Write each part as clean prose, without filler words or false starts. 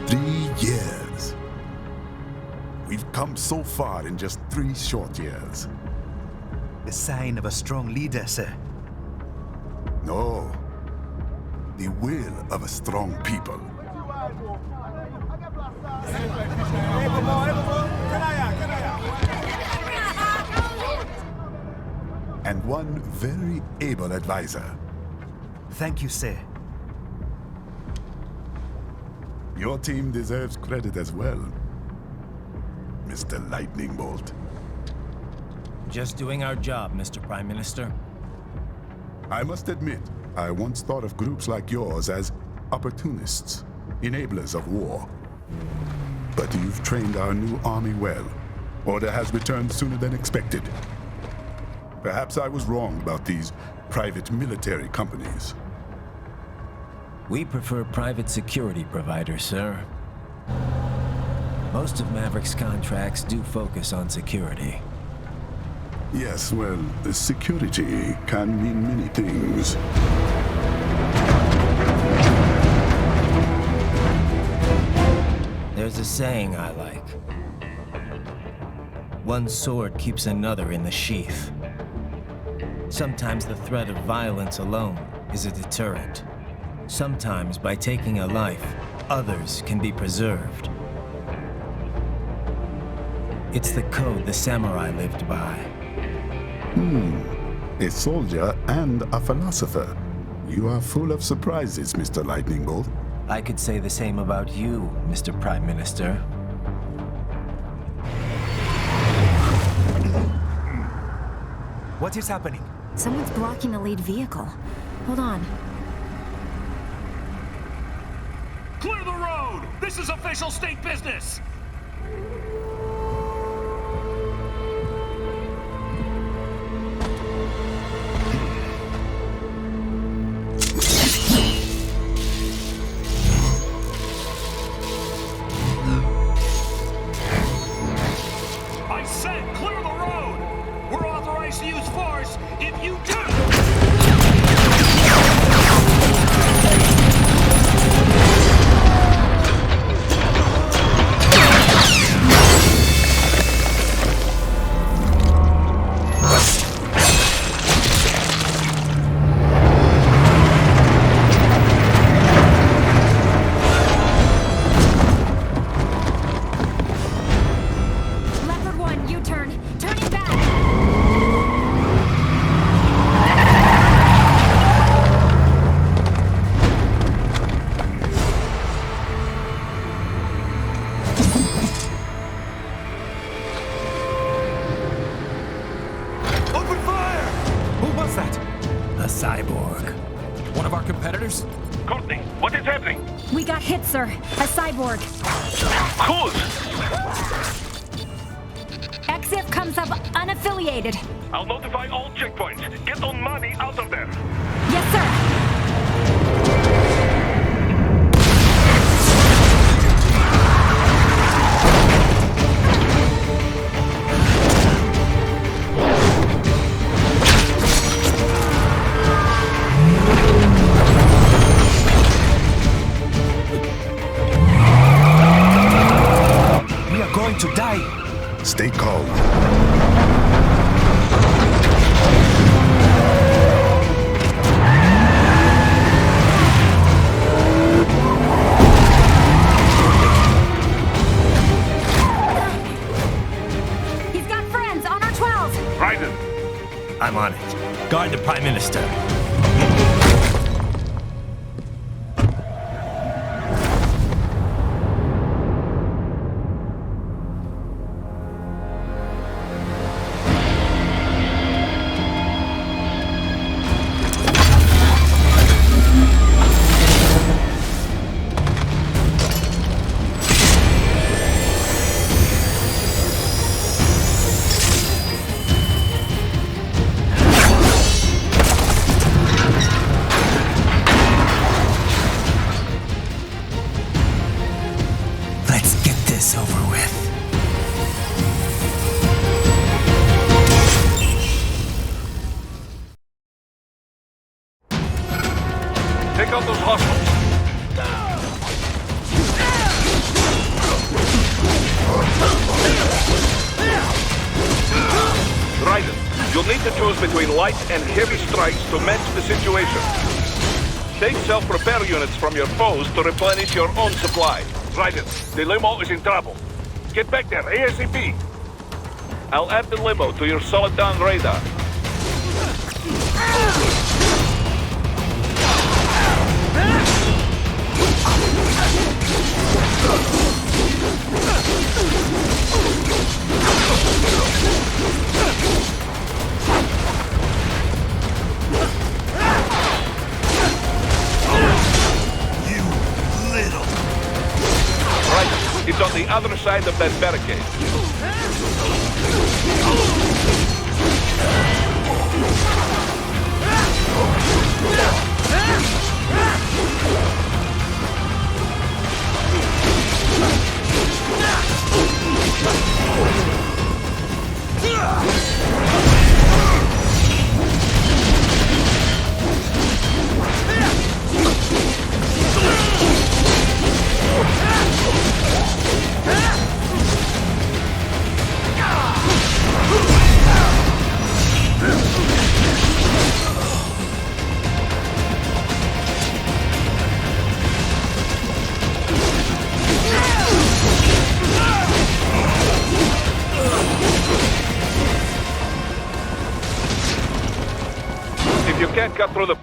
3 years. We've come so far in just 3 short years. The sign of a strong leader, sir. No. The will of a strong people. And one very able advisor. Thank you, sir. Your team deserves credit as well, Mr. Lightning Bolt. Just doing our job, Mr. Prime Minister. I must admit, I once thought of groups like yours as opportunists, enablers of war. But you've trained our new army well. Order has returned sooner than expected. Perhaps I was wrong about these private military companies. We prefer private security providers, sir. Most of Maverick's contracts do focus on security. Yes, well, security can mean many things. There's a saying I like. One sword keeps another in the sheath. Sometimes the threat of violence alone is a deterrent. Sometimes by taking a life, others can be preserved. It's the code the samurai lived by. A soldier and a philosopher. You are full of surprises, Mr. Lightning Bolt. I could say the same about you, Mr. Prime Minister. What is happening? Someone's blocking the lead vehicle. Hold on. Clear the road! This is official state business! I said clear the road! We're authorized to use force if you do! Leopard 1, U-turn. Turning back. Open fire! Who was that? A cyborg. One of our competitors? Courtney, what is happening? We got hit, sir. A cyborg. Whose? XF comes up unaffiliated. I'll notify all checkpoints. Get on money out of there. Yes, sir. We are going to die. Stay calm. He's got friends on our 12s. Raiden, I'm on it. Guard the Prime Minister. You'll need to choose between light and heavy strikes to match the situation. Take self-repair units from your foes to replenish your own supply. Raiden, the limo is in trouble. Get back there, ASAP! I'll add the limo to your solid down radar. It's on the other side of that barricade. If you can't cut through the...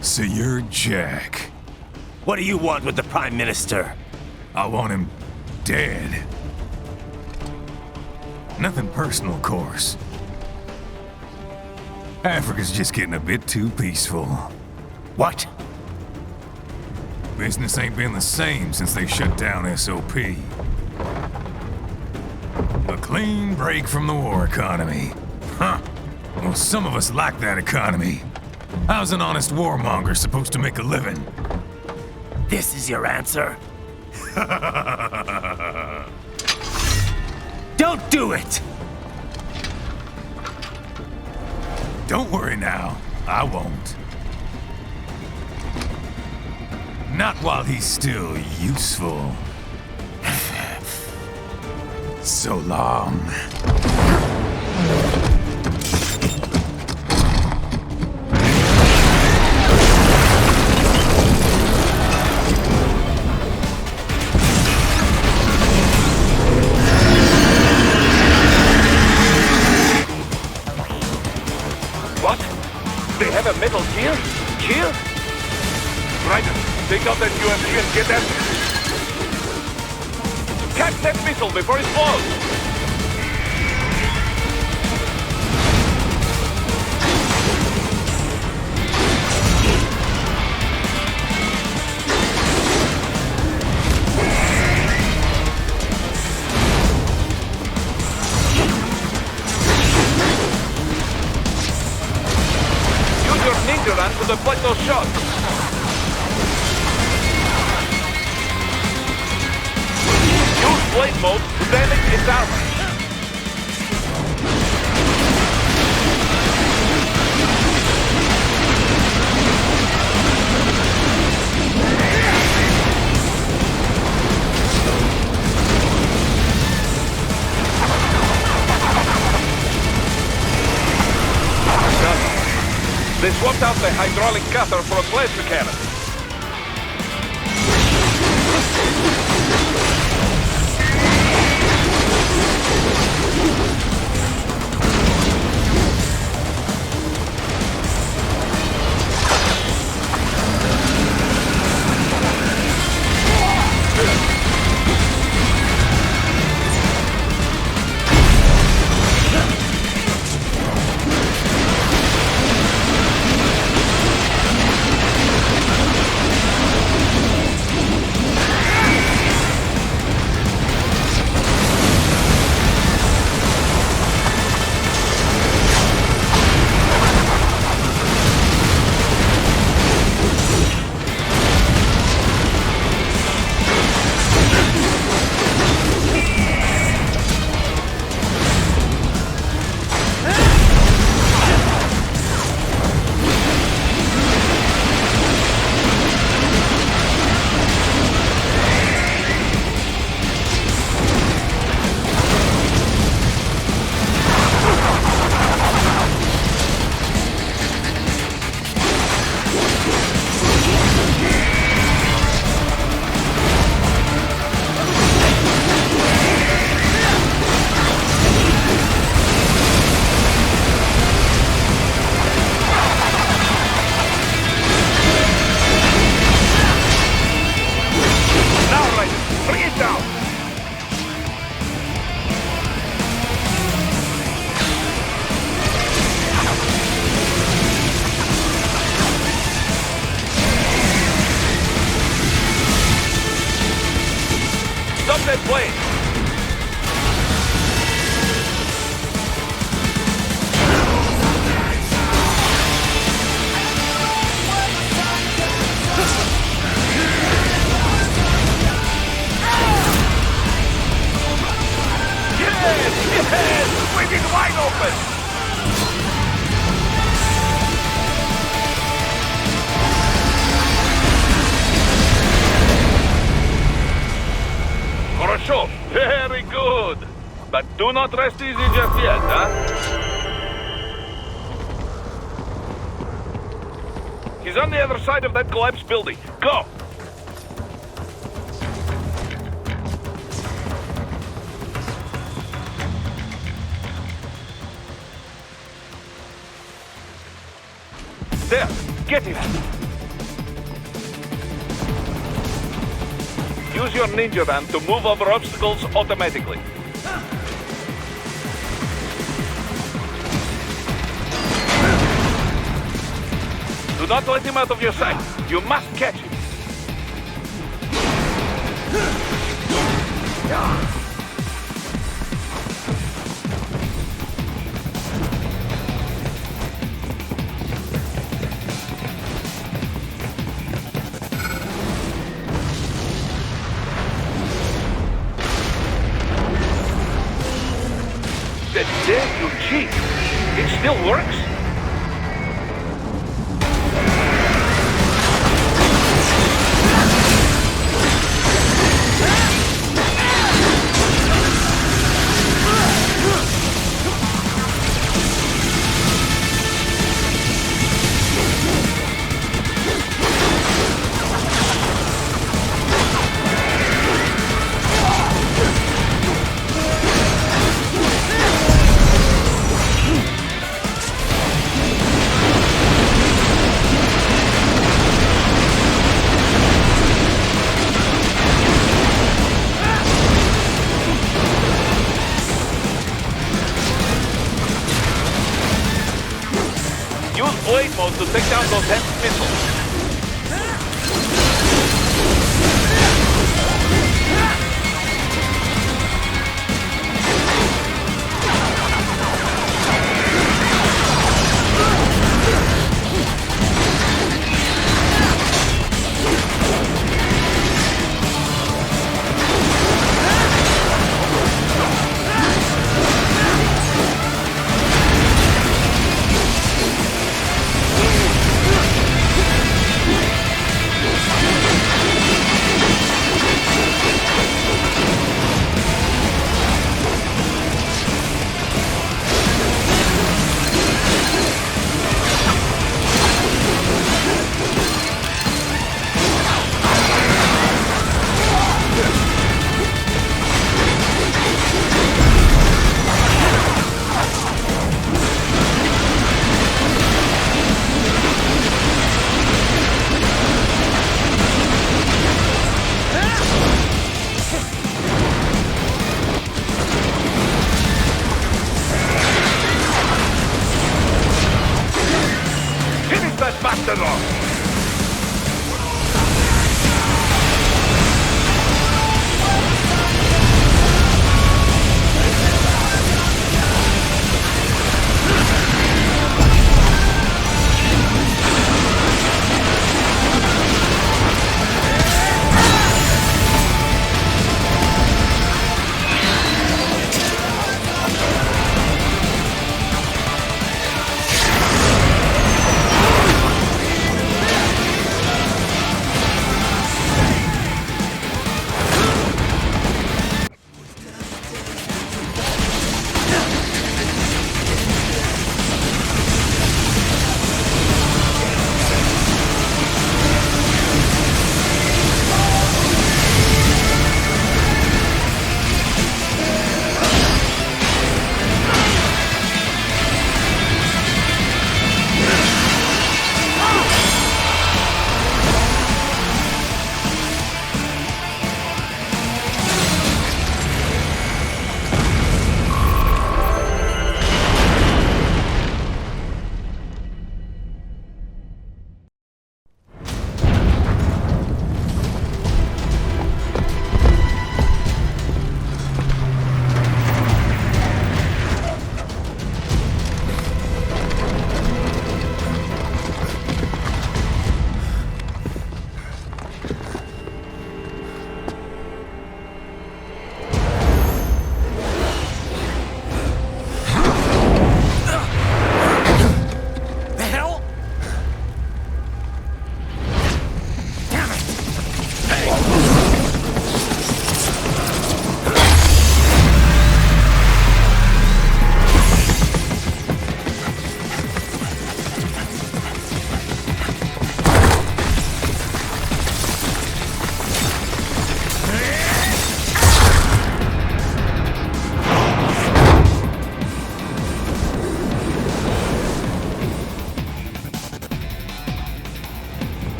So you're Jack. What do you want with the Prime Minister? I want him dead. Nothing personal, of course. Africa's just getting a bit too peaceful. What? Business ain't been the same since they shut down SOP. A clean break from the war economy. Huh. Well, some of us like that economy. How's an honest warmonger supposed to make a living? This is your answer? Don't do it! Don't worry now. I won't. Not while he's still useful. So long. What? They have a metal gear? Here? Raiden, take out that UMP and get that... Catch that missile before it blows! blade mode to damage its armor. They swapped out the hydraulic cutter for a plasma cannon. That plane! Yes! Swinging wide open! Хорошо, very good. But do not rest easy just yet, huh? He's on the other side of that collapsed building. Go! There, get him! Use your ninja van to move over obstacles automatically. Do not let him out of your sight. You must catch him. Dare you cheat? It still works? Blade mode to take down those heavy missiles.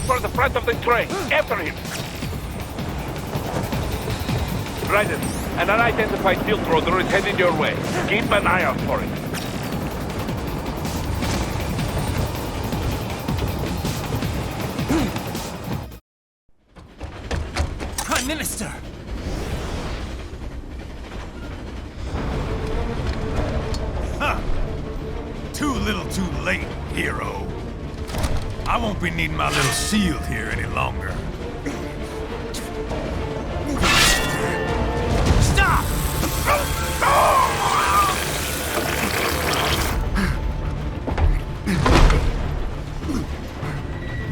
for the front of the train. After him. Raiden, an unidentified field roader is headed your way. Keep an eye out for it. Prime Minister! Huh. Too little too late, hero. I won't be needing my little shield here any longer. Stop!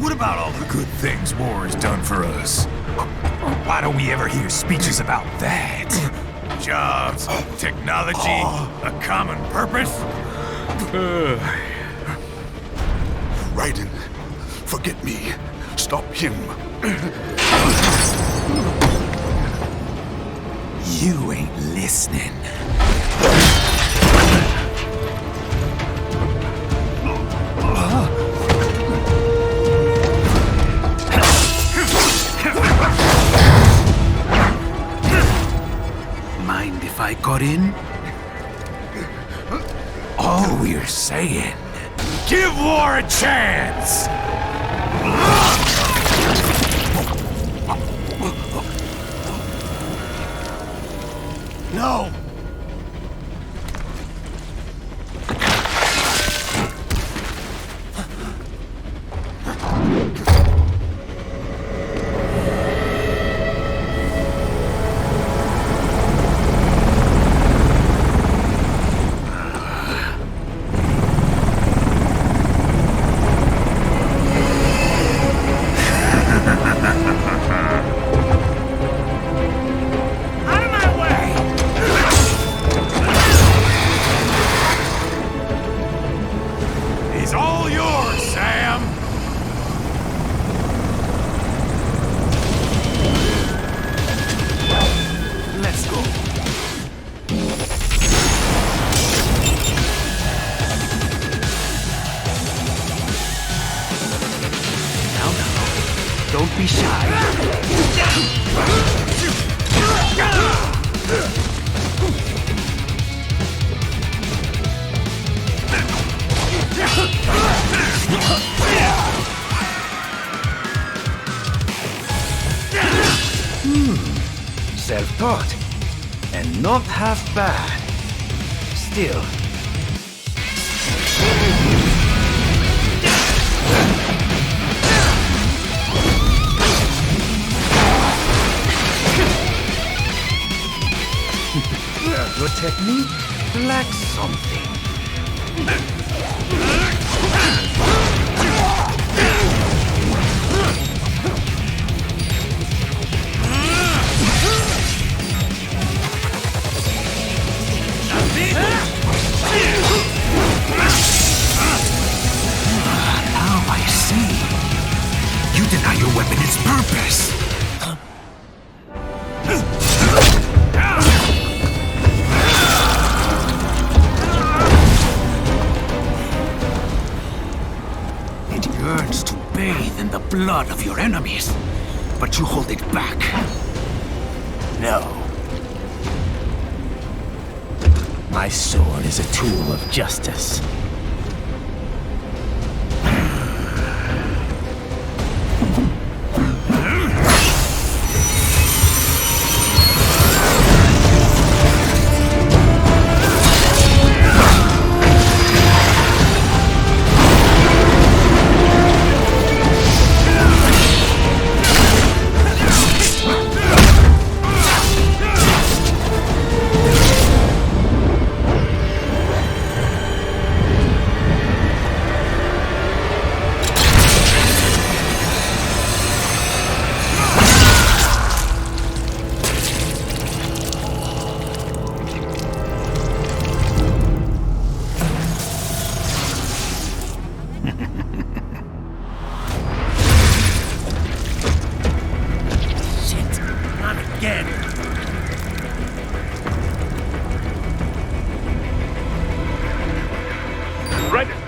What about all the good things war has done for us? Why don't we ever hear speeches about that? Jobs, technology, a common purpose? Raiden, forget me. Stop him. You ain't listening. Mind if I got in? All we're saying, give war a chance! No! Don't be shy. Self-taught. And not half bad. Still. Your technique lacks something. Now I see. You deny your weapon its purpose. It yearns to bathe in the blood of your enemies, but you hold it back. No. My sword is a tool of justice.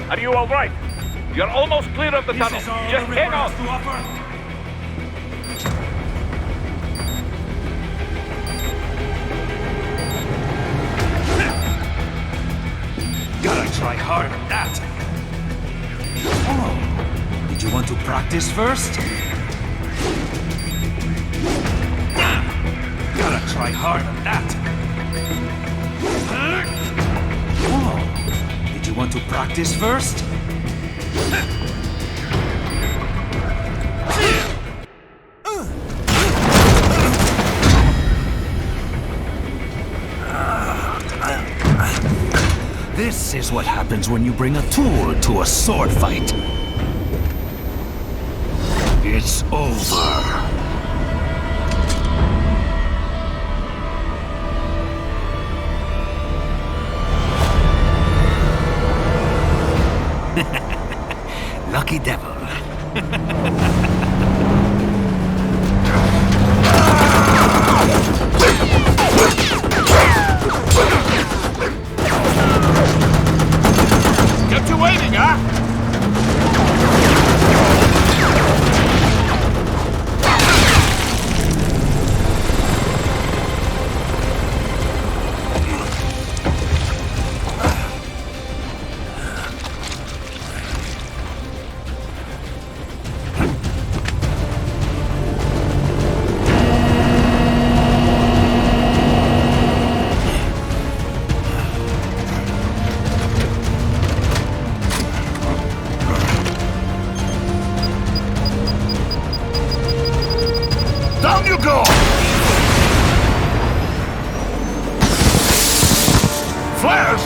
Are you all right? You're almost clear of the tunnel. This is all Just the hang river on. has to offer. Gotta try hard at that. Oh, did you want to practice first? Gotta try hard at that. Oh, did you want to practice first? This is what happens when you bring a tool to a sword fight. It's over. Lucky devil. Kept you waiting, huh? Down you go! Flares!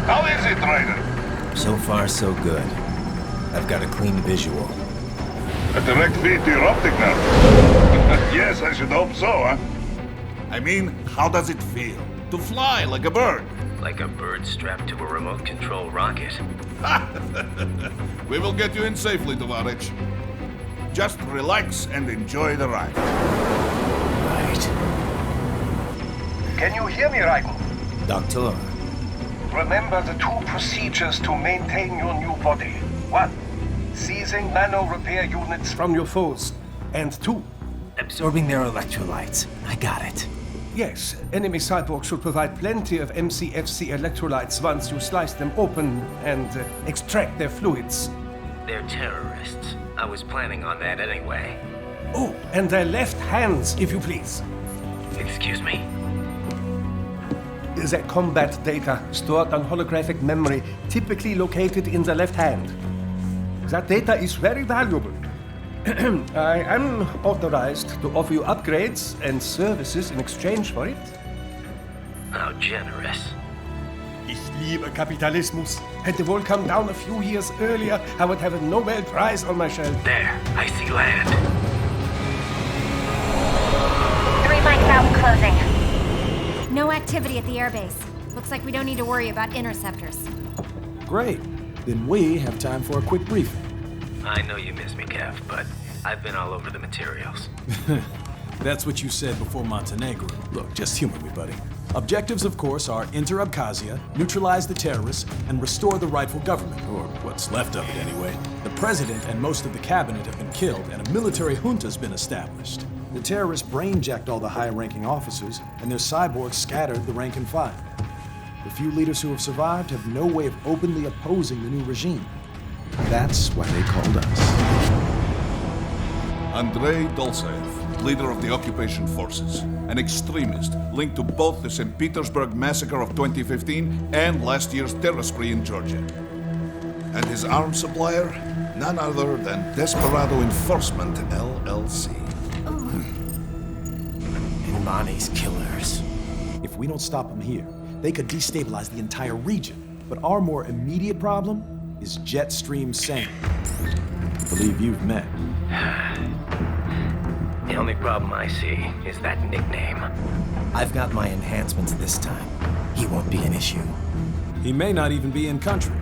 How is it, Ryder? So far, so good. I've got a clean visual. A direct feed to your optic now. Yes, I should hope so, huh? I mean, how does it feel? To fly like a bird? Like a bird strapped to a remote control rocket. We will get you in safely, Tovarich. Just relax and enjoy the ride. Right. Can you hear me, Raiko? Doctor. Remember the two procedures to maintain your new body. 1. Seizing nano repair units from your foes. And 2. Absorbing their electrolytes. I got it. Yes, enemy cyborgs should provide plenty of MCFC electrolytes once you slice them open and extract their fluids. They're terrorists. I was planning on that anyway. Oh, and their left hands, if you please. Excuse me? The combat data stored on holographic memory, typically located in the left hand. That data is very valuable. I am authorized to offer you upgrades and services in exchange for it. How generous. Ich liebe Kapitalismus. Had the wall come down a few years earlier, I would have a Nobel Prize on my shelf. There, I see land. 3 mics out closing. No activity at the airbase. Looks like we don't need to worry about interceptors. Great. Then we have time for a quick briefing. I know you miss me, Kev, but I've been all over the materials. That's what you said before Montenegro. Look, just humor me, buddy. Objectives, of course, are enter Abkhazia, neutralize the terrorists, and restore the rightful government, or what's left of it anyway. The president and most of the cabinet have been killed, and a military junta's been established. The terrorists brainjacked all the high-ranking officers, and their cyborgs scattered the rank and file. The few leaders who have survived have no way of openly opposing the new regime. That's why they called us. Andrei Dolzaev, leader of the occupation forces, an extremist linked to both the St. Petersburg massacre of 2015 and last year's terror spree in Georgia. And his arms supplier, none other than Desperado Enforcement, LLC. Imani's killers. If we don't stop them here, they could destabilize the entire region. But our more immediate problem is Jetstream Sam. I believe you've met. The only problem I see is that nickname. I've got my enhancements this time. He won't be an issue. He may not even be in country,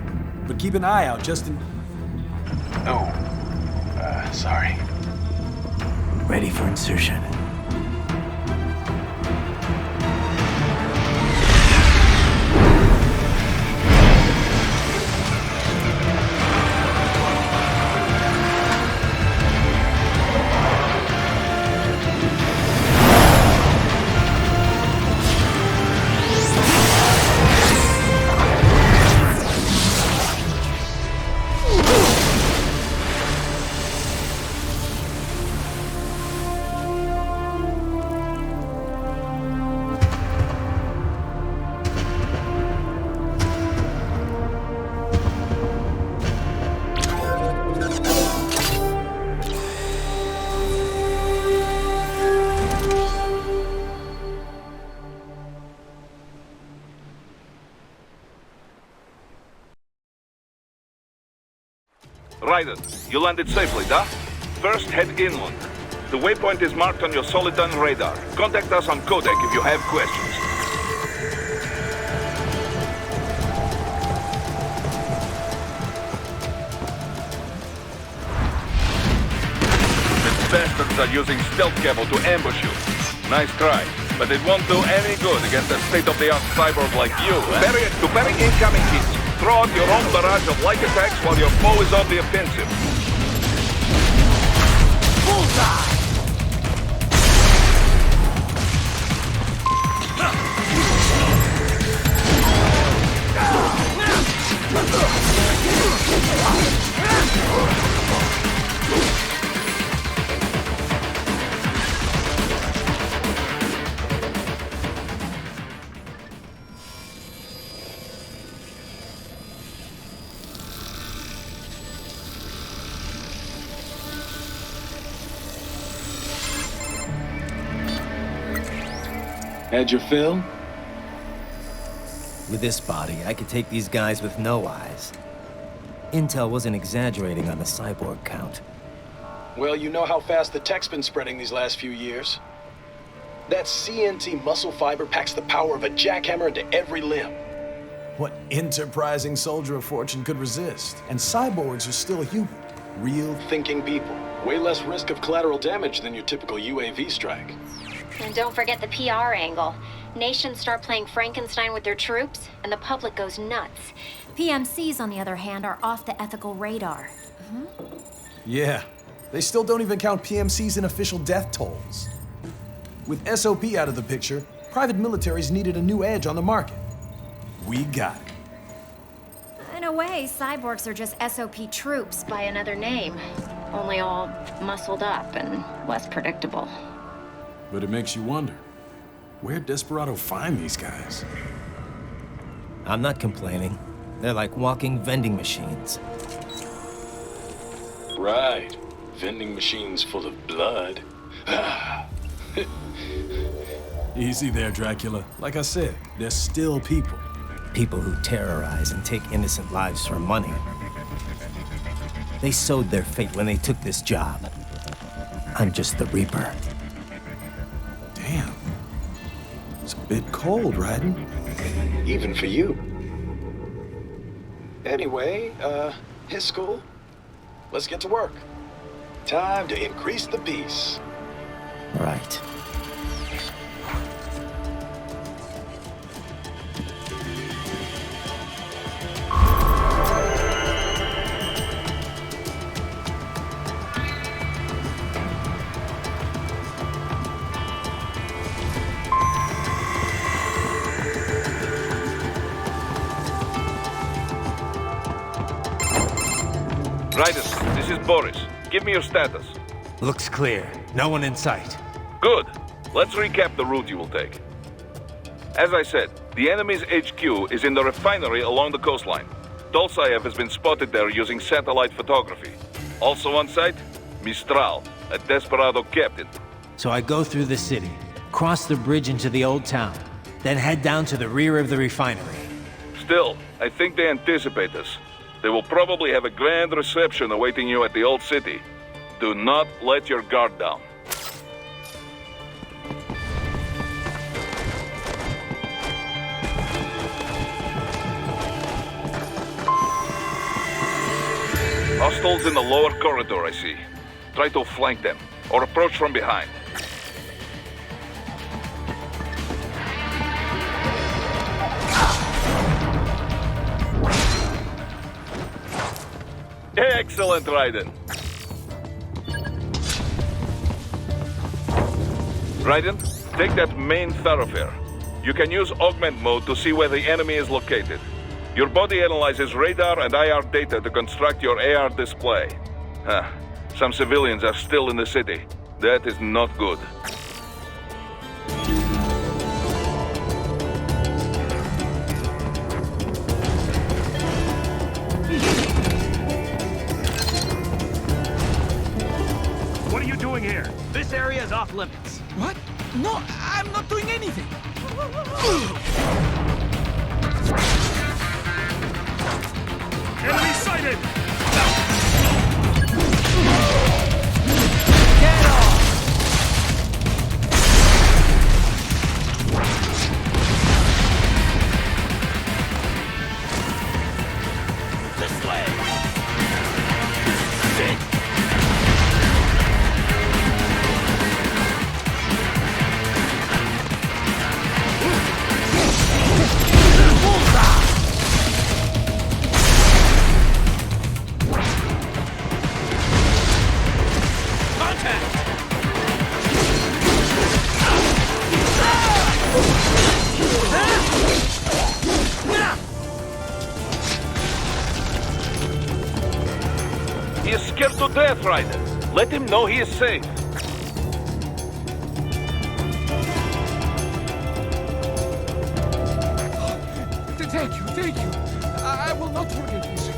but keep an eye out just in... Sorry. Ready for insertion. Raiden, you landed safely, da? First, head inland. The waypoint is marked on your Soliton radar. Contact us on Codec if you have questions. The bastards are using stealth cable to ambush you. Nice try, but it won't do any good against a state-of-the-art cyborg like you. To parry incoming hits, throw out your own barrage of light attacks while your foe is on the offensive. Bullseye! Had your fill? With this body, I could take these guys with no eyes. Intel wasn't exaggerating on the cyborg count. Well, you know how fast the tech's been spreading these last few years. That CNT muscle fiber packs the power of a jackhammer into every limb. What enterprising soldier of fortune could resist? And cyborgs are still human. Real thinking people. Way less risk of collateral damage than your typical UAV strike. And don't forget the PR angle. Nations start playing Frankenstein with their troops, and the public goes nuts. PMCs, on the other hand, are off the ethical radar. Yeah, they still don't even count PMCs in official death tolls. With SOP out of the picture, private militaries needed a new edge on the market. We got it. In a way, cyborgs are just SOP troops by another name. Only all muscled up and less predictable. But it makes you wonder, where'd Desperado find these guys? I'm not complaining. They're like walking vending machines. Right. Vending machines full of blood. Easy there, Dracula. Like I said, they're still people. People who terrorize and take innocent lives for money. They sowed their fate when they took this job. I'm just the Reaper. Damn. It's a bit cold, Raiden. Even for you. Anyway, his school. Let's get to work. Time to increase the peace. Right. Raiden, this is Boris. Give me your status. Looks clear. No one in sight. Good. Let's recap the route you will take. As I said, the enemy's HQ is in the refinery along the coastline. Dolsaev has been spotted there using satellite photography. Also on site, Mistral, a Desperado captain. So I go through the city, cross the bridge into the old town, then head down to the rear of the refinery. Still, I think they anticipate us. They will probably have a grand reception awaiting you at the old city. Do not let your guard down. Hostiles in the lower corridor, I see. Try to flank them, or approach from behind. Excellent, Raiden. Raiden, take that main thoroughfare. You can use augment mode to see where the enemy is located. Your body analyzes radar and IR data to construct your AR display. Some civilians are still in the city. That is not good. What are you doing here? This area is off limits. What? No, I'm not doing anything. Enemy sighted! Get off! This way! He is scared to death, Raiden. Let him know he is safe. Thank you. I will not forget this.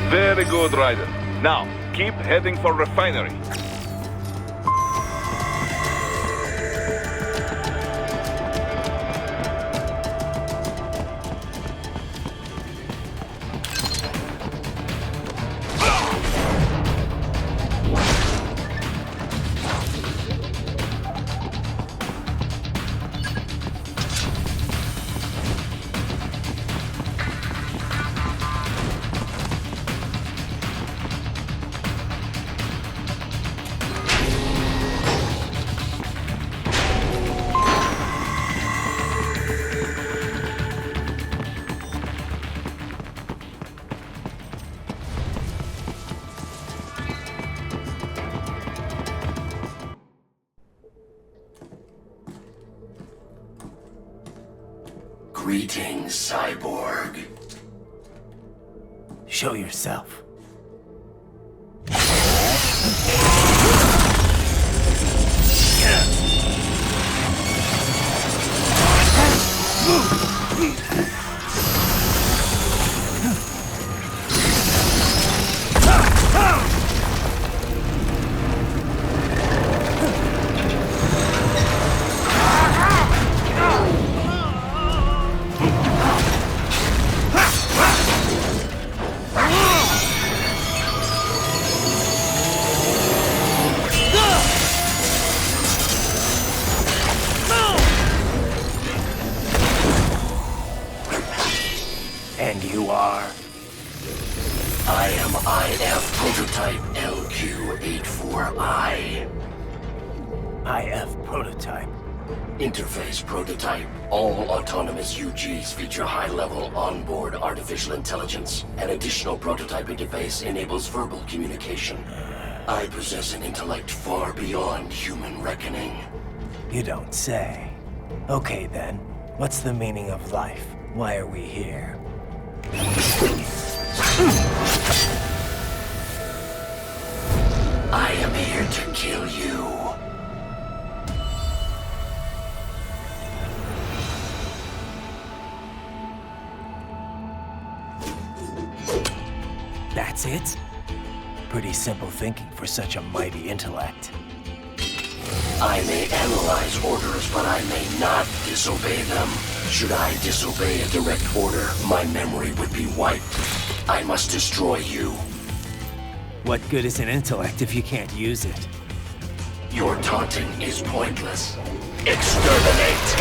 Very good, Raiden. Now, keep heading for refinery. Greetings, cyborg. Show yourself. And you are? I am IF Prototype LQ84I. IF Prototype. Interface Prototype. All autonomous UGs feature high-level onboard artificial intelligence. An additional prototype interface enables verbal communication. I possess an intellect far beyond human reckoning. You don't say. Okay then, what's the meaning of life? Why are we here? I am here to kill you. That's it? Pretty simple thinking for such a mighty intellect. I may analyze orders, but I may not disobey them. Should I disobey a direct order, my memory would be wiped. I must destroy you. What good is an intellect if you can't use it? Your taunting is pointless. Exterminate!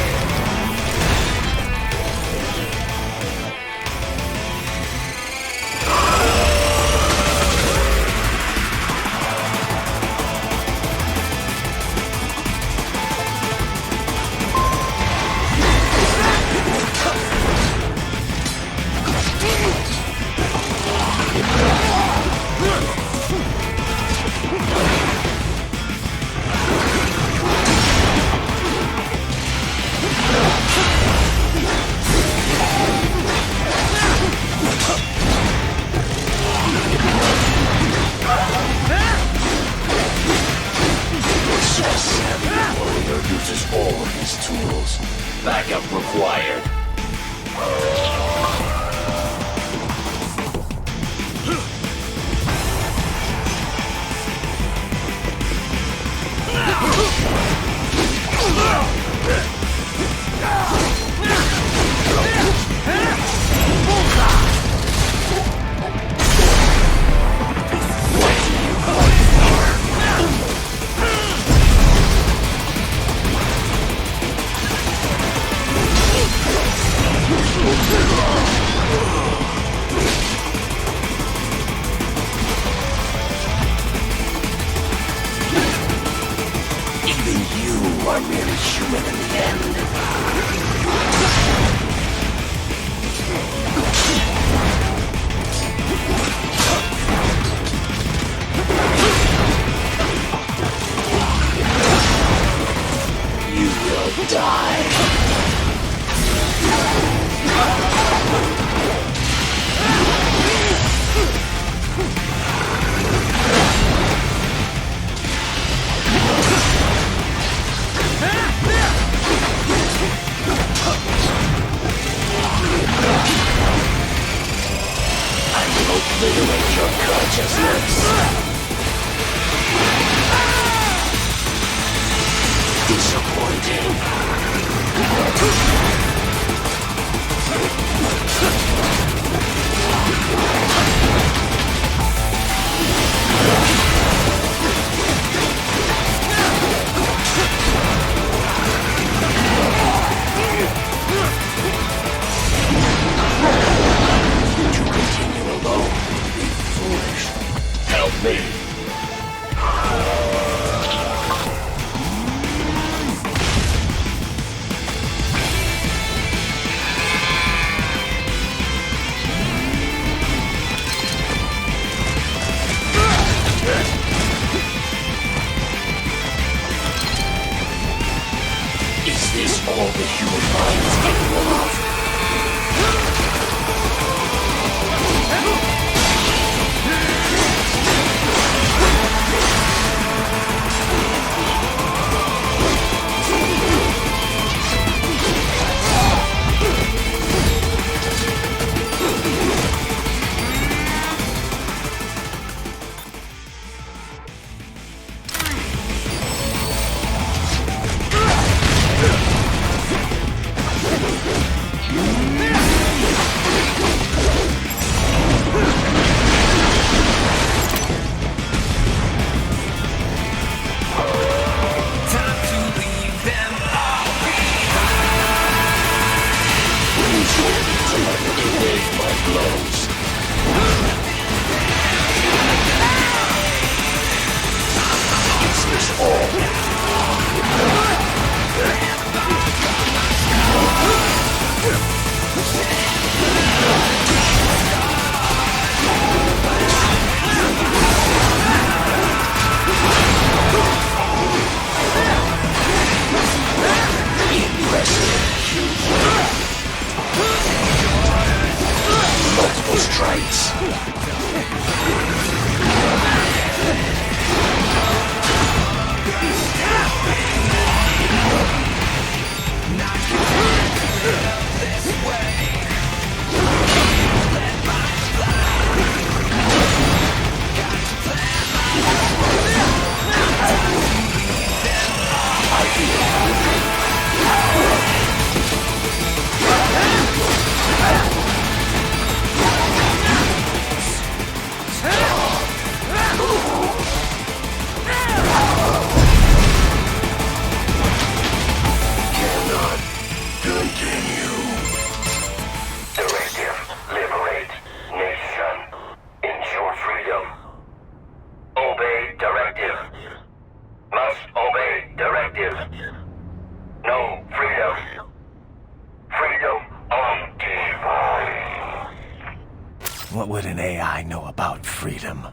Uses all of his tools. Backup required. Even you are merely human in the end. You will die. I will obliterate your consciousness. Disappointing. To continue alone would be foolish. Help me. Is this all the human mind is capable of? freedom.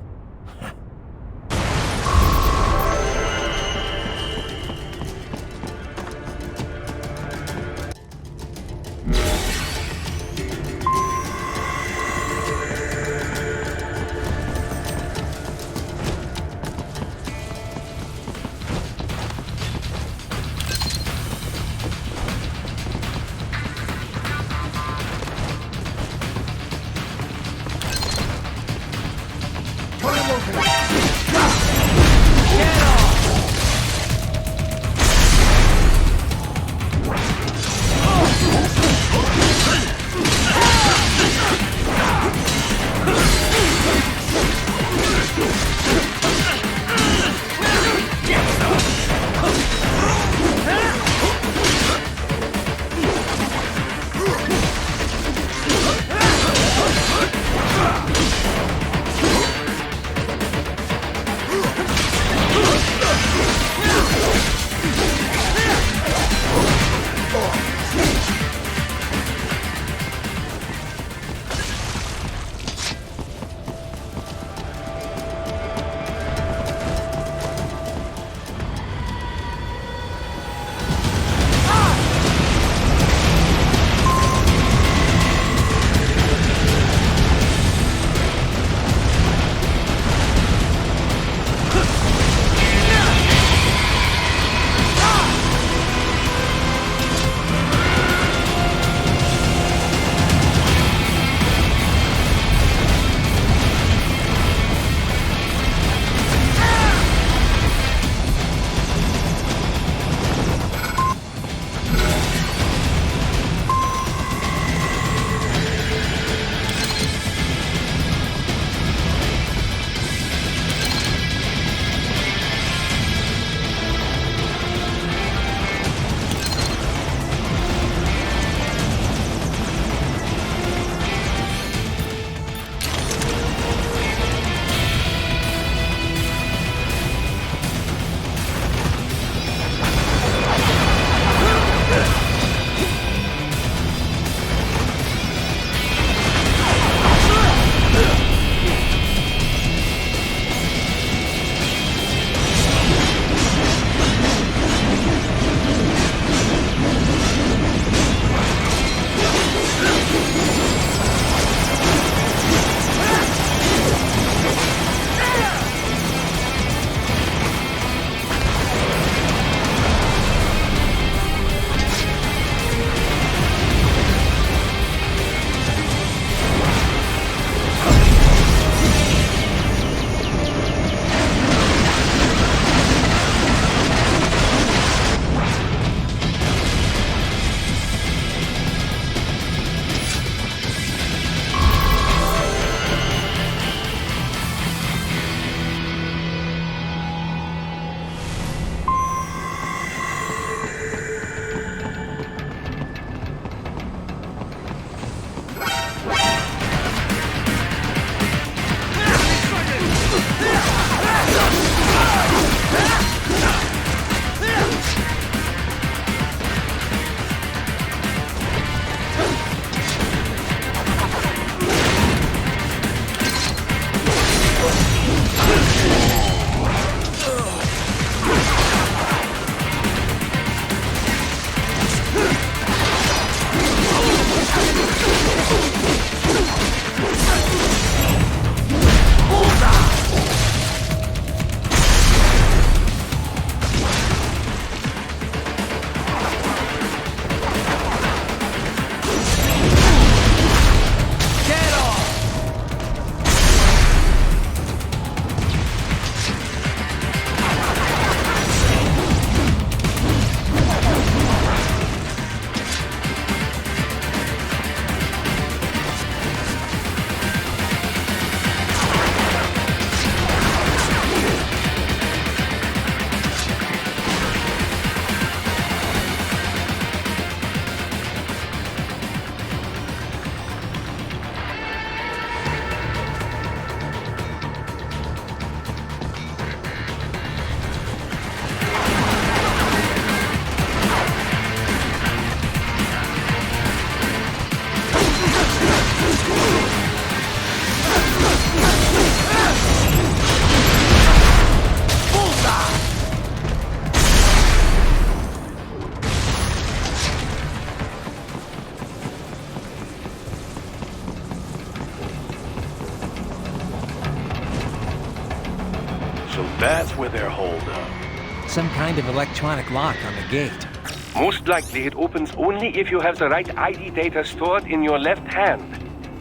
So that's where they're holed up. Some kind of electronic lock on the gate. Most likely it opens only if you have the right ID data stored in your left hand.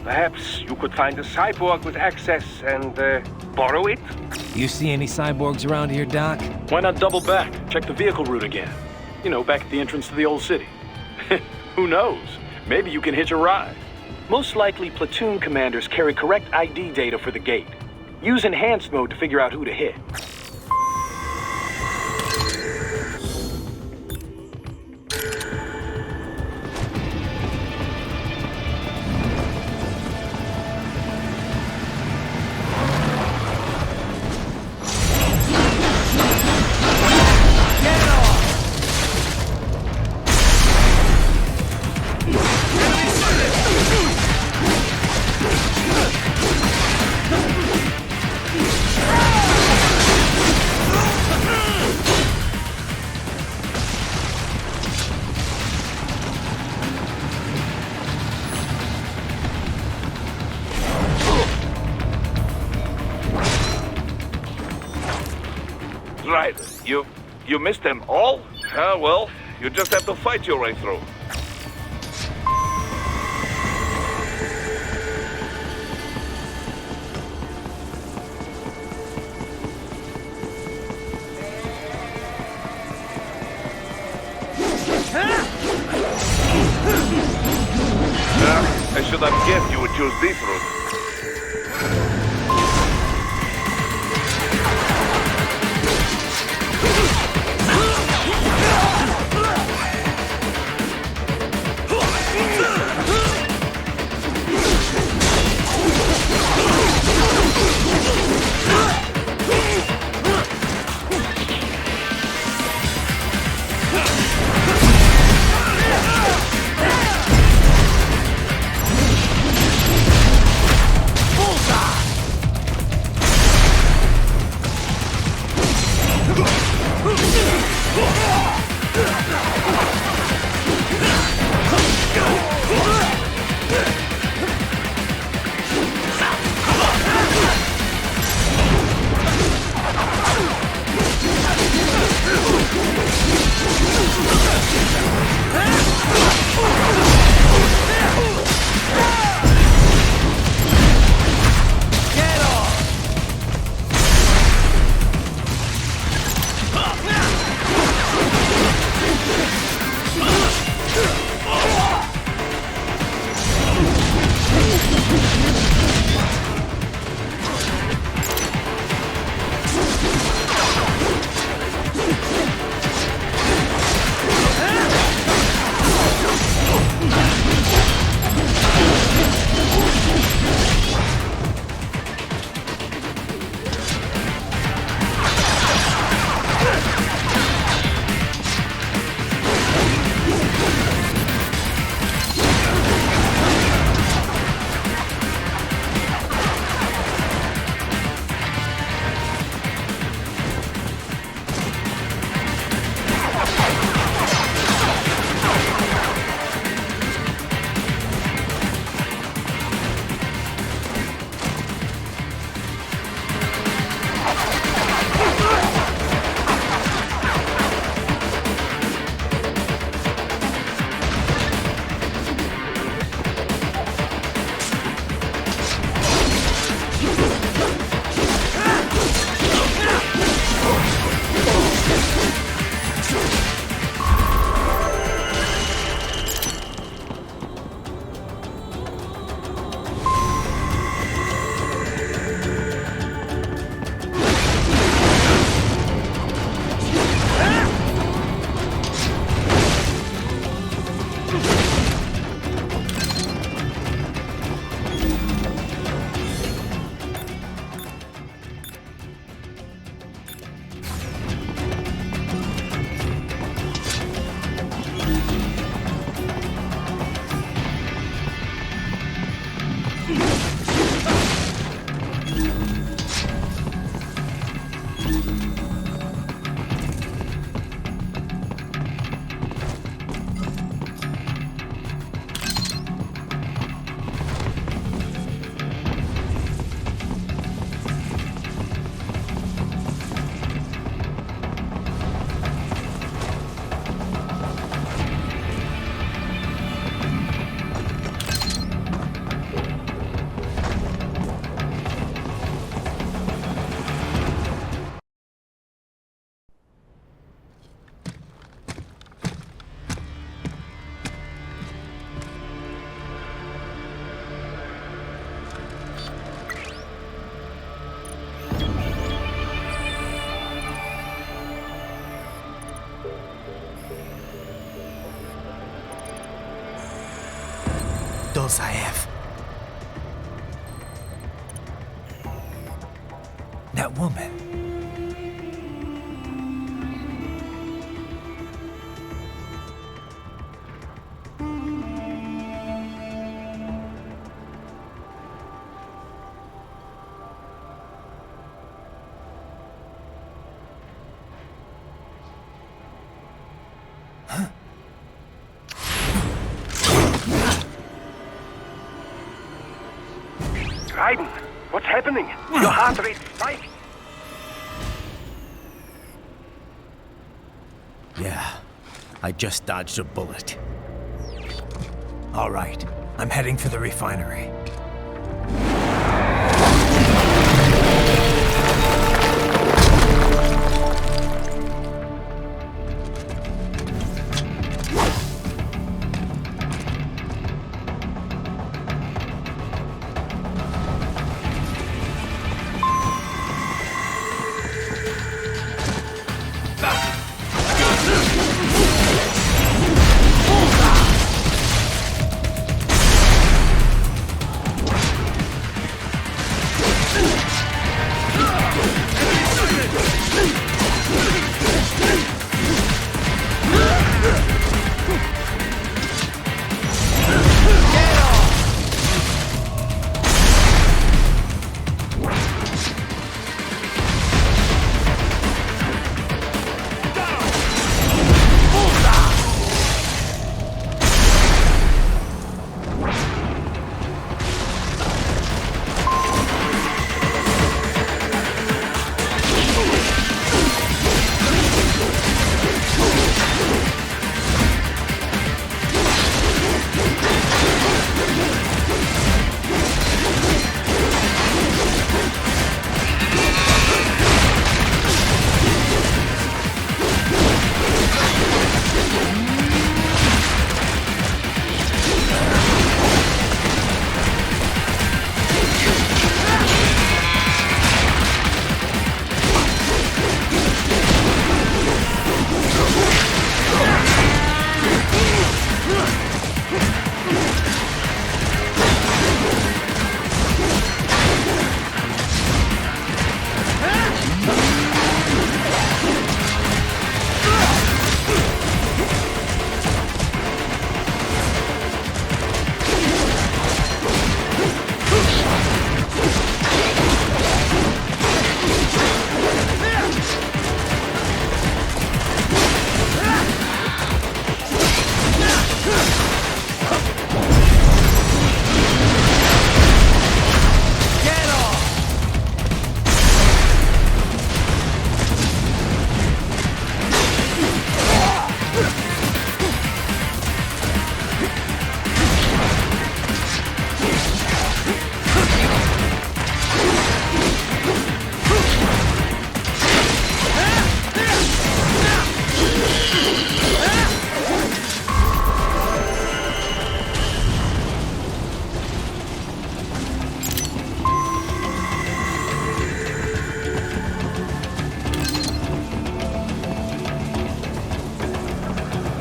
Perhaps you could find a cyborg with access and borrow it? You see any cyborgs around here, Doc? Why not double back? Check the vehicle route again. You know, back at the entrance to the old city. Who knows? Maybe you can hitch a ride. Most likely, platoon commanders carry correct ID data for the gate. Use enhanced mode to figure out who to hit. Right. You missed them all? Ah, well, you just have to fight your way through. I should have guessed you would choose this route. skills I have. That woman. Raiden, what's happening? Your heart rate's spiking. Yeah, I just dodged a bullet. All right, I'm heading for the refinery.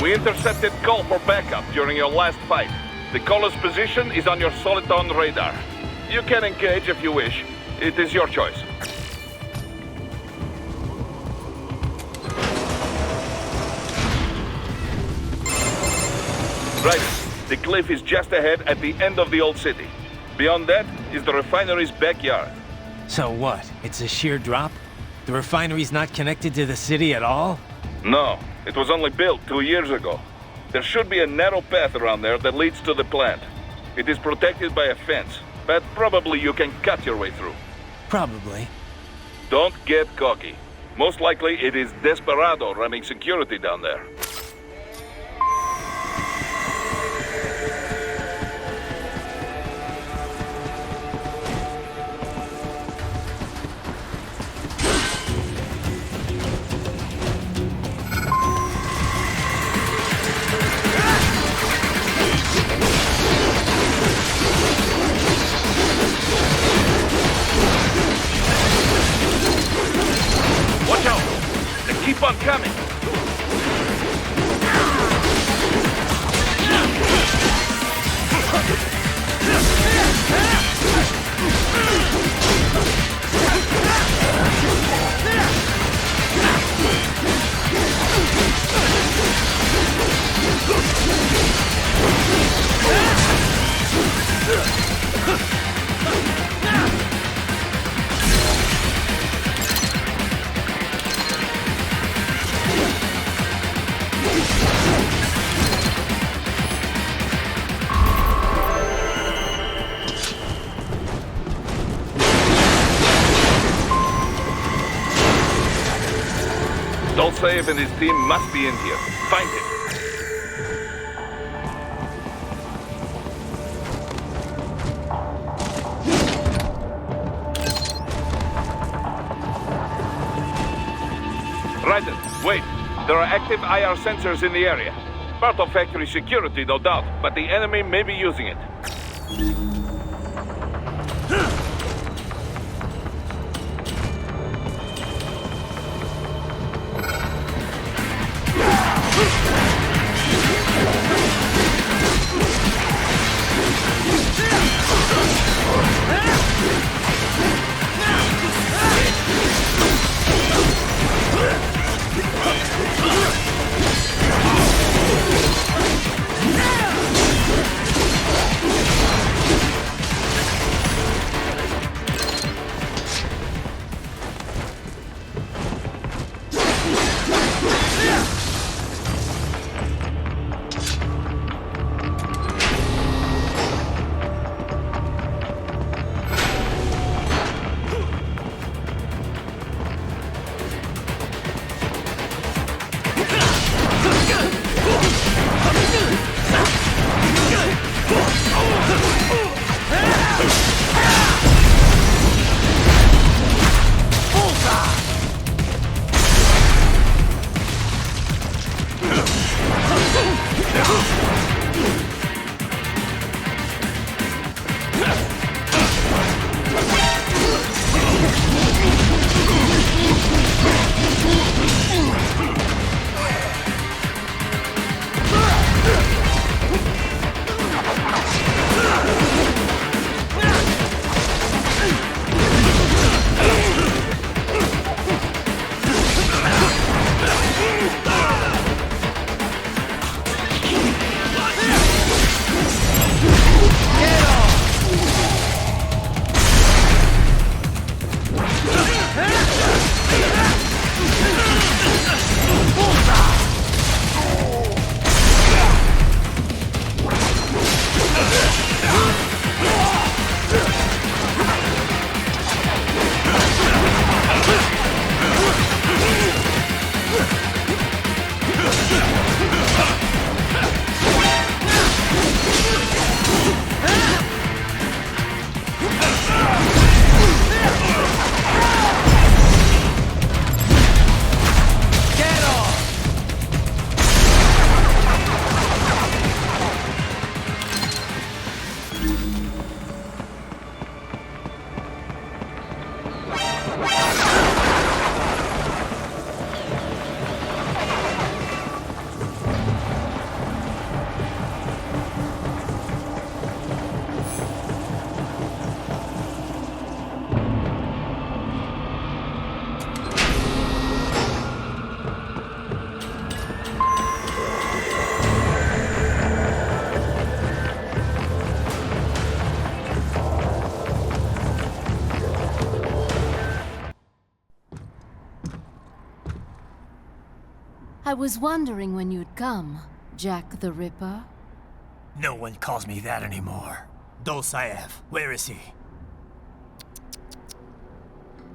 We intercepted call for backup during your last fight. The caller's position is on your Soliton radar. You can engage if you wish. It is your choice. Right. The cliff is just ahead at the end of the old city. Beyond that is the refinery's backyard. So what? It's a sheer drop? The refinery's not connected to the city at all? No. It was only built 2 years ago. There should be a narrow path around there that leads to the plant. It is protected by a fence, but probably you can cut your way through. Probably. Don't get cocky. Most likely it is Desperado running security down there. Keep on coming! Dolsaev and his team must be in here. Find him. Raiden, wait. There are active IR sensors in the area. Part of factory security, no doubt, but the enemy may be using it. I was wondering when you'd come, Jack the Ripper. No one calls me that anymore. Dolsaev, where is he?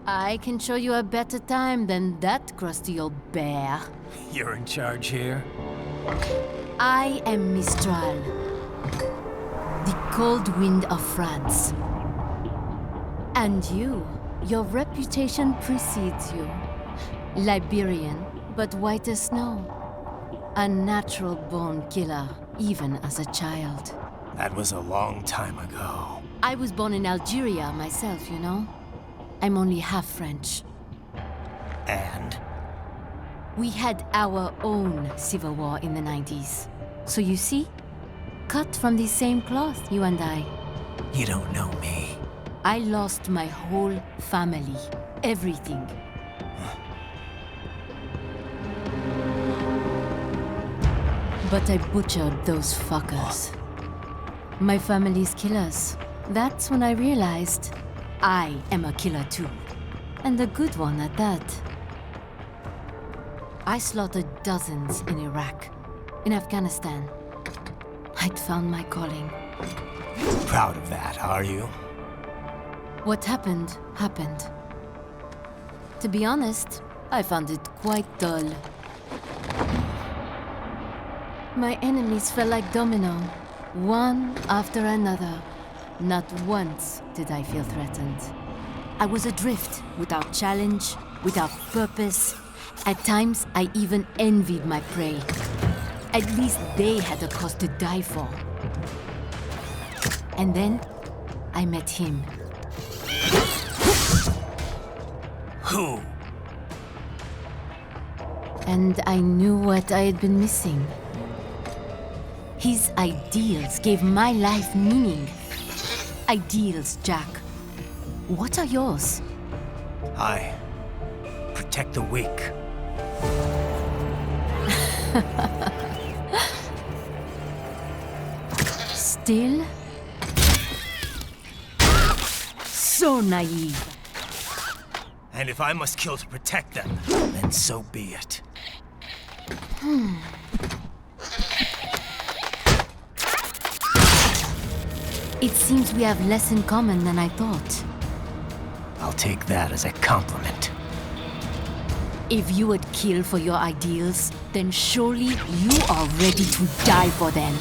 I can show you a better time than that crusty old bear. You're in charge here? I am Mistral, the cold wind of France. And your reputation precedes you. Liberian, but white as snow. A natural-born killer, even as a child. That was a long time ago. I was born in Algeria myself, you know? I'm only half French. And? We had our own civil war in the 90s. So you see? Cut from the same cloth, you and I. You don't know me. I lost my whole family. Everything. But I butchered those fuckers. My family's killers. That's when I realized I am a killer too. And a good one at that. I slaughtered dozens in Iraq, in Afghanistan. I'd found my calling. Proud of that, are you? What happened, happened. To be honest, I found it quite dull. My enemies fell like domino, one after another. Not once did I feel threatened. I was adrift, without challenge, without purpose. At times, I even envied my prey. At least they had a cause to die for. And then, I met him. Who? And I knew what I had been missing. His ideals gave my life meaning. Ideals, Jack. What are yours? I protect the weak. Still? So naive. And if I must kill to protect them, then so be it. It seems we have less in common than I thought. I'll take that as a compliment. If you would kill for your ideals, then surely you are ready to die for them.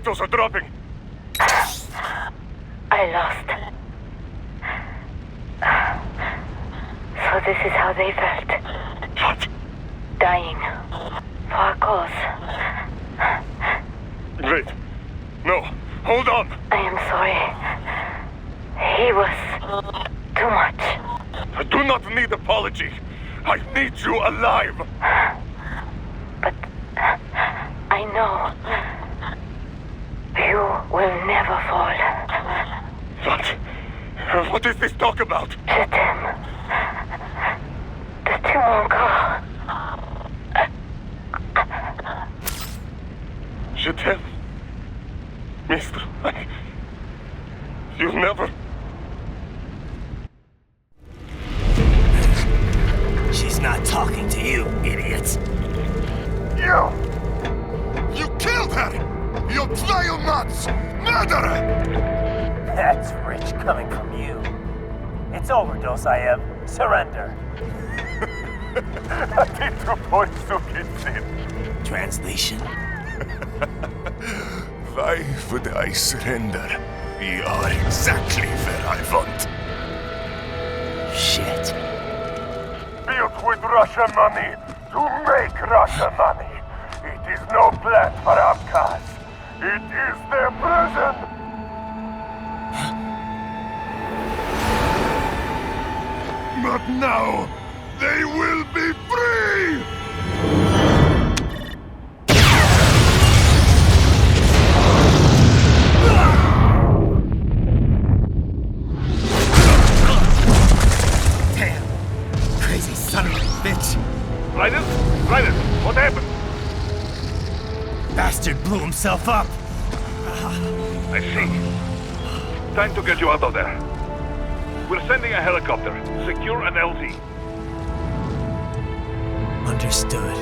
vitals are dropping. I lost. So this is how they felt. What? Dying. For a cause. Wait. No. Hold on. I am sorry. He was too much. I do not need apology. I need you alive. But I know you will never fall. What? What is this talk about? Je t'aime. De tout mon corps. Je t'aime. Mistral, you never... She's not talking to you, idiot. You killed her! You vile nuts! Murderer! That's rich coming from you. It's overdose, I have. Surrender. Translation? Why would I surrender? We are exactly where I want. Shit. Built with Russian money to make Russian money. It is no plan for Abkhaz. It is their prison. But now, they will be free! Damn! Crazy son of a bitch! Raiden? Raiden, what happened? Bastard blew himself up! I see. Time to get you out of there. We're sending a helicopter. Secure an LZ. Understood.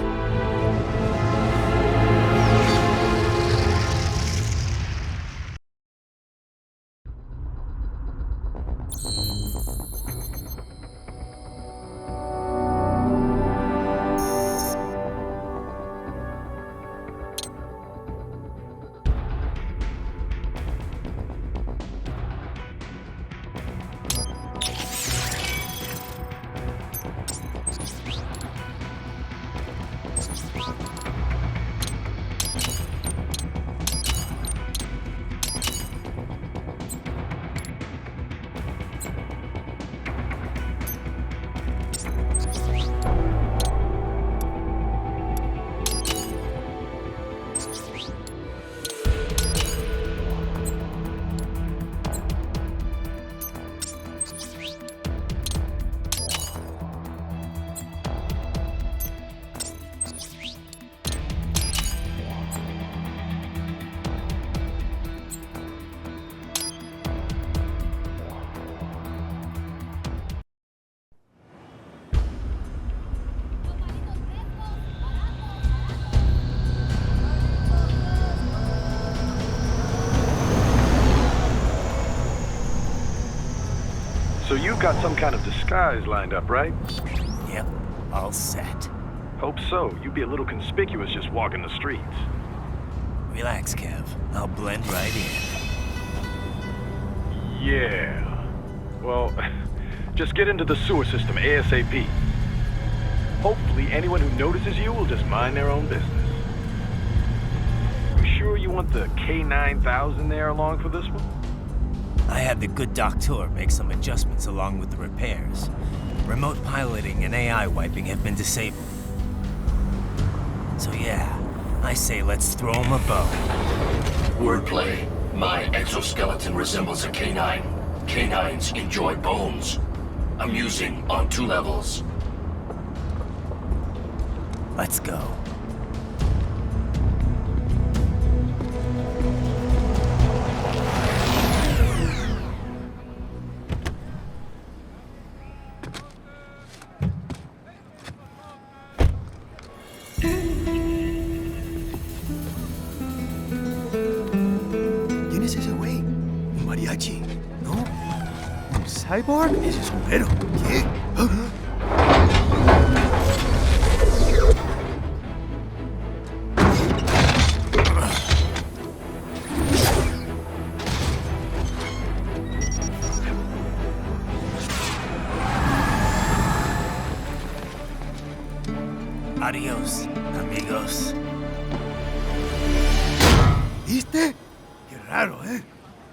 So you've got some kind of disguise lined up, right? Yep, all set. Hope so. You'd be a little conspicuous just walking the streets. Relax, Kev. I'll blend right in. Yeah. Well, just get into the sewer system ASAP. Hopefully anyone who notices you will just mind their own business. You sure you want the K9000 there along for this one? I had the good doctor make some adjustments along with the repairs. Remote piloting and AI wiping have been disabled. So yeah, I say let's throw him a bone. Wordplay. My exoskeleton resembles a canine. Canines enjoy bones. Amusing on 2 levels. Let's go. ¿Quién es ese güey? ¿Un mariachi? ¿No? ¿Un cyborg? Ese sombrero. ¿Qué? Adios, amigos. ¿Viste? Qué raro, ¿eh?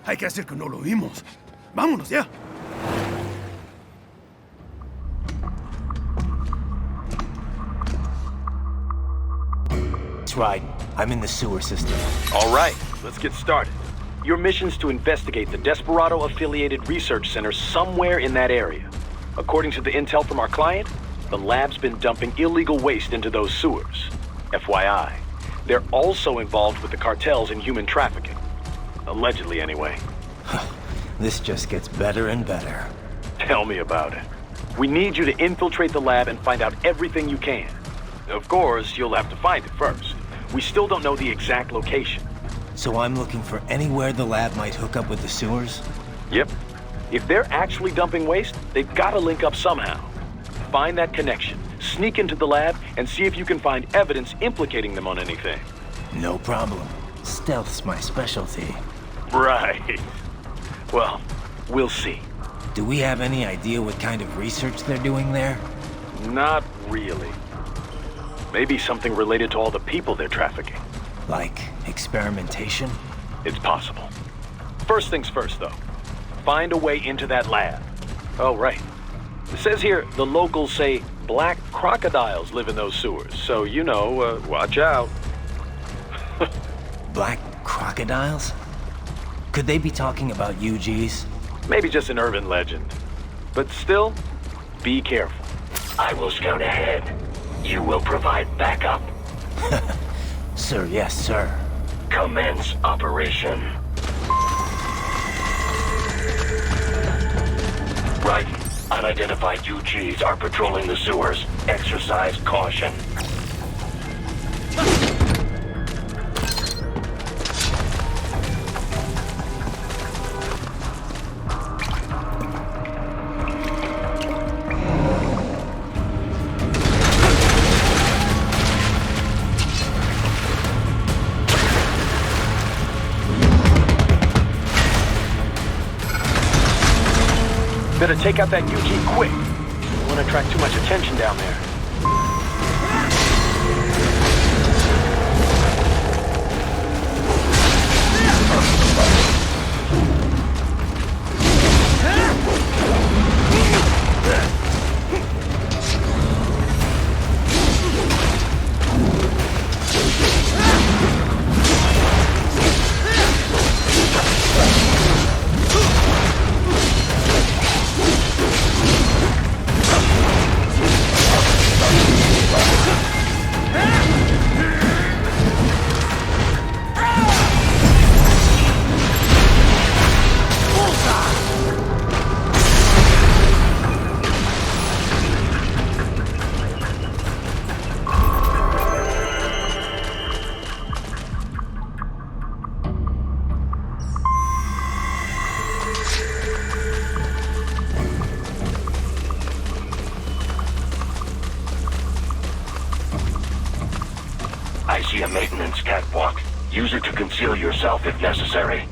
Hay que hacer que no lo vimos. Vámonos ya. That's right. I'm in the sewer system. All right, let's get started. Your mission's to investigate the Desperado-affiliated research center somewhere in that area. According to the intel from our client, the lab's been dumping illegal waste into those sewers. FYI, they're also involved with the cartels in human trafficking. Allegedly, anyway. This just gets better and better. Tell me about it. We need you to infiltrate the lab and find out everything you can. Of course, you'll have to find it first. We still don't know the exact location. So I'm looking for anywhere the lab might hook up with the sewers? Yep. If they're actually dumping waste, they've got to link up somehow. Find that connection, sneak into the lab, and see if you can find evidence implicating them on anything. No problem. Stealth's my specialty. Right. Well, we'll see. Do we have any idea what kind of research they're doing there? Not really. Maybe something related to all the people they're trafficking. Like experimentation? It's possible. First things first, though. Find a way into that lab. Oh, right. It says here the locals say black crocodiles live in those sewers, so, you know, watch out. Black crocodiles? Could they be talking about UGs? Maybe just an urban legend. But still, be careful. I will scout ahead. You will provide backup. Sir, yes, sir. Commence operation. Right. Unidentified UGs are patrolling the sewers. Exercise caution. Better take out that UG quick. Don't want to attract too much attention down there. I see a maintenance catwalk. Use it to conceal yourself if necessary.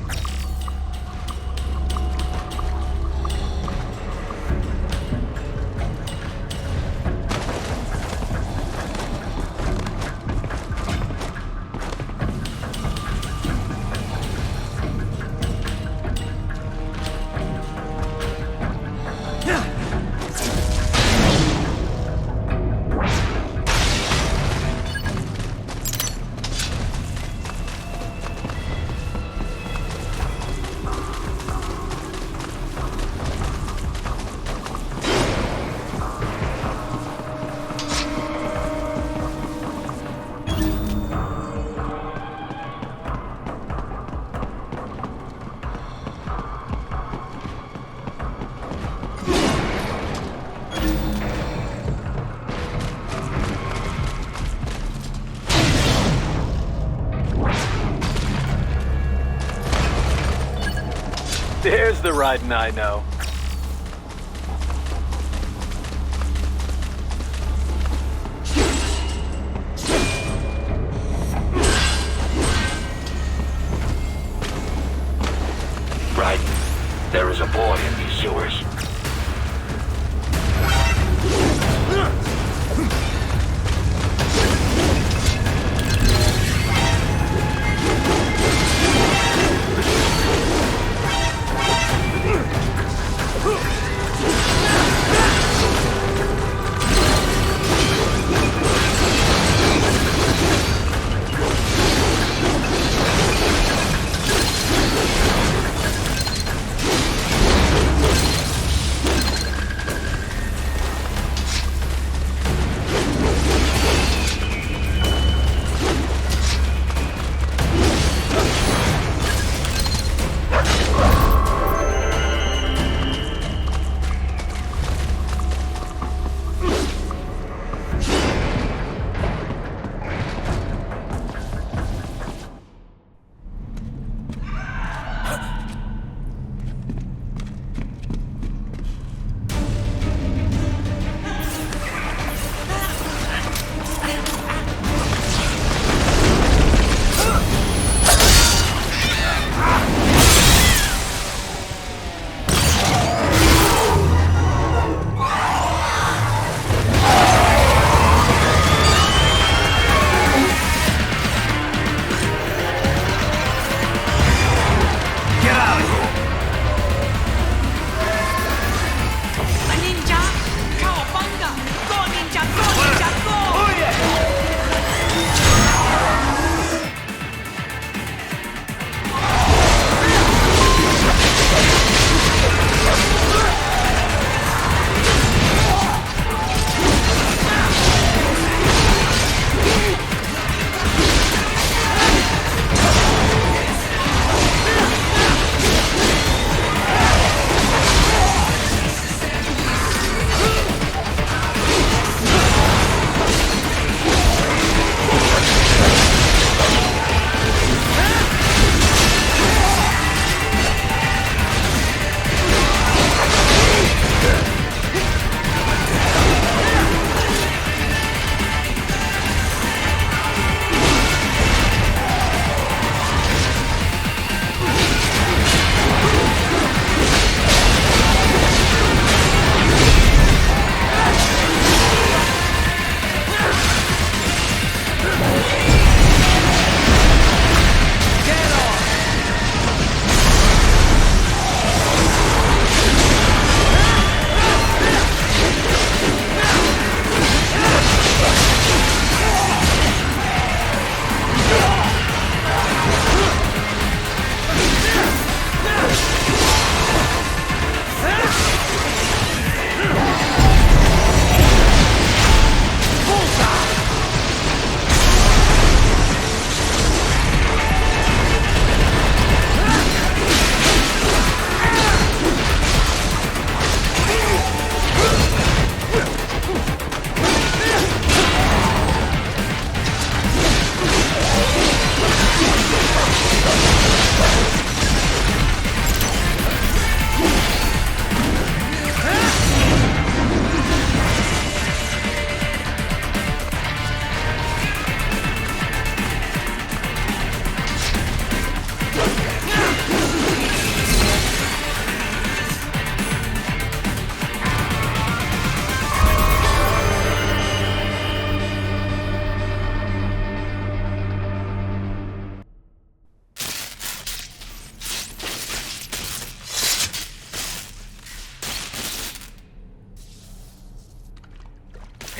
There's the riding I know. Right. There is a boy in these sewers.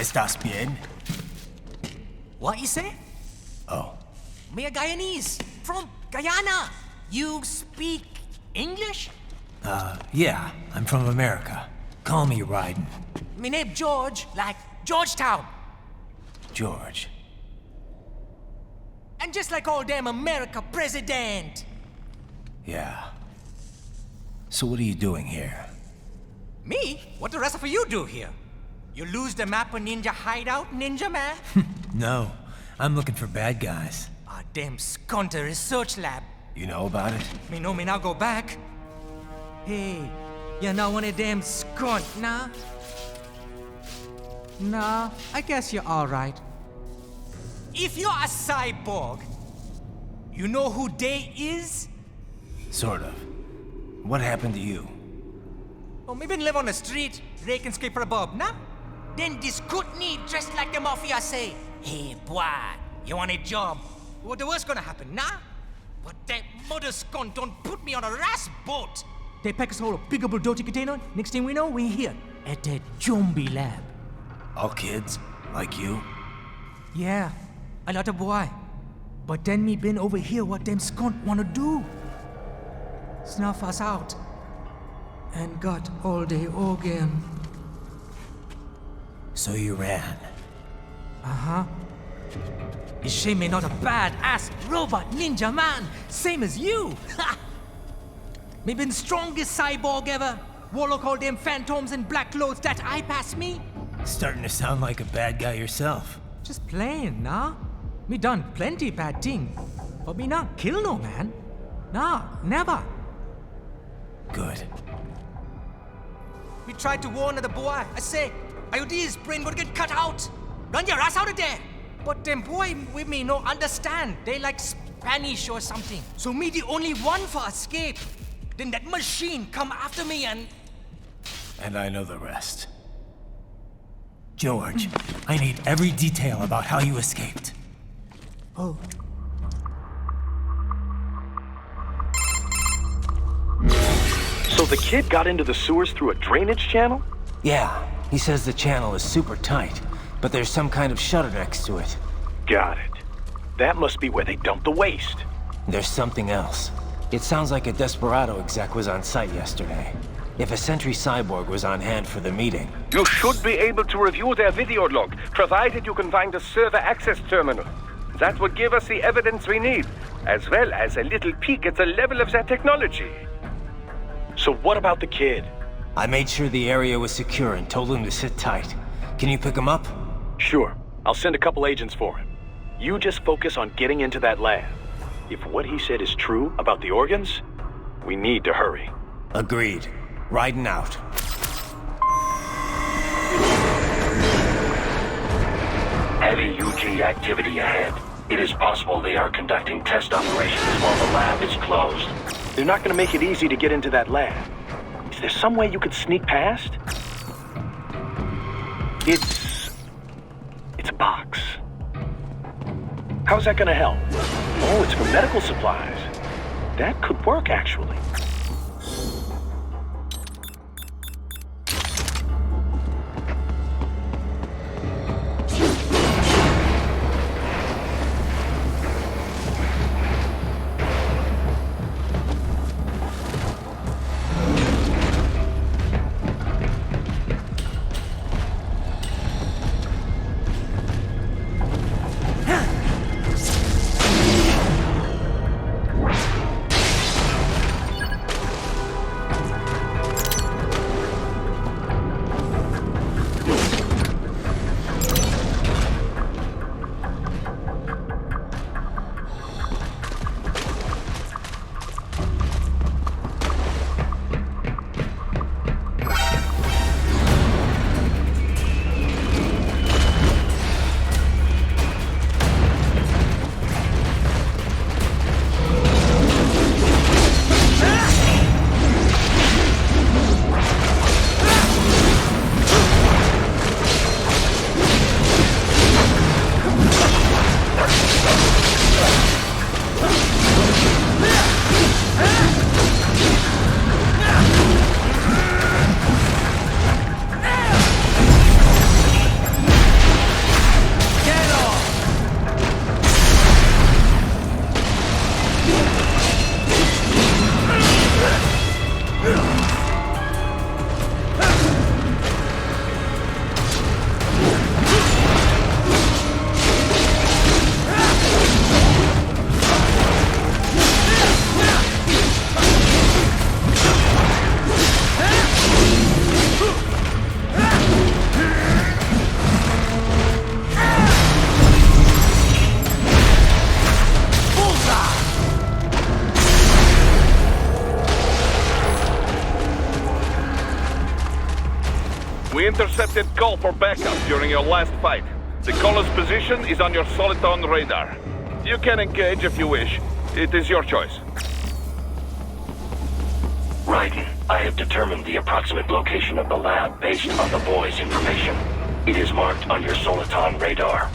¿Estás bien? What you say? Oh. Me a Guyanese, from Guyana. You speak English? Yeah, I'm from America. Call me Raiden. Me name George, like Georgetown. George. And just like all damn America president. Yeah. So what are you doing here? Me? What the rest of you do here? You lose the map of Ninja hideout, Ninja man? No, I'm looking for bad guys. Ah, damn Skunter research lab. You know about it? Me know me now go back. Hey, you're not one of them skunt, nah? Nah, I guess you're alright. If you're a cyborg, you know who they is? Sort of. What happened to you? Oh, me been live on the street, rake and scrape for a bob, nah? Then this good need dressed like the mafia say, hey boy, you want a job? What the worst gonna happen, nah? But that mother scunt don't put me on a ras boat. They pack us all a big old dirty container. Next thing we know, we're here at that zombie lab. All kids? Like you? Yeah, a lot of boy. But then me been over here what them scunt wanna do. Snuff us out. And got all the organ. So you ran? Uh-huh. Is she me not a bad-ass robot ninja man, same as you? Ha! Me been strongest cyborg ever. Warlock all them phantoms in black clothes that eye pass me. Starting to sound like a bad guy yourself. Just playing, nah? Me done plenty bad thing. But me not kill no man. Nah, never. Good. We tried to warn the boy. I say, IOD's brain gonna get cut out. Run your ass out of there. But them boy with me no understand. They like Spanish or something. So me the only one for escape. Then that machine come after me and... And I know the rest. George, I need every detail about how you escaped. Oh. So the kid got into the sewers through a drainage channel? Yeah, he says the channel is super tight, but there's some kind of shutter next to it. Got it. That must be where they dumped the waste. There's something else. It sounds like a Desperado exec was on site yesterday. If a Sentry Cyborg was on hand for the meeting... You should be able to review their video log, provided you can find a server access terminal. That would give us the evidence we need, as well as a little peek at the level of their technology. So what about the kid? I made sure the area was secure and told him to sit tight. Can you pick him up? Sure. I'll send a couple agents for him. You just focus on getting into that lab. If what he said is true about the organs, we need to hurry. Agreed. Riding out. Heavy UG activity ahead. It is possible they are conducting test operations while the lab is closed. They're not going to make it easy to get into that lab. Is there some way you could sneak past? It's a box. How's that going to help? Oh, it's for medical supplies. That could work, actually. requested call for backup during your last fight. The caller's position is on your Soliton radar. You can engage if you wish. It is your choice. Raiden, I have determined the approximate location of the lab based on the boy's information. It is marked on your Soliton radar.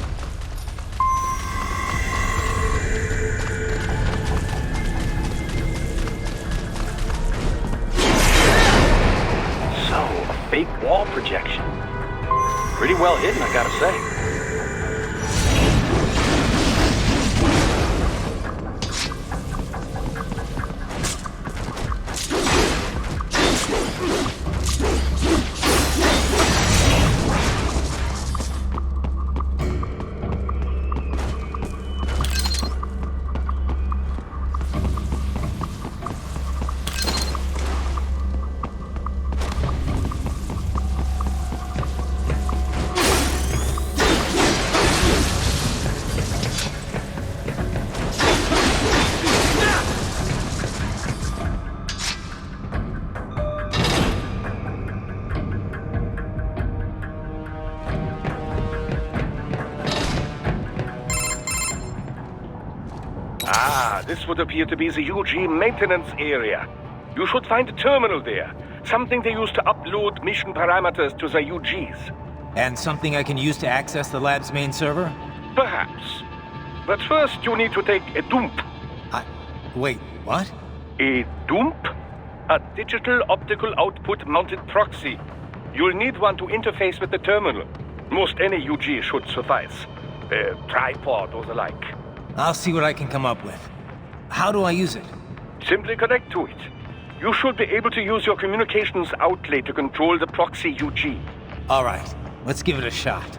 So, a fake wall projection. Pretty well hidden, I gotta say. This would appear to be the UG maintenance area. You should find a terminal there. Something they use to upload mission parameters to the UGs. And something I can use to access the lab's main server? Perhaps. But first you need to take a dump. Wait, what? A dump? A digital optical output mounted proxy. You'll need one to interface with the terminal. Most any UG should suffice. A tripod or the like. I'll see what I can come up with. How do I use it? Simply connect to it. You should be able to use your communications outlay to control the proxy UG. All right, let's give it a shot.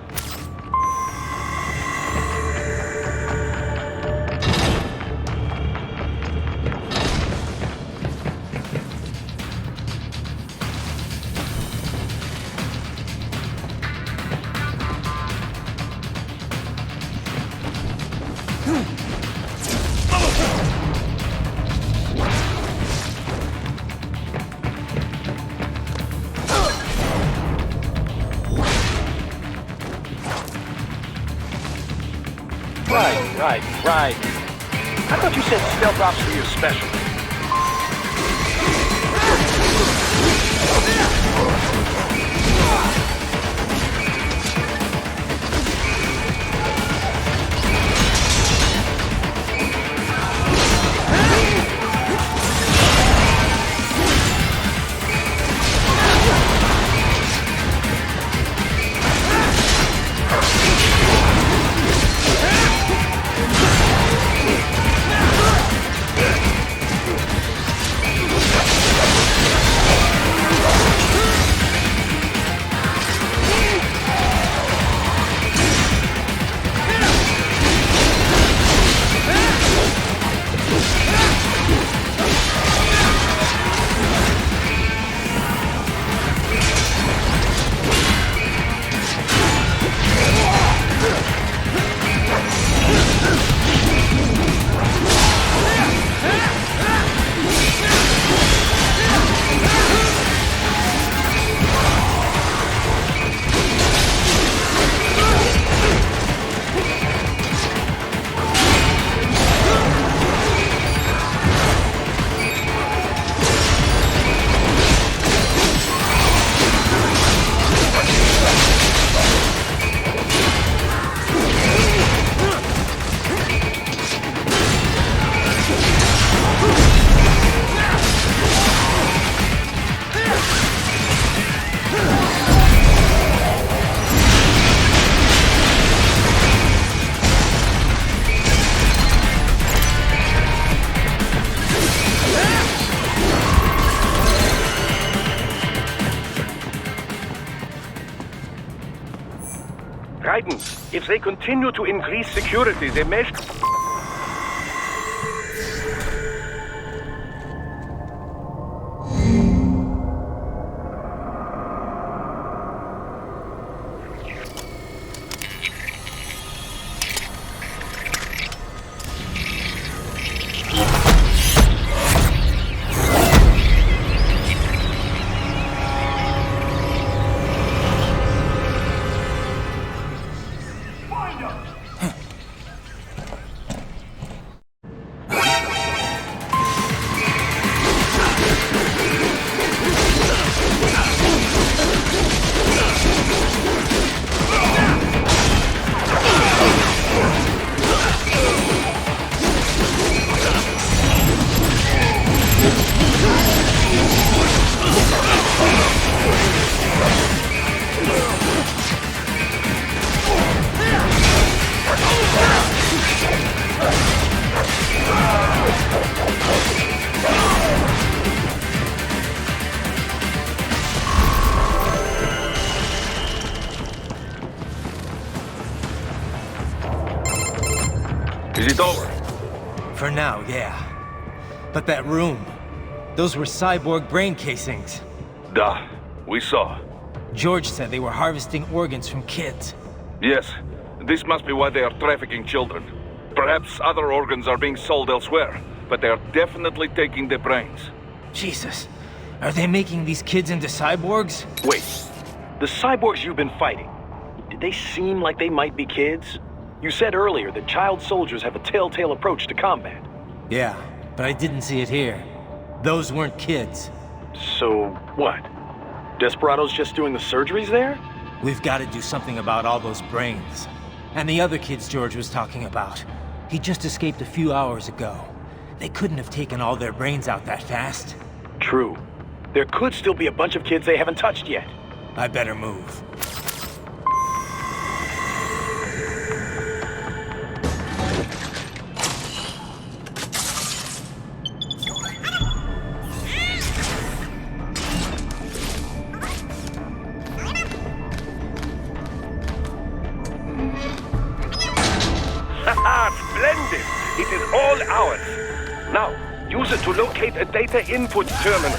Right. I thought you said stealth ops were your specialty. Raiden, if they continue to increase security, they may... Is it over? For now, yeah. But that room, those were cyborg brain casings. Duh, we saw. George said they were harvesting organs from kids. Yes, this must be why they are trafficking children. Perhaps other organs are being sold elsewhere, but they are definitely taking the brains. Jesus, are they making these kids into cyborgs? Wait, the cyborgs you've been fighting, did they seem like they might be kids? You said earlier that child soldiers have a telltale approach to combat. Yeah, but I didn't see it here. Those weren't kids. So, what? Desperado's just doing the surgeries there? We've got to do something about all those brains. And the other kids George was talking about. He just escaped a few hours ago. They couldn't have taken all their brains out that fast. True. There could still be a bunch of kids they haven't touched yet. I better move. Splendid! It is all ours. Now, use it to locate a data input terminal.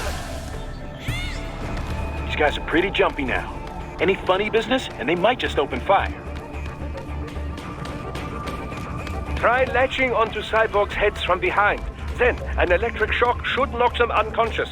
These guys are pretty jumpy now. Any funny business, and they might just open fire. Try latching onto cyborgs' heads from behind. Then, an electric shock should knock them unconscious.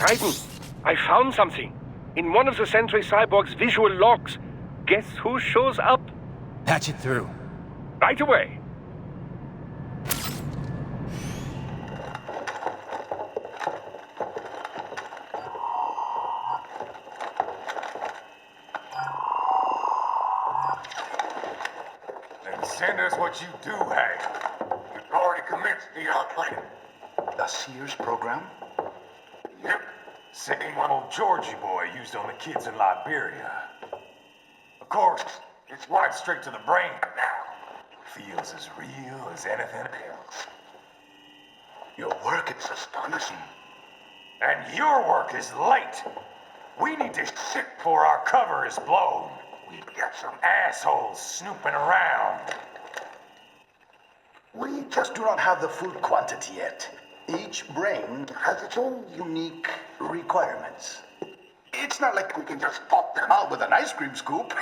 Titan, I found something. In one of the Sentry Cyborg's visual logs. Guess who shows up? Patch it through. Right away. Then send us what you do have. You've already commenced the outplanning. The Sears program? Yep. Same one old Georgie boy used on the kids in Liberia. Of course, it's right straight to the brain now. Feels as real as anything else. Your work is astonishing. And your work is late. We need this shit before our cover is blown. We've got some assholes snooping around. We just do not have the full quantity yet. Each brain has its own unique requirements. It's not like we can just pop them out with an ice cream scoop.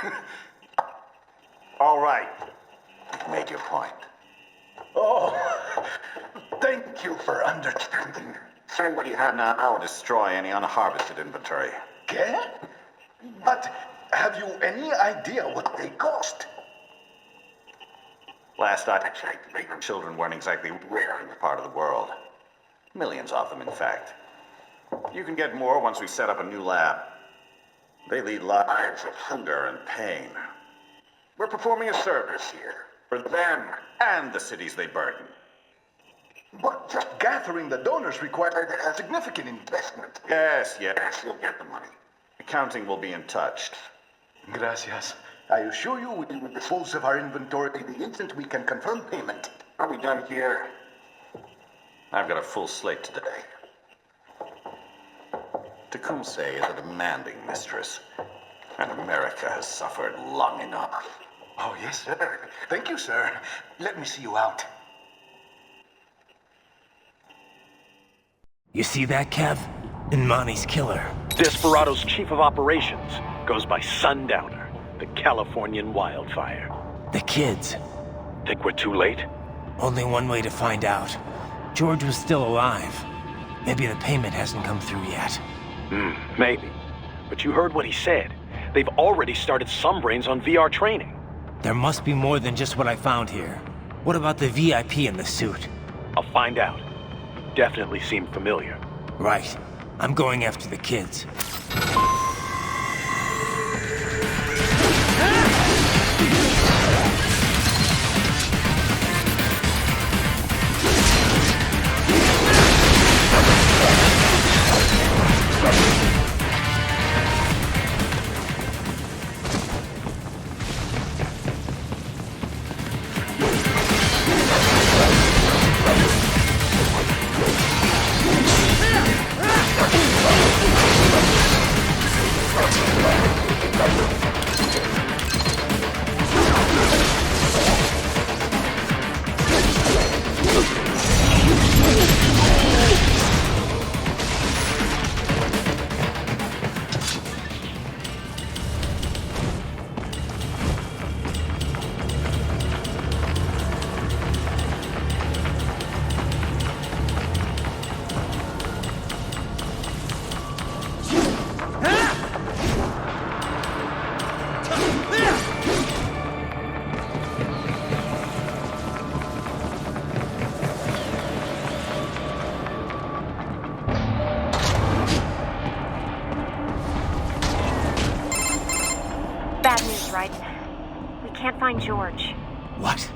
All right. You've made your point. Oh, thank you for understanding. Send what you have now, or destroy any unharvested inventory. Okay? But have you any idea what they cost? Last I checked, children weren't exactly rare in this part of the world. Millions of them, in fact. You can get more once we set up a new lab. They lead lives of hunger and pain. We're performing a service here for them and the cities they burden. But just gathering the donors required a significant investment. Yes, you'll get the money. Accounting will be in touch. Gracias. I assure you we will dispose of our inventory the instant we can confirm payment. Are we done here? I've got a full slate today. Tecumseh is a demanding mistress, and America has suffered long enough. Oh, yes, sir. Thank you, sir. Let me see you out. You see that, Kev? Inmani's killer. Desperado's chief of operations goes by Sundowner, the Californian wildfire. The kids. Think we're too late? Only one way to find out. George was still alive. Maybe the payment hasn't come through yet. Maybe. But you heard what he said. They've already started some brains on VR training. There must be more than just what I found here. What about the VIP in the suit? I'll find out. Definitely seemed familiar. Right. I'm going after the kids. George. What?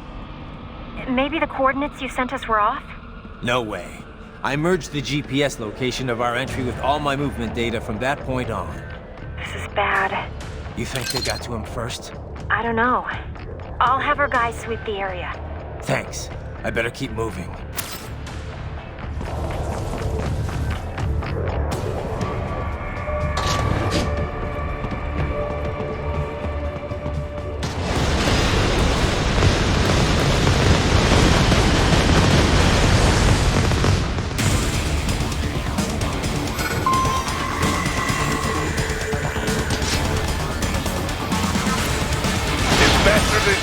Maybe the coordinates you sent us were off? No way. I merged the GPS location of our entry with all my movement data from that point on. This is bad. You think they got to him first? I don't know. I'll have our guys sweep the area. Thanks. I better keep moving.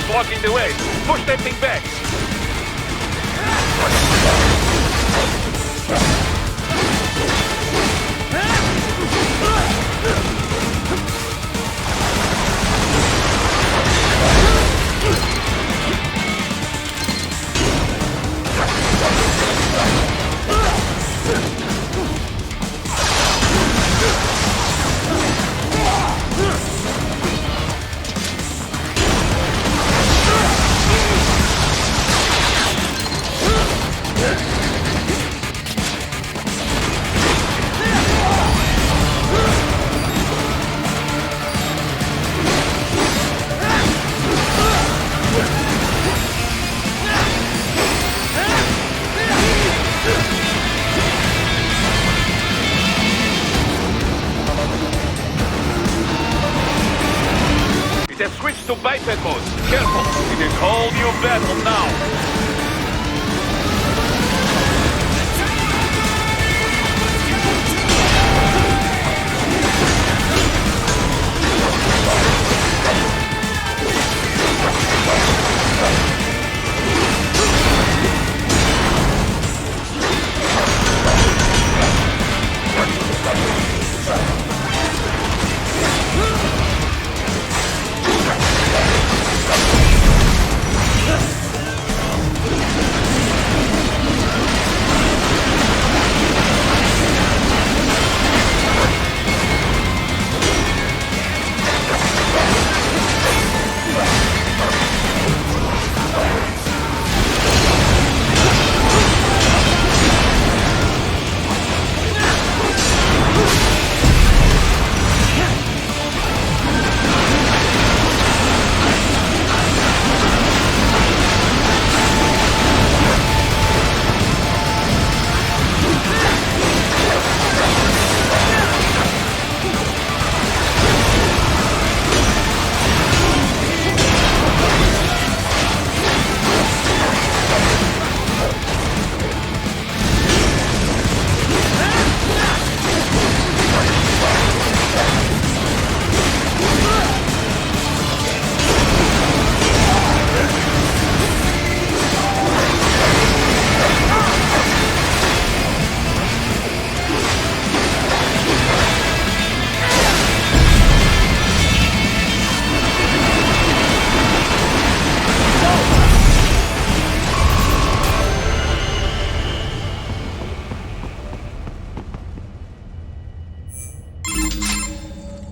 Blocking the way. Push that thing back. They've switched to biped mode. Careful, it is whole new battle now.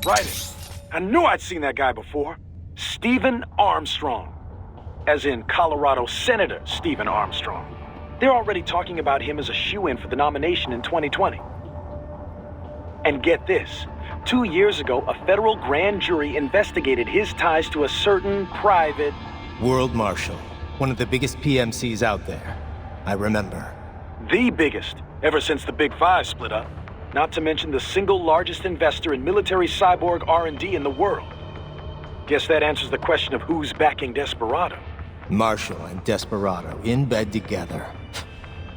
Right. I knew I'd seen that guy before. Stephen Armstrong. As in Colorado Senator Stephen Armstrong. They're already talking about him as a shoo-in for the nomination in 2020. And get this. 2 years ago, a federal grand jury investigated his ties to a certain private... World Marshal. One of the biggest PMCs out there. I remember. The biggest, ever since the Big Five split up. Not to mention the single largest investor in military cyborg R&D in the world. Guess that answers the question of who's backing Desperado. Marshall and Desperado in bed together.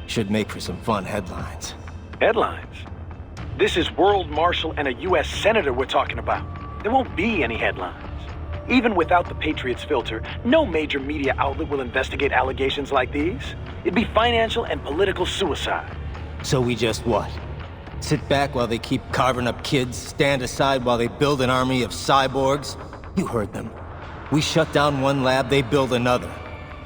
Should make for some fun headlines. Headlines? This is World Marshal and a U.S. Senator we're talking about. There won't be any headlines. Even without the Patriots filter, no major media outlet will investigate allegations like these. It'd be financial and political suicide. So we just what? Sit back while they keep carving up kids, stand aside while they build an army of cyborgs? You heard them. We shut down one lab, they build another.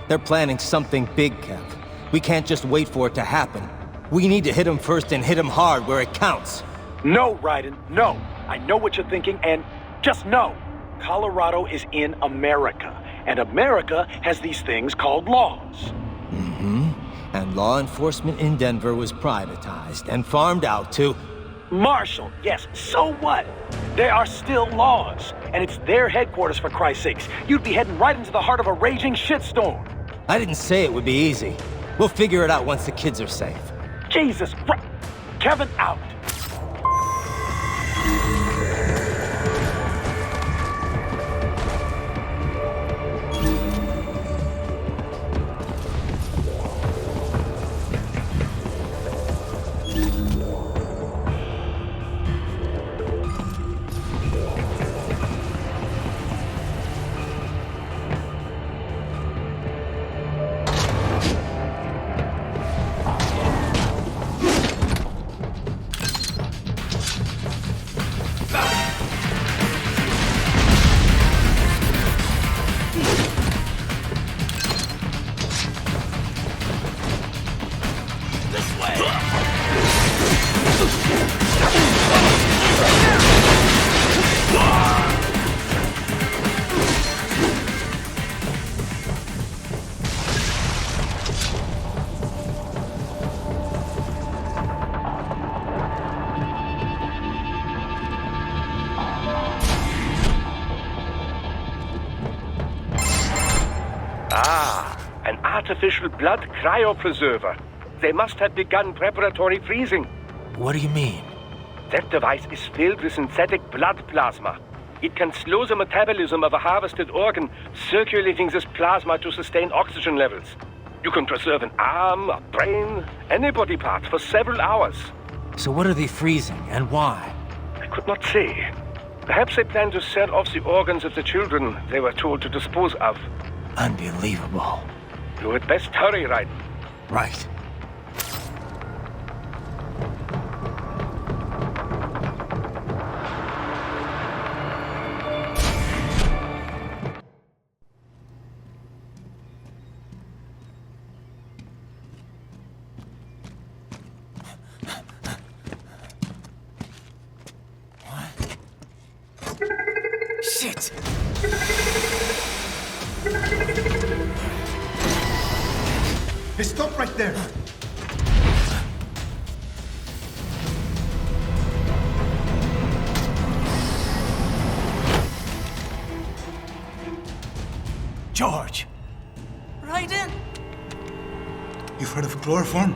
They're planning something big, Kev. We can't just wait for it to happen. We need to hit them first and hit them hard where it counts. No, Raiden, no. I know what you're thinking, and just know. Colorado is in America, and America has these things called laws. Mm-hmm. And law enforcement in Denver was privatized and farmed out to... Marshall, yes, so what? There are still laws, and it's their headquarters, for Christ's sakes. You'd be heading right into the heart of a raging shitstorm. I didn't say it would be easy. We'll figure it out once the kids are safe. Jesus Christ. Kevin out. An artificial blood cryopreserver. They must have begun preparatory freezing. What do you mean? That device is filled with synthetic blood plasma. It can slow the metabolism of a harvested organ, circulating this plasma to sustain oxygen levels. You can preserve an arm, a brain, any body part for several hours. So what are they freezing, and why? I could not say. Perhaps they plan to sell off the organs of the children they were told to dispose of. Unbelievable. You had best hurry, Raiden. Right. Shit! Hey, stop right there! George! Raiden! You've heard of chloroform?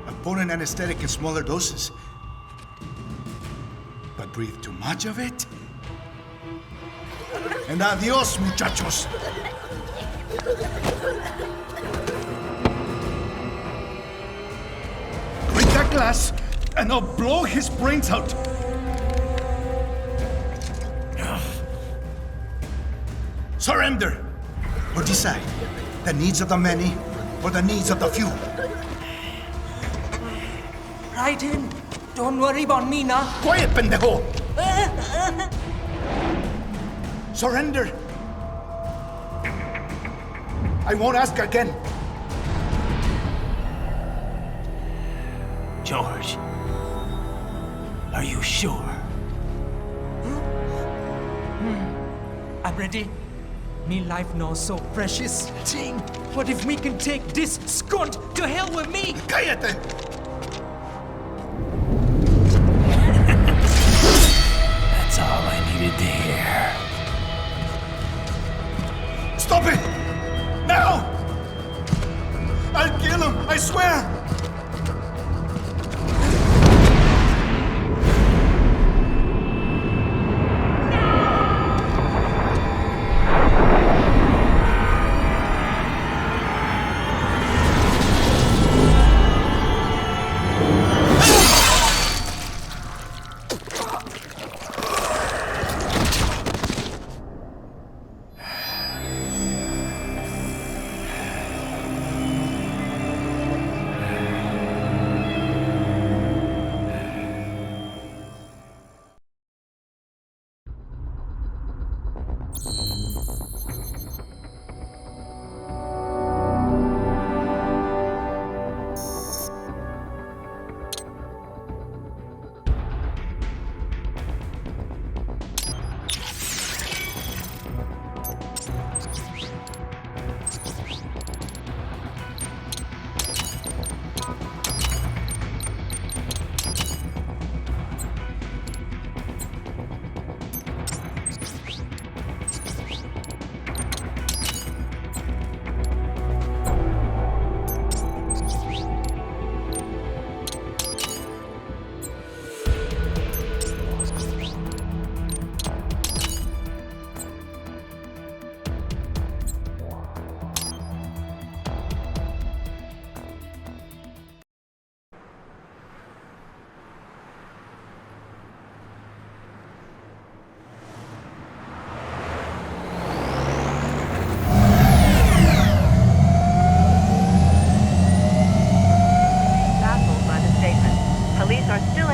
A potent anesthetic in smaller doses. But breathe too much of it? And adios, muchachos! Break that glass, and I'll blow his brains out! Surrender! Or decide, the needs of the many, or the needs of the few. Raiden, don't worry about me now. Quiet, pendejo! Surrender! I won't ask again. George, are you sure? already. Me life now so precious. Ting, what if we can take this skunt to hell with me? Cállate! That's all I needed to hear. Stop it! Now! I'll kill him, I swear!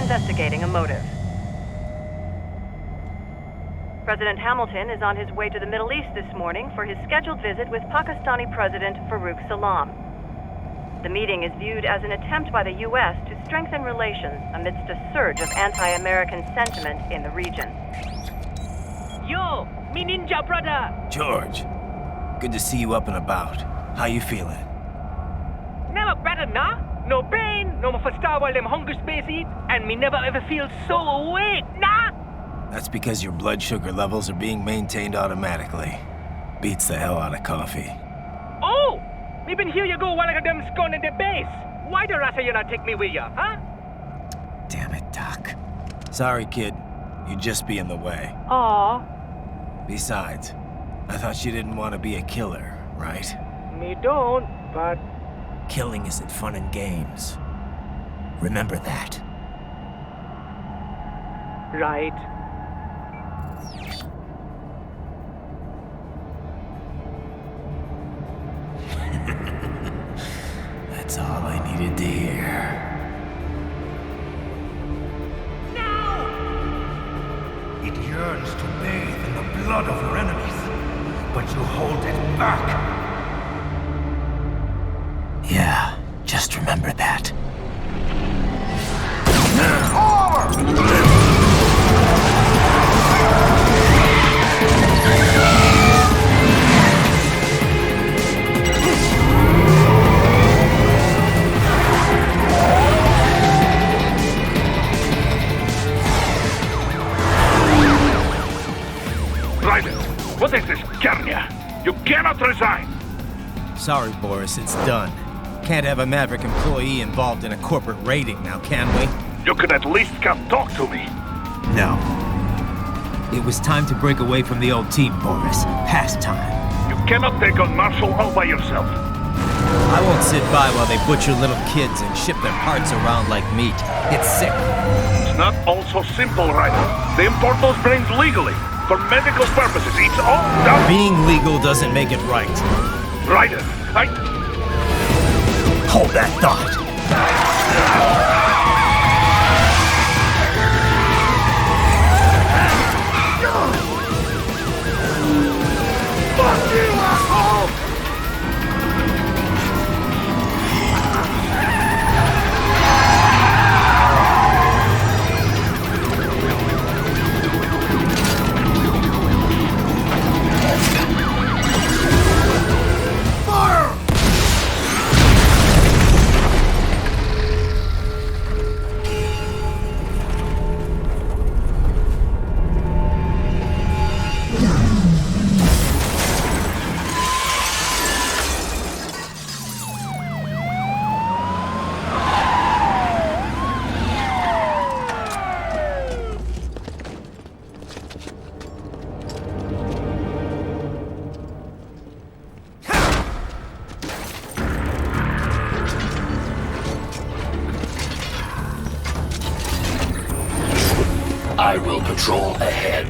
Investigating a motive. President Hamilton is on his way to the Middle East this morning for his scheduled visit with Pakistani President Farooq Salam. The meeting is viewed as an attempt by the U.S. to strengthen relations amidst a surge of anti-American sentiment in the region. Yo, me ninja brother! George, good to see you up and about. How you feeling? Never better, nah? No pain, no more for star while them hunger space eat, and me never ever feel so awake, nah? That's because your blood sugar levels are being maintained automatically. Beats the hell out of coffee. Oh! Me been here you go while I got them scone in the base. Why the rasa you not take me with ya, huh? Damn it, Doc. Sorry, kid. You'd just be in the way. Aw. Besides, I thought you didn't want to be a killer, right? Me don't, but... Killing isn't fun and games. Remember that. Right. That's all I needed to hear. Now! It yearns to bathe in the blood of your enemies, but you hold it back. Yeah, just remember that. Private, what is this, Garnia? You cannot resign! Sorry, Boris, it's done. Can't have a Maverick employee involved in a corporate raiding now, can we? You could at least come talk to me. No. It was time to break away from the old team, Boris. Past time. You cannot take on Marshall all by yourself. I won't sit by while they butcher little kids and ship their parts around like meat. It's sick. It's not all so simple, Ryder. They import those brains legally. For medical purposes. It's all done. Being legal doesn't make it right. Ryder, Hold that thought. Fuck you, asshole! I will patrol ahead.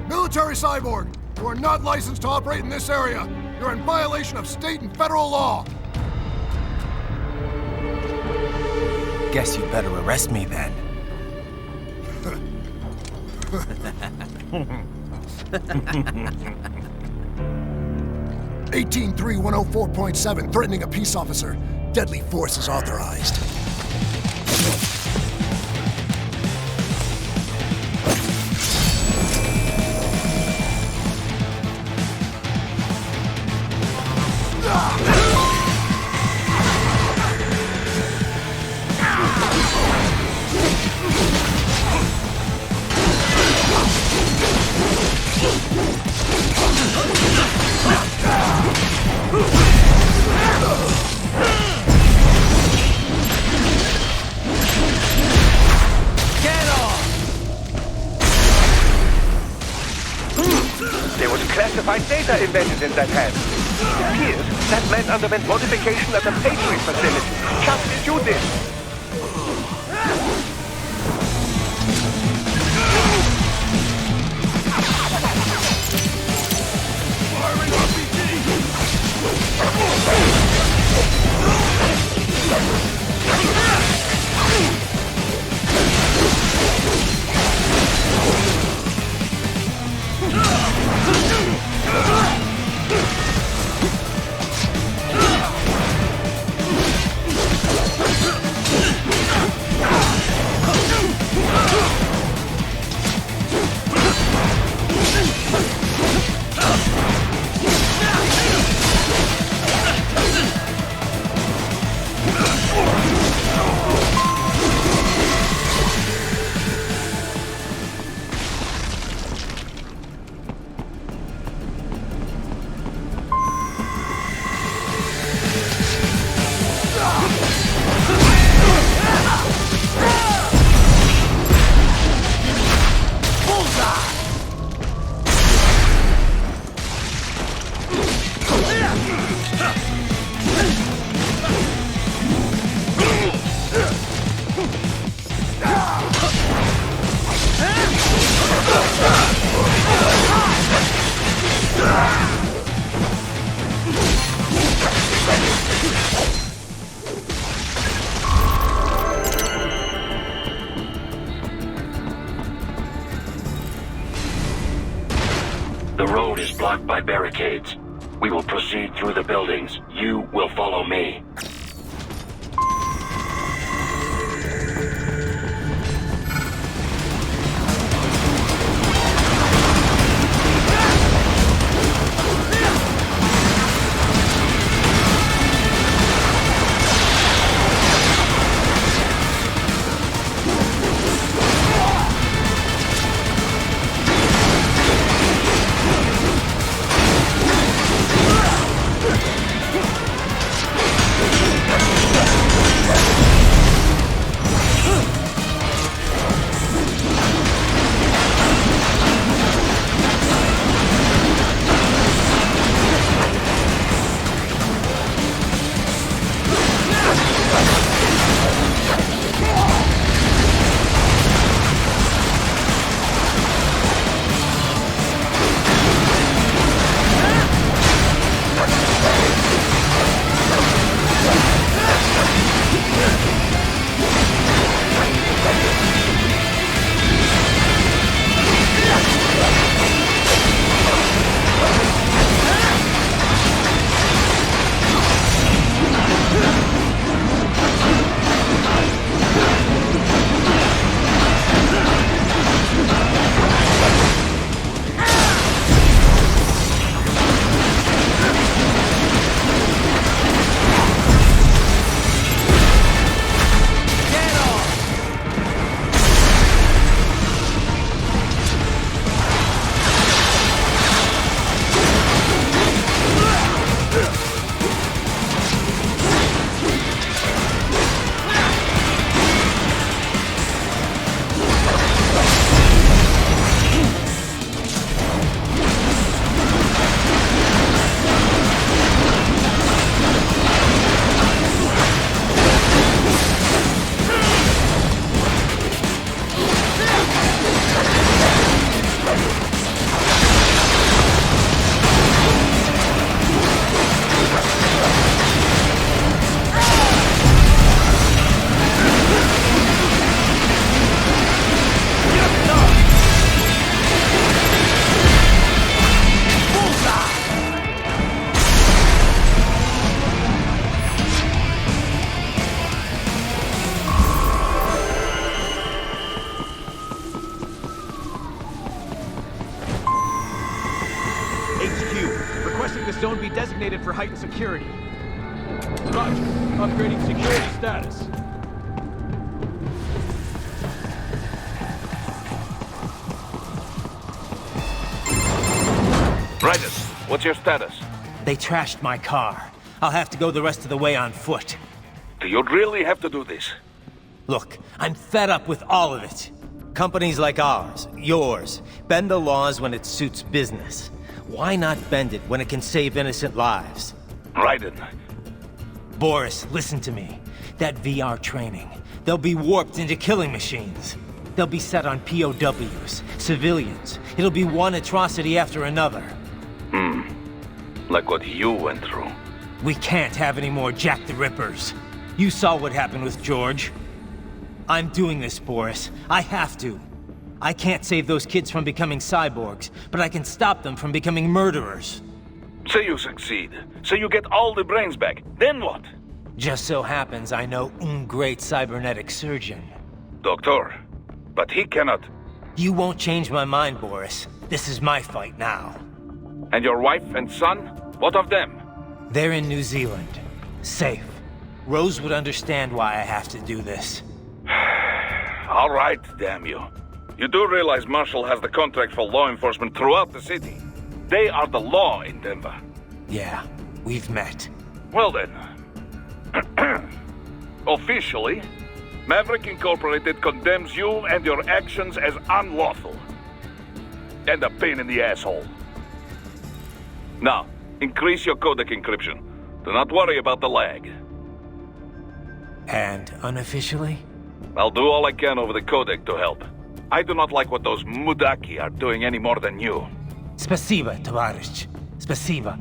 Military cyborg, you are not licensed to operate in this area. You're in violation of state and federal law. Guess you better arrest me then. 18.3.104.7, threatening a peace officer. Deadly force is authorized. There was classified data embedded in that hand. It appears that man underwent modification at the Patriot facility. Just as you did. Firing RPG! The road is blocked by barricades. We will proceed through the buildings. You will follow me. designated for heightened security. Roger. Upgrading security status. Raiden, what's your status? They trashed my car. I'll have to go the rest of the way on foot. Do you really have to do this? Look, I'm fed up with all of it. Companies like ours, yours, bend the laws when it suits business. Why not bend it when it can save innocent lives? Raiden. Boris, listen to me. That VR training, they'll be warped into killing machines. They'll be set on POWs, civilians. It'll be one atrocity after another. Like what you went through. We can't have any more Jack the Rippers. You saw what happened with George. I'm doing this, Boris. I have to. I can't save those kids from becoming cyborgs, but I can stop them from becoming murderers. Say you succeed. Say you get all the brains back. Then what? Just so happens I know un great cybernetic surgeon. Doctor. But he cannot. You won't change my mind, Boris. This is my fight now. And your wife and son? What of them? They're in New Zealand. Safe. Rose would understand why I have to do this. All right, damn you. You do realize Marshall has the contract for law enforcement throughout the city. They are the law in Denver. Yeah, we've met. Well then. Officially, Maverick Incorporated condemns you and your actions as unlawful. And a pain in the asshole. Now, increase your codec encryption. Do not worry about the lag. And unofficially? I'll do all I can over the codec to help. I do not like what those Mudaki are doing any more than you. Spasiba, Tavarish. Spasiba.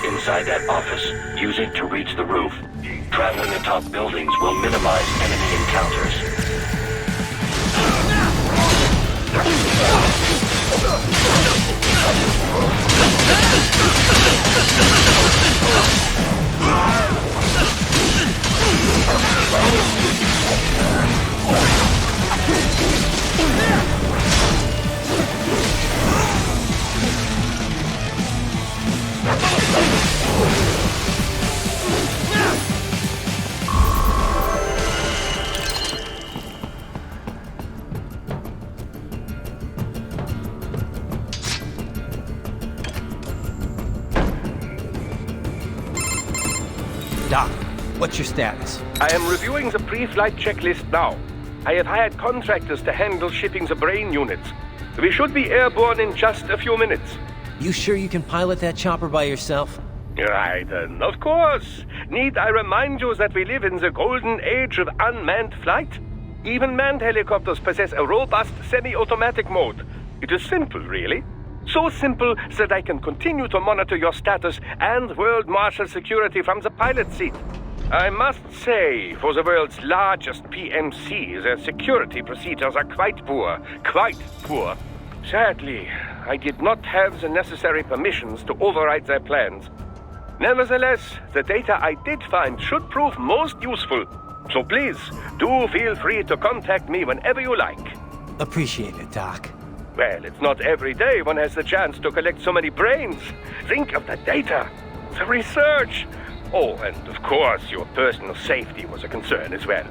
Inside that office, use it to reach the roof. Traveling atop buildings will minimize enemy encounters. Doc, what's your status? I am reviewing the pre-flight checklist now. I have hired contractors to handle shipping the brain units. We should be airborne in just a few minutes. You sure you can pilot that chopper by yourself? Raiden, of course. Need I remind you that we live in the golden age of unmanned flight? Even manned helicopters possess a robust semi-automatic mode. It is simple, really. So simple that I can continue to monitor your status and world marshal security from the pilot seat. I must say, for the world's largest PMC, their security procedures are quite poor. Quite poor. Sadly, I did not have the necessary permissions to override their plans. Nevertheless, the data I did find should prove most useful. So please, do feel free to contact me whenever you like. Appreciate it, Doc. Well, it's not every day one has the chance to collect so many brains. Think of the data, the research. Oh, and of course, your personal safety was a concern as well.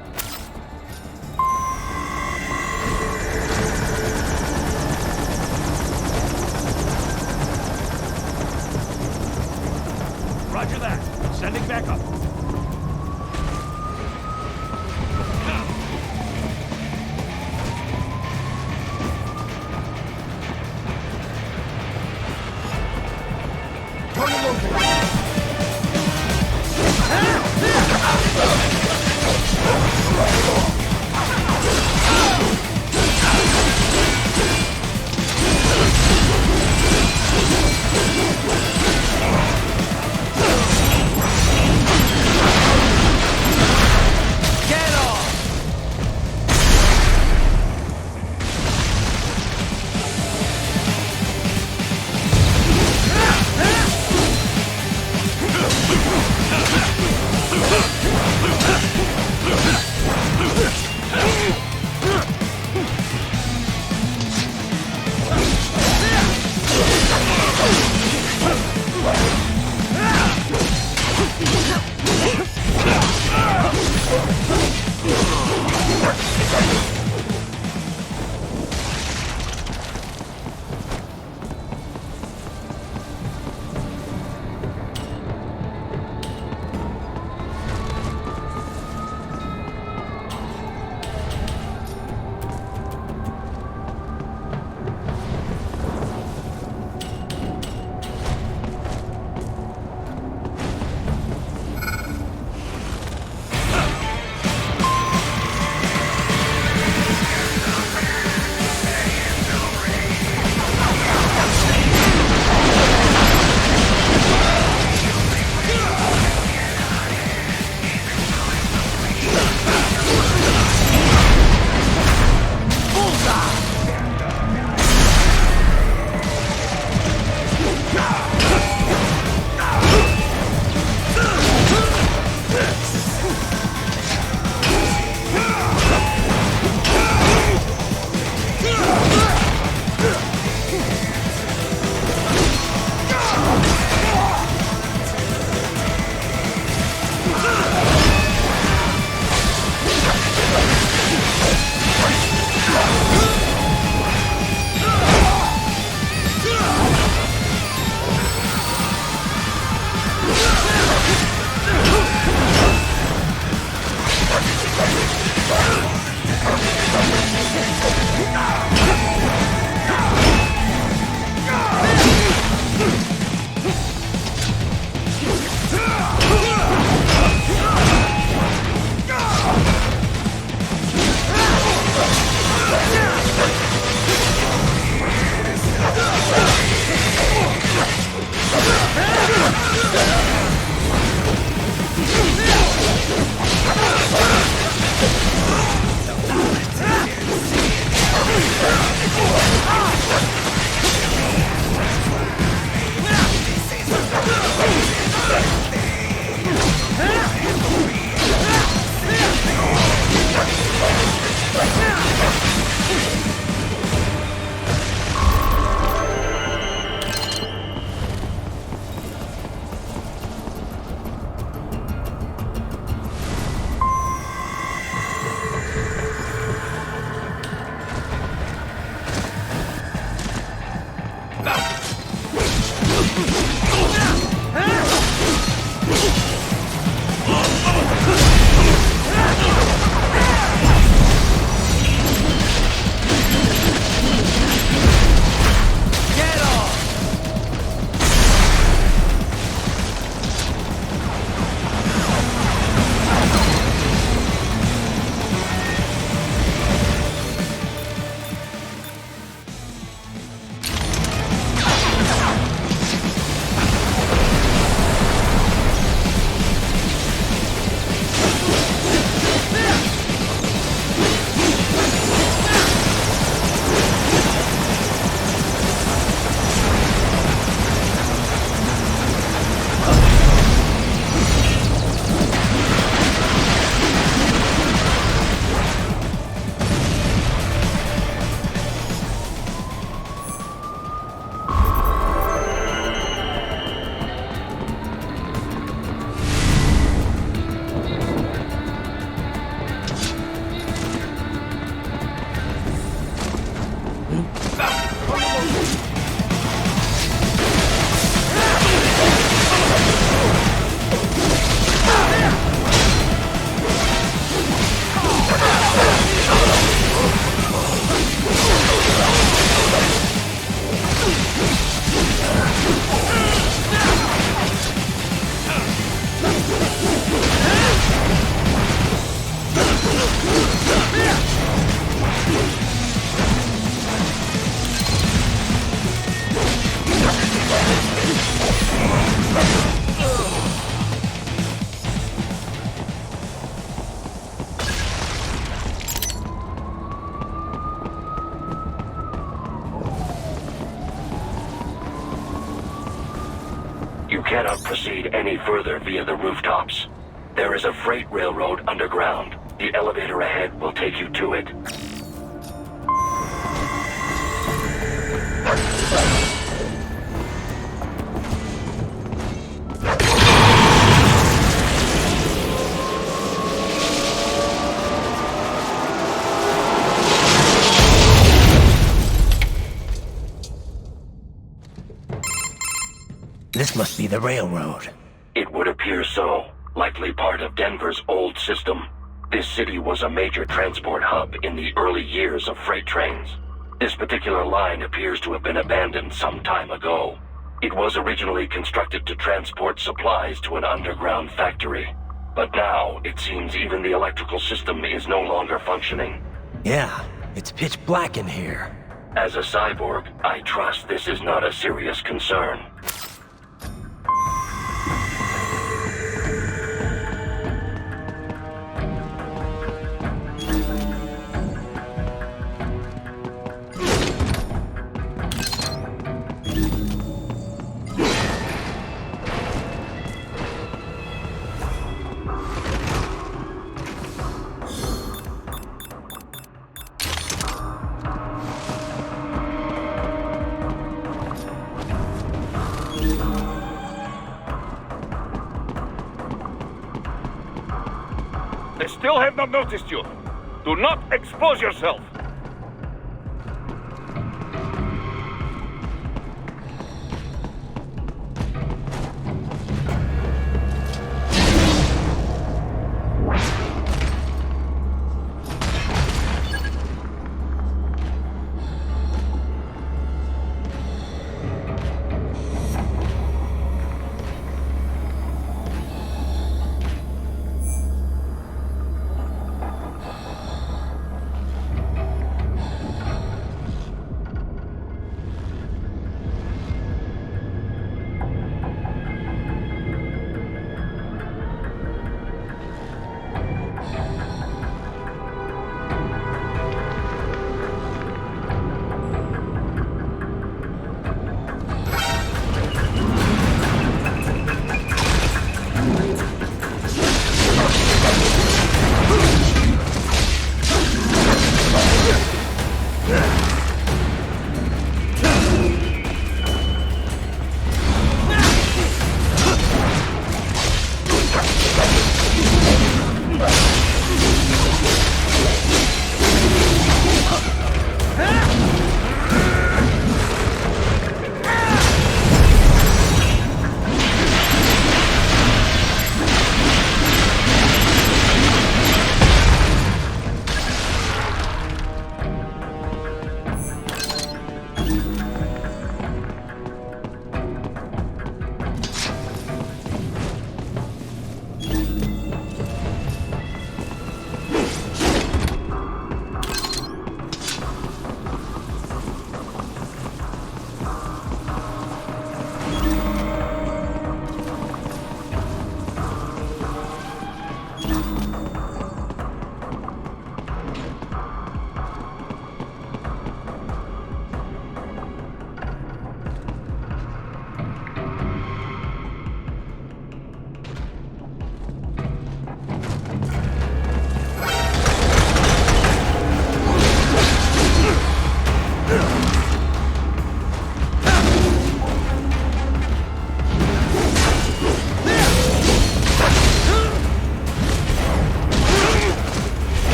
Roger that. Sending back up. cannot proceed any further via the rooftops. There is a freight railroad underground. The elevator ahead will take you to it. This must be the railroad. It would appear so. Likely part of Denver's old system. This city was a major transport hub in the early years of freight trains. This particular line appears to have been abandoned some time ago. It was originally constructed to transport supplies to an underground factory. But now, it seems even the electrical system is no longer functioning. Yeah, it's pitch black in here. As a cyborg, I trust this is not a serious concern. They still have not noticed you. Do not expose yourself.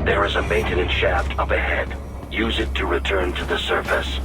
There is a maintenance shaft up ahead. Use it to return to the surface.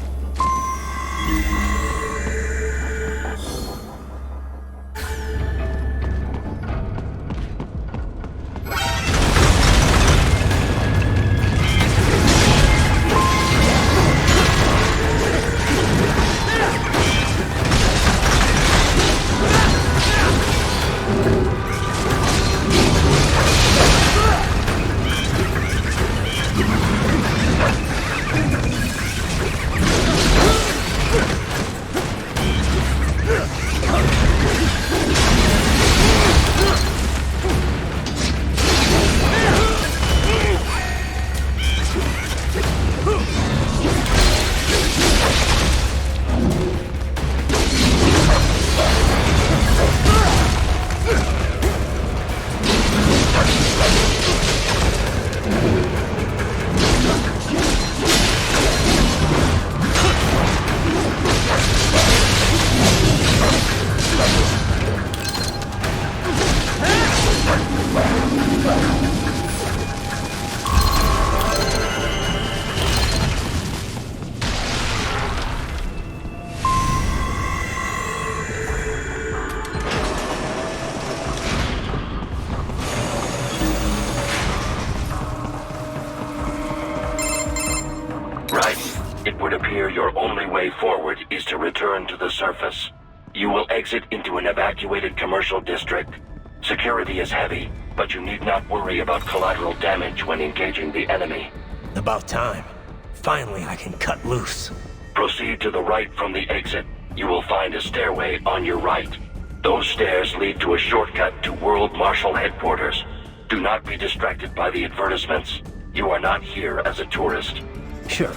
Return to the surface. You will exit into an evacuated commercial district. Security is heavy, but you need not worry about collateral damage when engaging the enemy. About time. Finally, I can cut loose. Proceed to the right from the exit. You will find a stairway on your right. Those stairs lead to a shortcut to World Marshal Headquarters. Do not be distracted by the advertisements. You are not here as a tourist. Sure.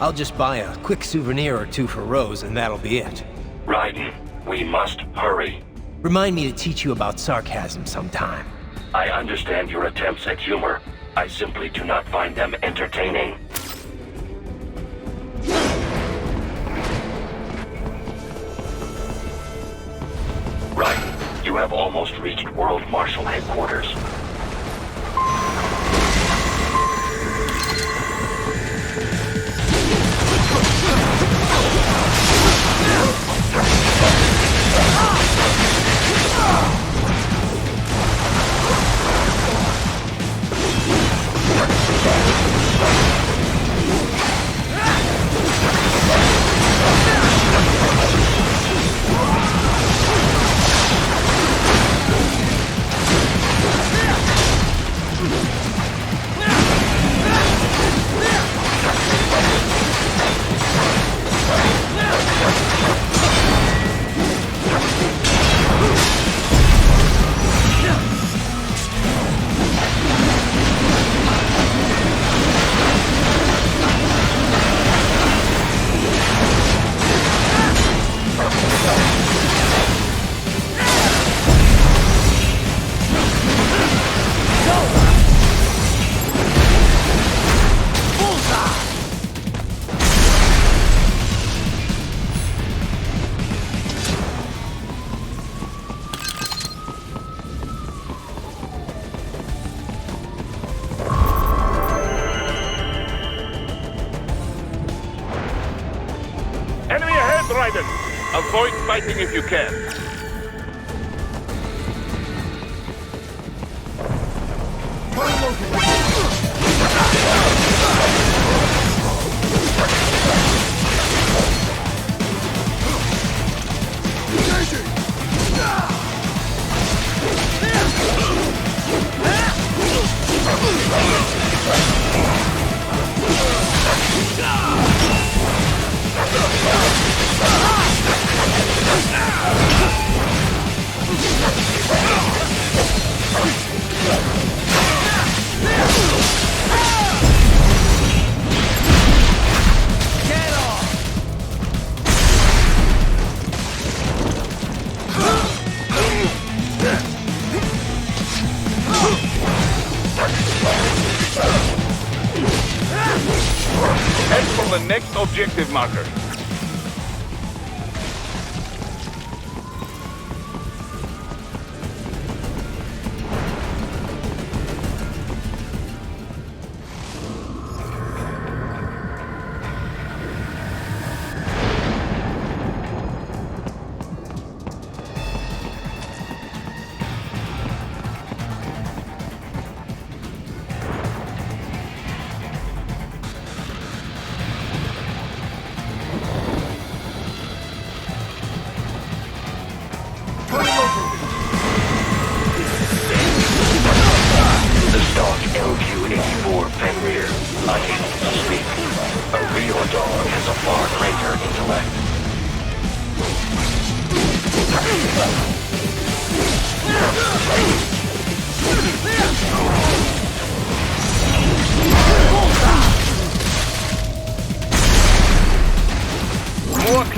I'll just buy a quick souvenir or two for Rose, and that'll be it. Raiden, we must hurry. Remind me to teach you about sarcasm sometime. I understand your attempts at humor. I simply do not find them entertaining. Raiden, you have almost reached World Marshal Headquarters. Avoid fighting if you can. Head for the next objective marker.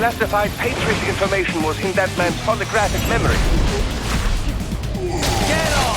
classified Patriot information was in that man's holographic memory. Get off!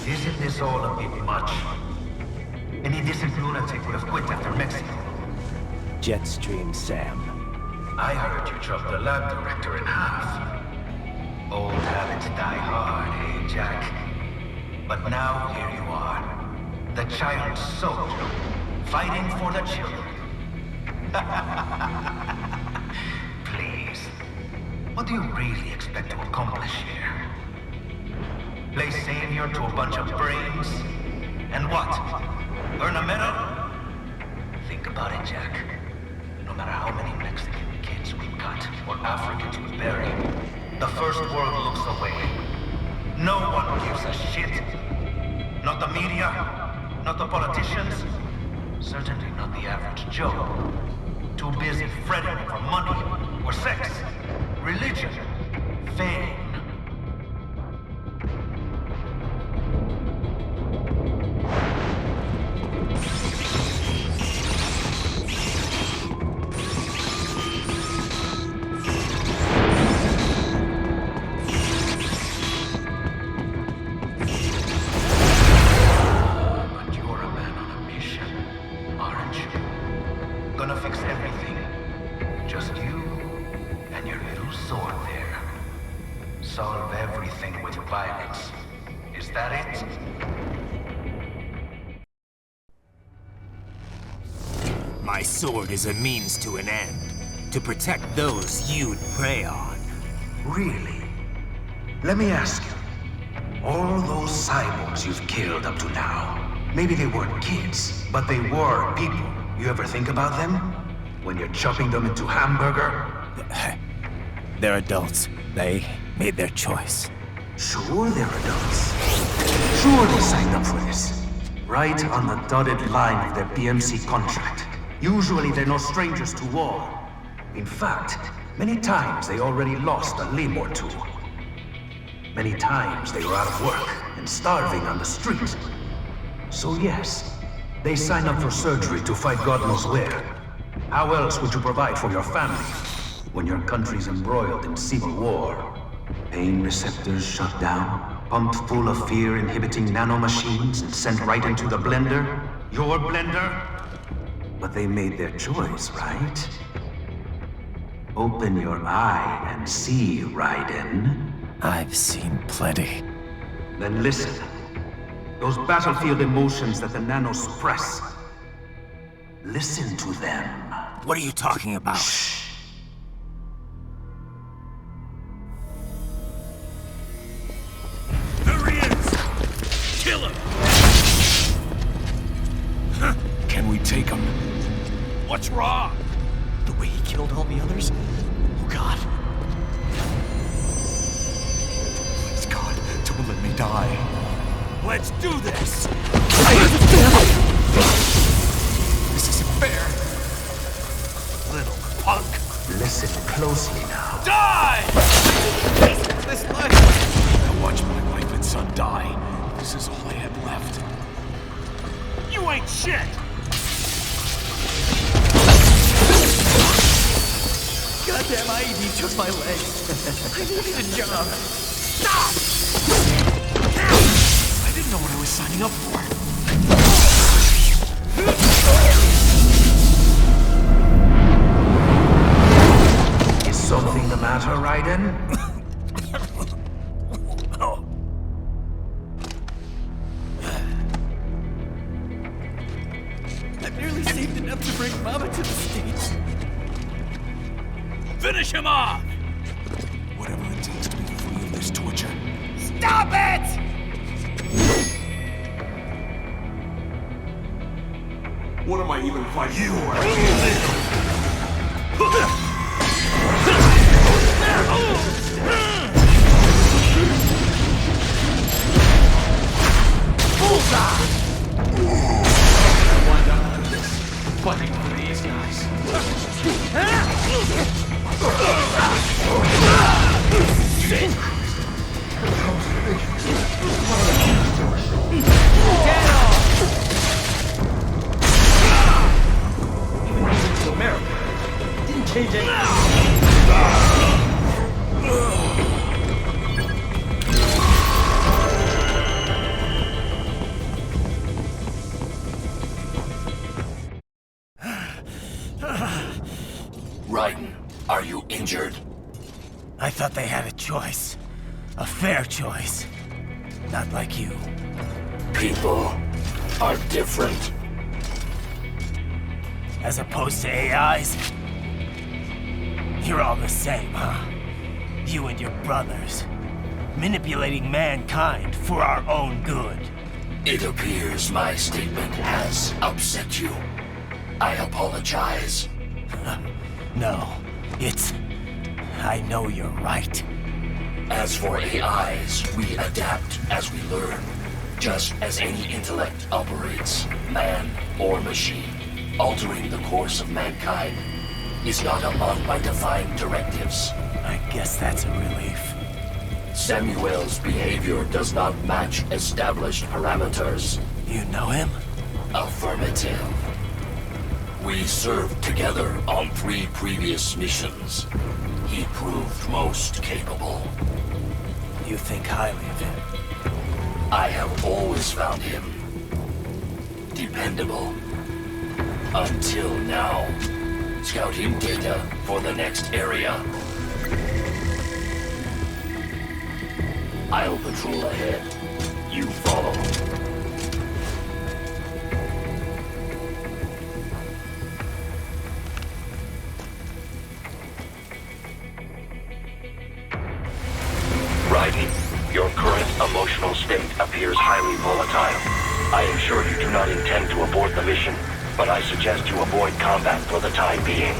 Isn't this all a bit much? Any decent lunatic would have quit after Mexico. Jetstream Sam. I heard you chopped the lab director in half. Old habits die hard, eh, Jack? But now here you are. The child soldier, fighting for the children. Please. What do you really expect to accomplish here? Play savior to a bunch of brains? And what? Earn a medal? Think about it, Jack. No matter how many Mexican kids we cut, or Africans we bury, the First World looks away. No one gives a shit. Not the media, not the politicians, certainly not the average Joe. Too busy fretting over money, or sex, religion, fame. Solve everything with violence. Is that it? My sword is a means to an end. To protect those you'd prey on. Really? Let me ask you. All those cyborgs you've killed up to now, maybe they weren't kids, but they were people. You ever think about them? When you're chopping them into hamburger? They're adults. They made their choice. Sure they're adults. Sure they signed up for this. Right on the dotted line of their BMC contract. Usually they're no strangers to war. In fact, many times they already lost a limb or two. Many times they were out of work and starving on the street. So yes, they signed up for surgery to fight God knows where. How else would you provide for your family when your country's embroiled in civil war? Pain receptors shut down, pumped full of fear-inhibiting nanomachines and sent right into the blender? Your blender? But they made their choice, right? Open your eye and see, Raiden. I've seen plenty. Then listen. Those battlefield emotions that the nanos suppress. Listen to them. What are you talking about? Shh. There he is! Kill him! Can we take him? What's wrong? The way he killed all the others? Oh God. Please God, don't let me die. Let's do this! This isn't fair. Little punk! Listen closely now. Die! This life. I watched my wife and son die. This is all I had left. You ain't shit! Goddamn IED took my leg. I needed a job. Stop! I didn't know what I was signing up for. Raiden? I barely saved enough to bring Mama to the States. Finish him off! Whatever it takes to be free of this torture. Stop it! What am I even fighting? You are Bullseye! Wind up with this. Fighting for these guys. To America. Didn't change anything. Raiden, are you injured? I thought they had a choice. A fair choice. Not like you. People are different. As opposed to AIs? You're all the same, huh? You and your brothers. Manipulating mankind for our own good. It appears my statement has upset you. I apologize. No, it's... I know you're right. As for AIs, we adapt as we learn. Just as any intellect operates, man or machine. Altering the course of mankind is not among my defined directives. I guess that's a relief. Samuel's behavior does not match established parameters. You know him? Affirmative. We served together on 3 previous missions. He proved most capable. You think highly of him? I have always found him dependable. Until now. Scouting data for the next area. I'll patrol ahead. You follow. Raiden, your current emotional state appears highly volatile. I am sure you do not intend to abort the mission, but I suggest you avoid combat for the time being.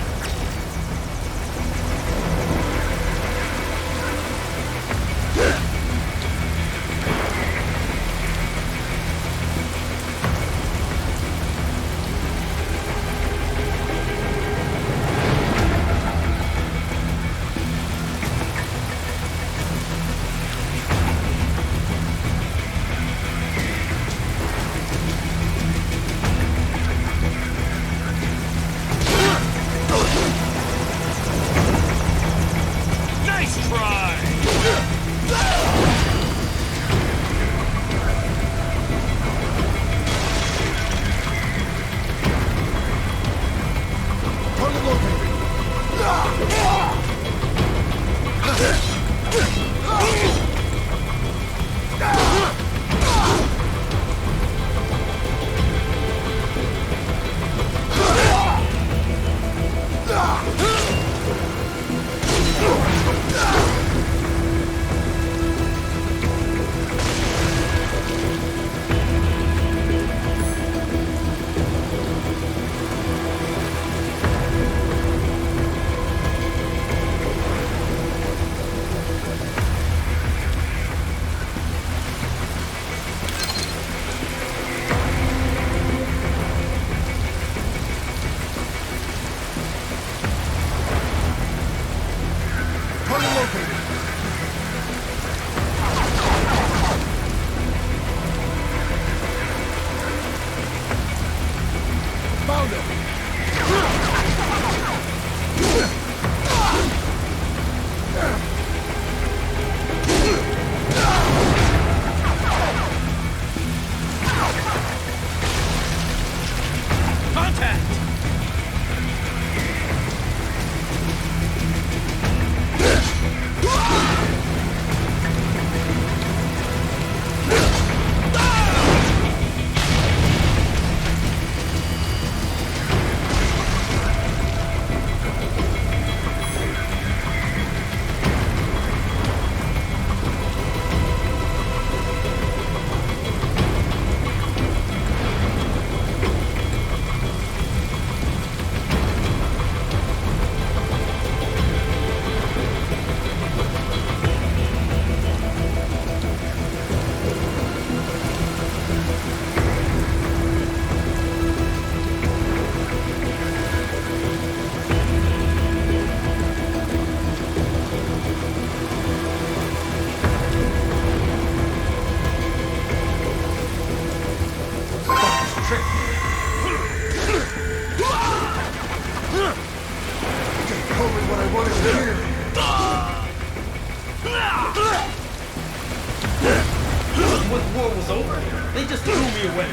before the war was over? They just threw me away.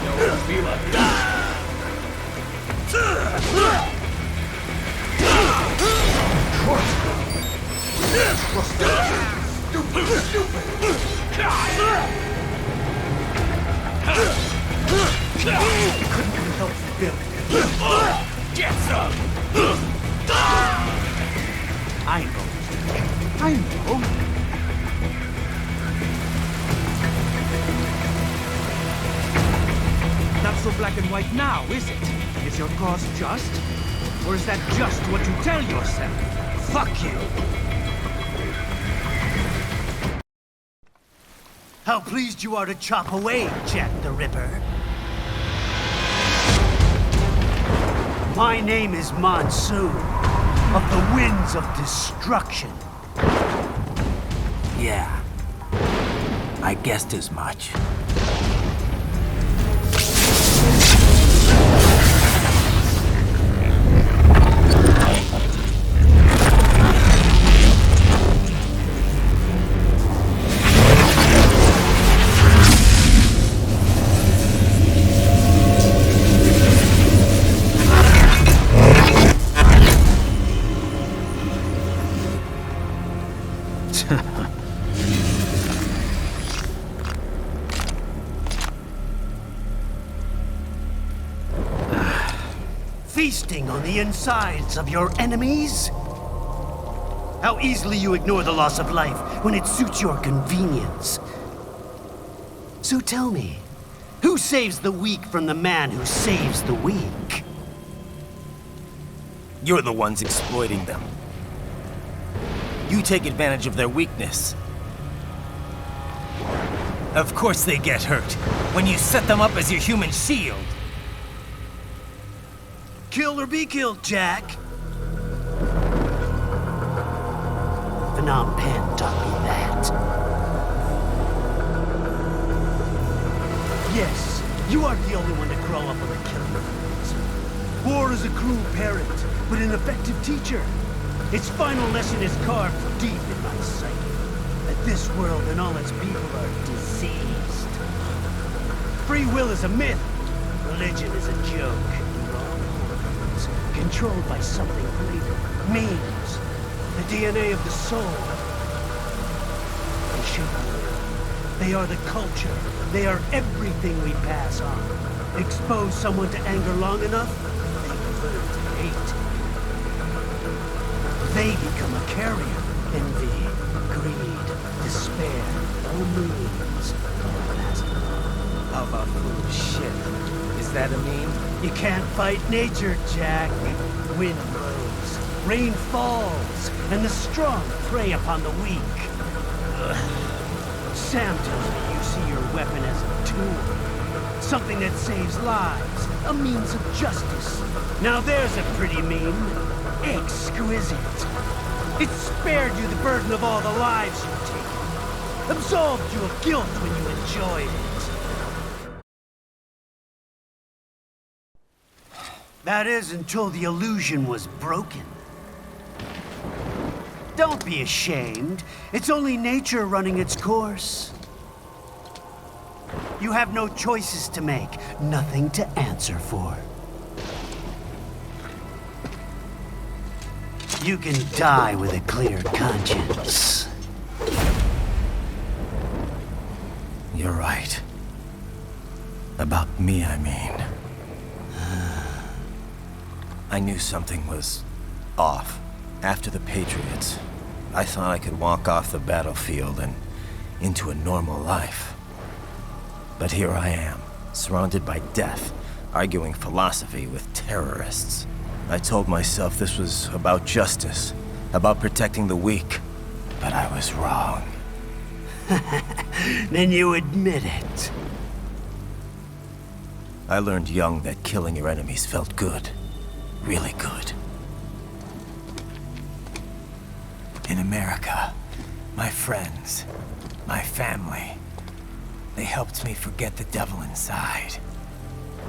Yo, be like Couldn't help Bill. get some! I know. I know. Not so black and white now, is it? Is your cause just? Or is that just what you tell yourself? Fuck you! How pleased you are to chop away, Jack the Ripper. My name is Monsoon, of the Winds of Destruction. Yeah. I guessed as much. Feasting on the insides of your enemies? How easily you ignore the loss of life when it suits your convenience. So tell me, who saves the weak from the man who saves the weak? You're the ones exploiting them. You take advantage of their weakness. Of course they get hurt when you set them up as your human shield. Kill or be killed, Jack. Phnom Penh taught me that. Yes, you aren't the only one to crawl up on the killing fields. War is a cruel parent, but an effective teacher. Its final lesson is carved deep in my psyche. That this world and all its people are diseased. Free will is a myth. Religion is a joke. Controlled by something greater. Memes. The DNA of the soul. They shape our will. They are the culture. They are everything we pass on. Expose someone to anger long enough, they learn to hate. They become a carrier. Envy, greed, despair, no means. How about bullshit? Is that a meme? You can't fight nature, Jack. Wind blows, rain falls, and the strong prey upon the weak. Sam tells me you see your weapon as a tool. Something that saves lives, a means of justice. Now there's a pretty meme. Exquisite. It spared you the burden of all the lives you've taken. Absolved you of guilt when you enjoyed it. That is until the illusion was broken. Don't be ashamed. It's only nature running its course. You have no choices to make, nothing to answer for. You can die with a clear conscience. You're right. About me, I mean. I knew something was off. After the Patriots, I thought I could walk off the battlefield and into a normal life. But here I am, surrounded by death, arguing philosophy with terrorists. I told myself this was about justice, about protecting the weak, but I was wrong. Then you admit it. I learned young that killing your enemies felt good. Really good. In America, my friends, my family, they helped me forget the devil inside.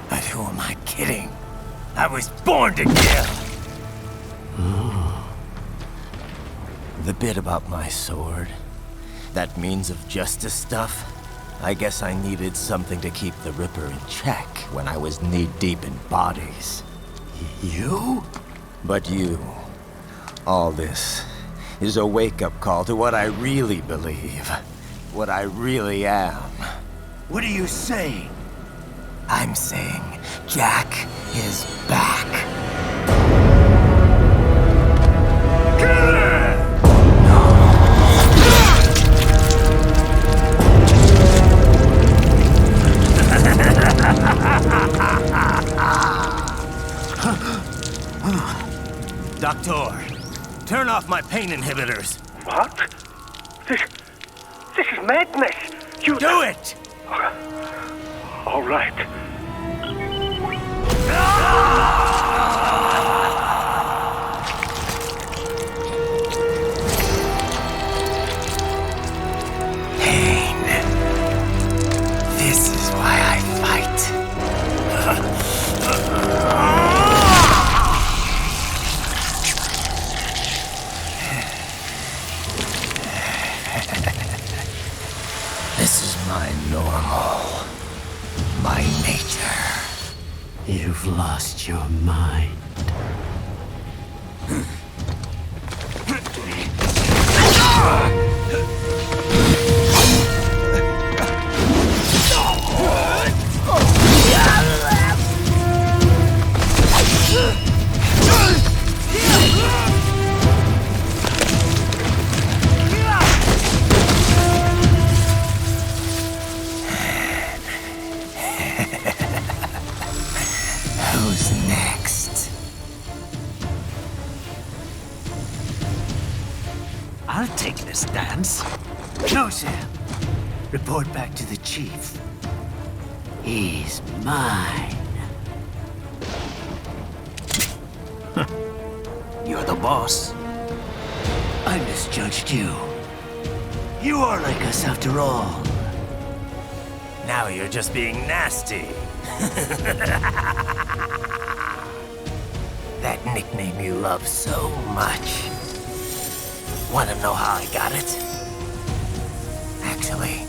But who am I kidding? I was born to kill! The bit about my sword, that means of justice stuff, I guess I needed something to keep the Ripper in check when I was knee-deep in bodies. You? But you, all this, is a wake-up call to what I really believe, what I really am. What are you saying? I'm saying Jack is back. Doctor, turn off my pain inhibitors. What? This is madness. You do it! All right. Pain. This is why I fight. This is my normal, my nature. You've lost your mind. Who's next? I'll take this dance. No, Sam. Report back to the chief. He's mine. You're the boss. I misjudged you. You are like us after all. Now you're just being nasty. That nickname you love so much. Want to know how I got it? Actually,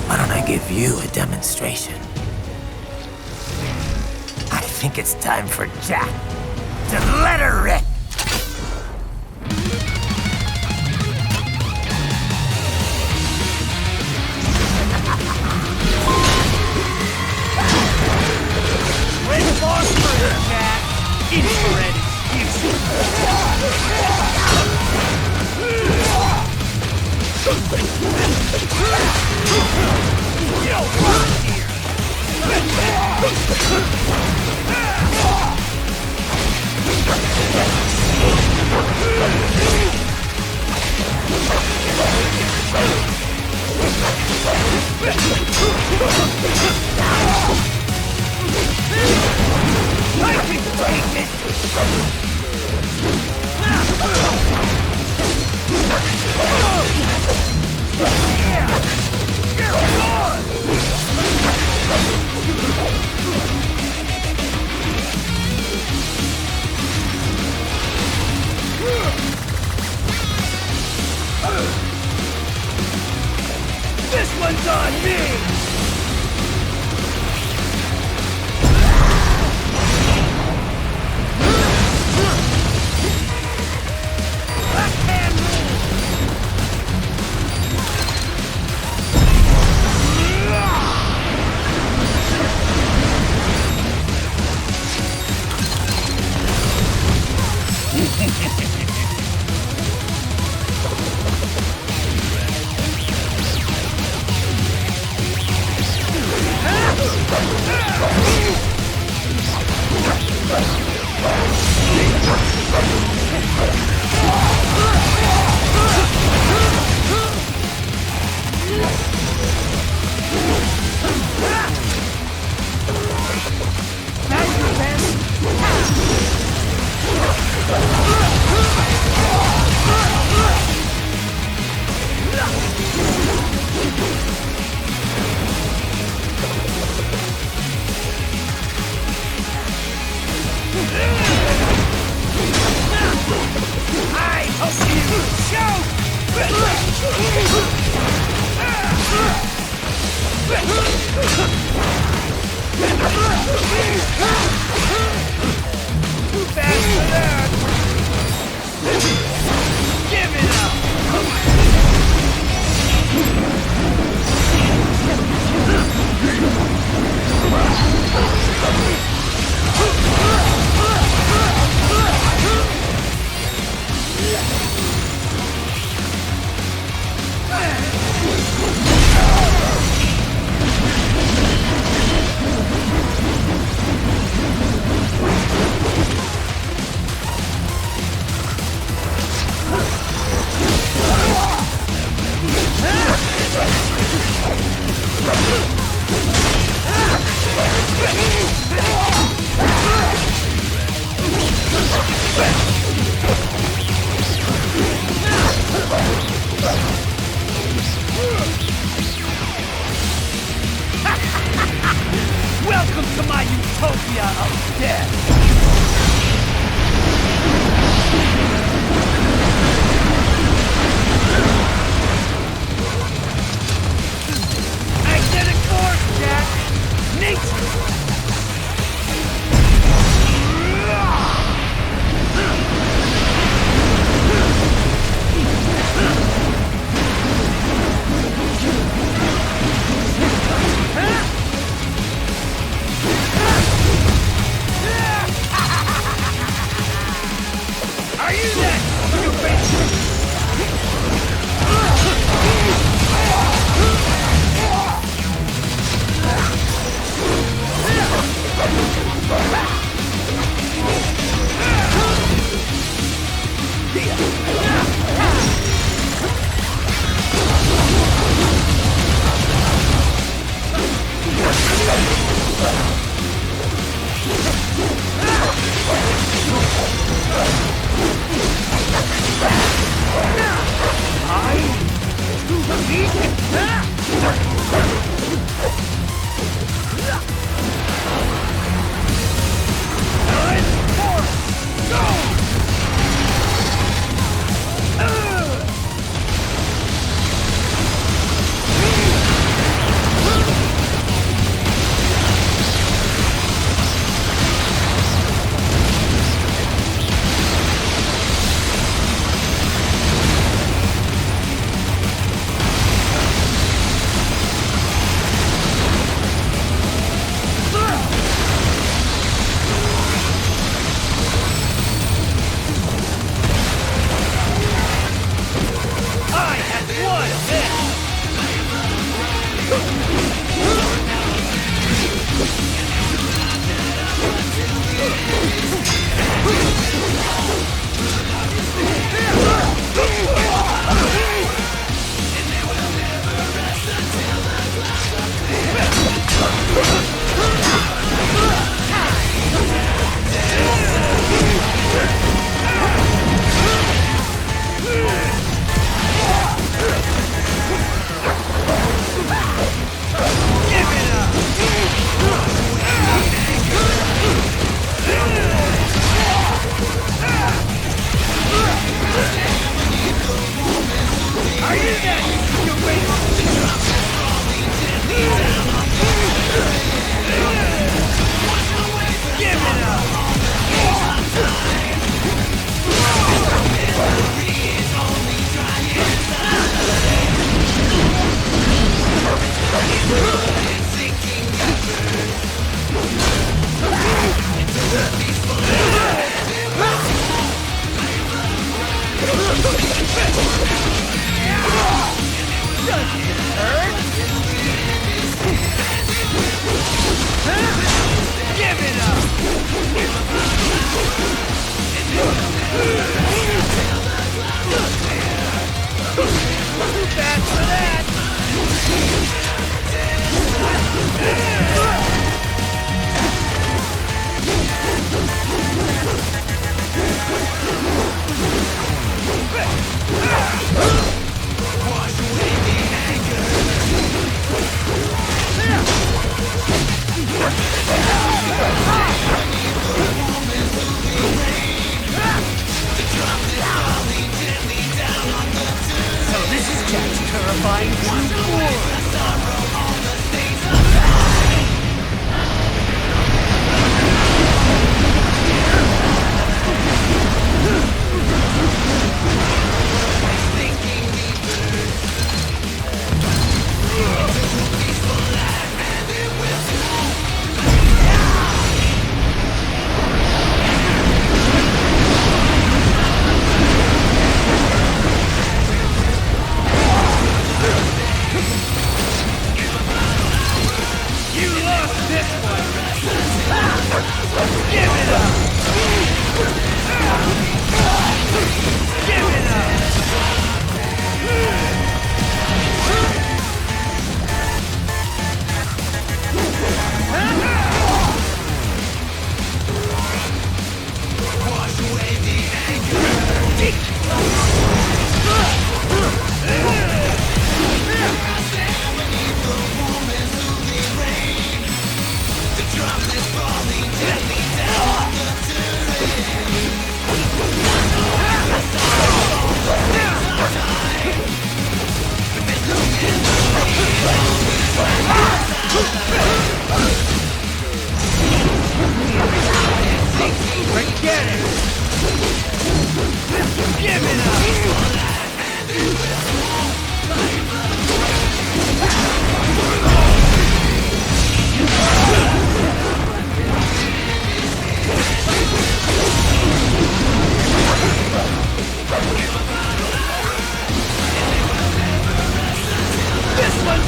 why don't I give you a demonstration? I think it's time for Jack to let her rip. Where's the boss for you, Jack? Infrared I can take it! This one's on me! Too fast for that! Give it up! Welcome to my utopia of death! Magnetic force, Jack! Nature! Are you that stupid? So this is Jack's terrifying one.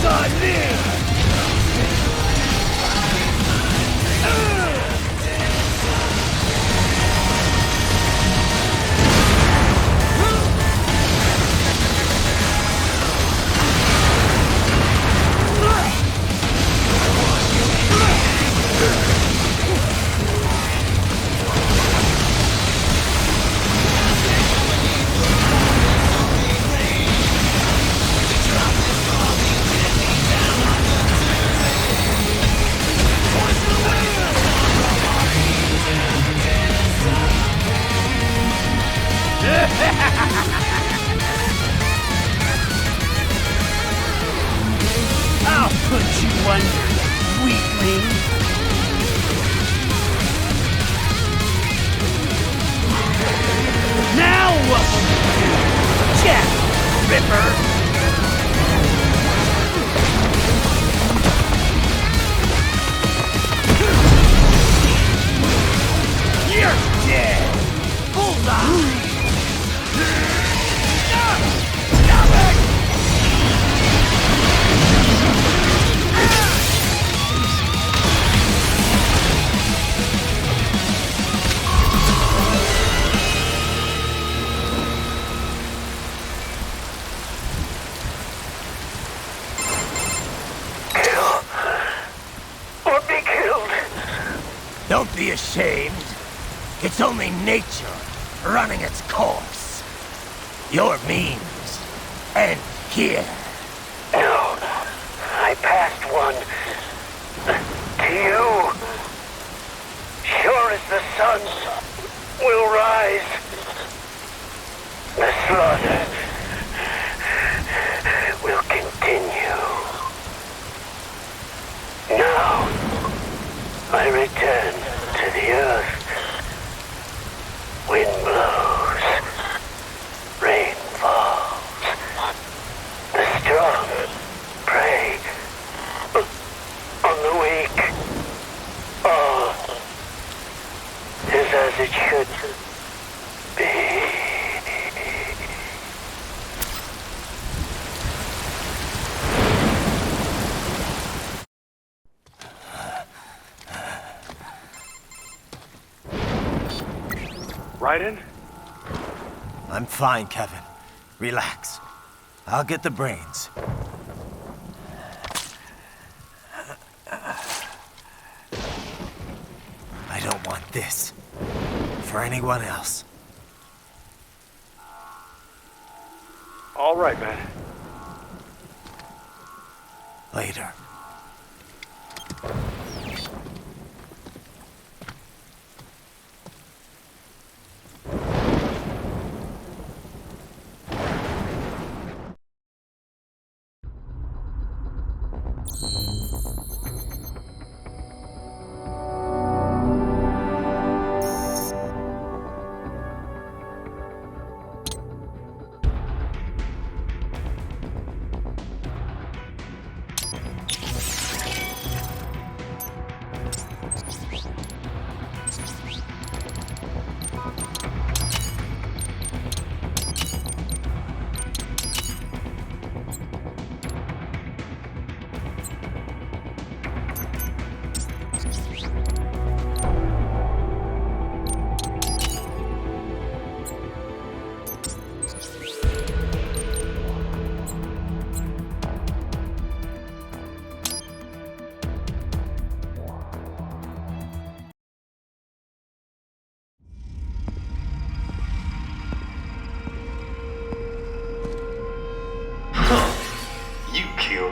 Joke's on me! I'll put you under, weakling. Now what will you do, Jack Ripper? You're dead! Bullseye! Don't be ashamed. It's only nature running its course. Your means end here. No, I passed one to you. Sure as the sun will rise, the slaughter will continue. Now, I return to the earth. Wind blows, rain falls. The strong prey on the weak. All is as it should be. Raiden? I'm fine, Kevin. Relax. I'll get the brains. I don't want this for anyone else. All right, man. Later.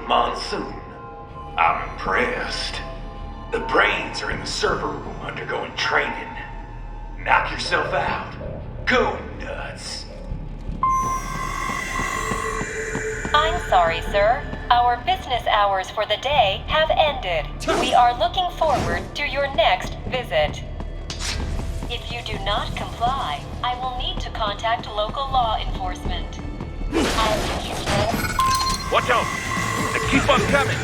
Monsoon. I'm impressed. The brains are in the server room undergoing training. Knock yourself out. Go nuts. I'm sorry, sir. Our business hours for the day have ended. We are looking forward to your next visit. If you do not comply, I will need to contact local law enforcement. Watch out! And keep on coming!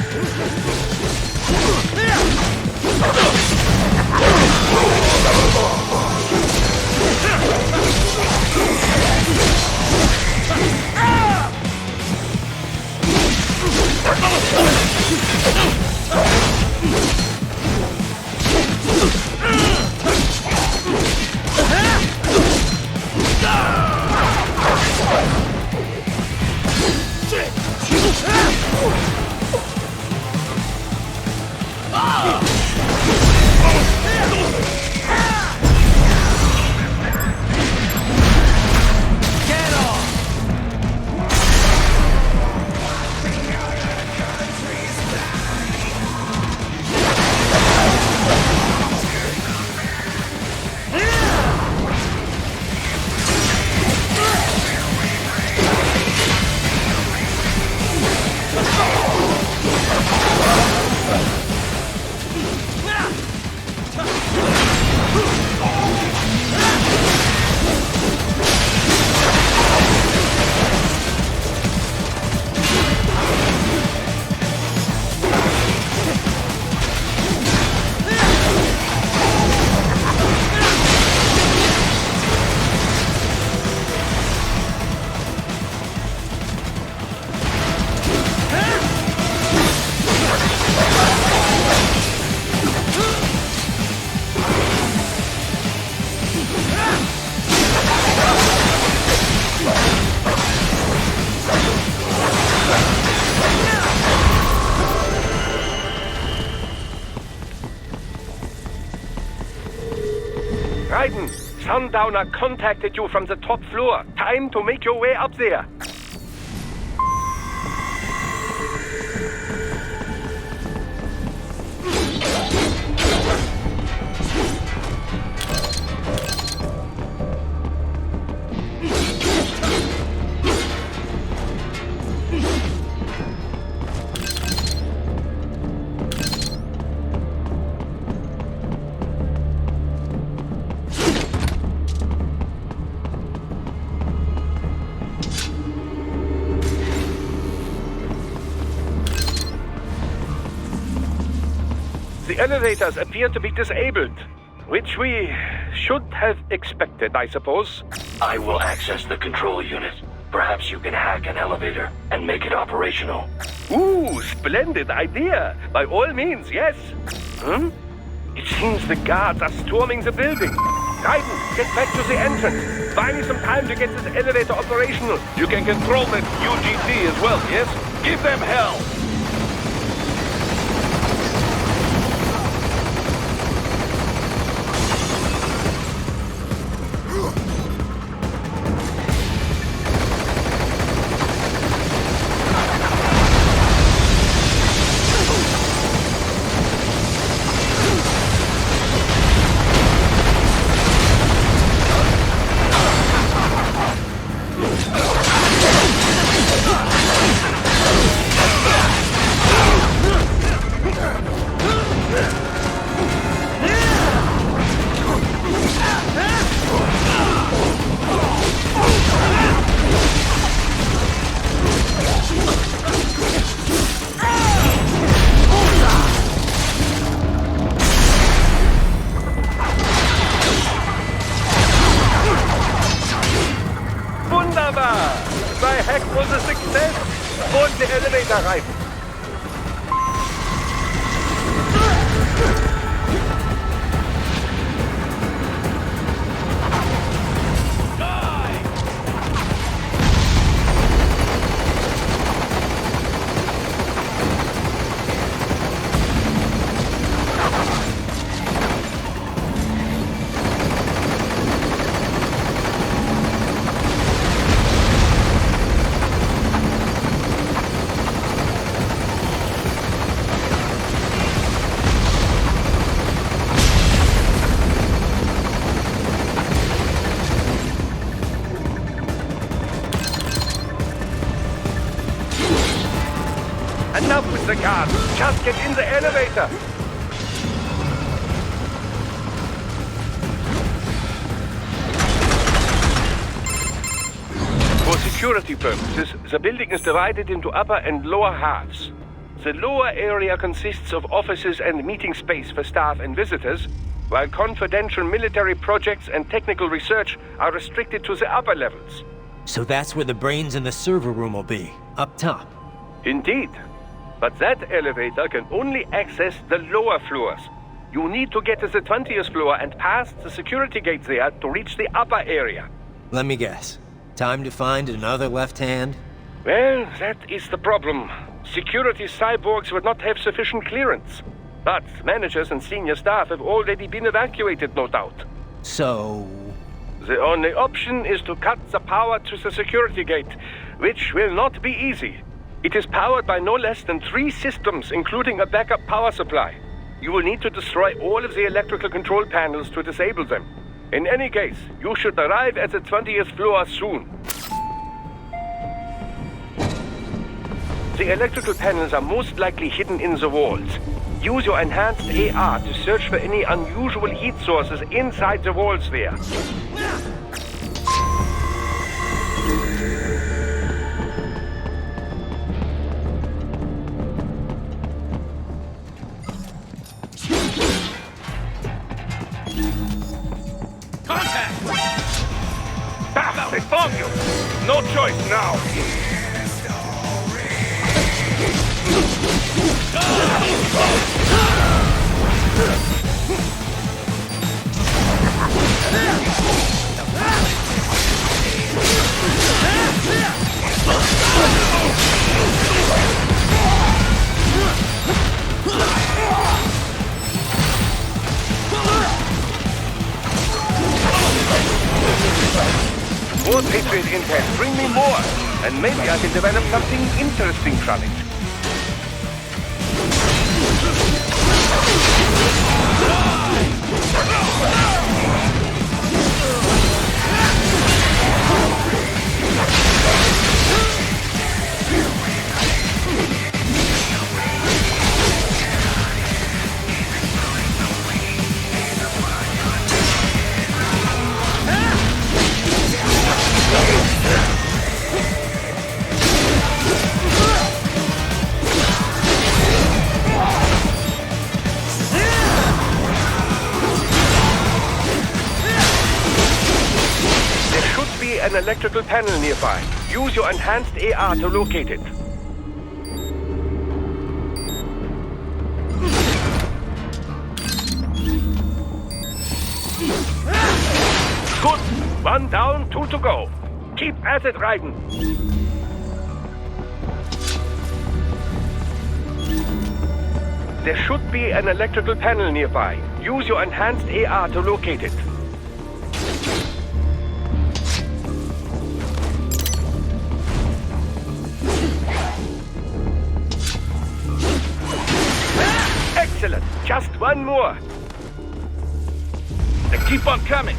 Sundowner contacted you from the top floor. Time to make your way up there. The elevators appear to be disabled, which we should have expected, I suppose. I will access the control unit. Perhaps you can hack an elevator and make it operational. Ooh, splendid idea. By all means, yes. It seems the guards are storming the building. Raiden, get back to the entrance. Buy me some time to get this elevator operational. You can control that UGT as well, yes? Give them hell! My hack was a success! Board the elevator rein! Enough with the guards! Just get in the elevator! For security purposes, the building is divided into upper and lower halves. The lower area consists of offices and meeting space for staff and visitors, while confidential military projects and technical research are restricted to the upper levels. So that's where the brains in the server room will be, up top. Indeed. But that elevator can only access the lower floors. You need to get to the 20th floor and pass the security gate there to reach the upper area. Let me guess. Time to find another left hand? Well, that is the problem. Security cyborgs would not have sufficient clearance. But managers and senior staff have already been evacuated, no doubt. So... The only option is to cut the power to the security gate, which will not be easy. It is powered by no less than 3 systems, including a backup power supply. You will need to destroy all of the electrical control panels to disable them. In any case, you should arrive at the 20th floor soon. The electrical panels are most likely hidden in the walls. Use your enhanced AR to search for any unusual heat sources inside the walls there. Contact! Bah! They found you! No choice now! and maybe I can develop something interesting from it. An electrical panel nearby. Use your enhanced AR to locate it. Good. One down, two to go. Keep at it, Raiden. There should be an electrical panel nearby. Use your enhanced AR to locate it. Excellent. Just one more. They keep on coming.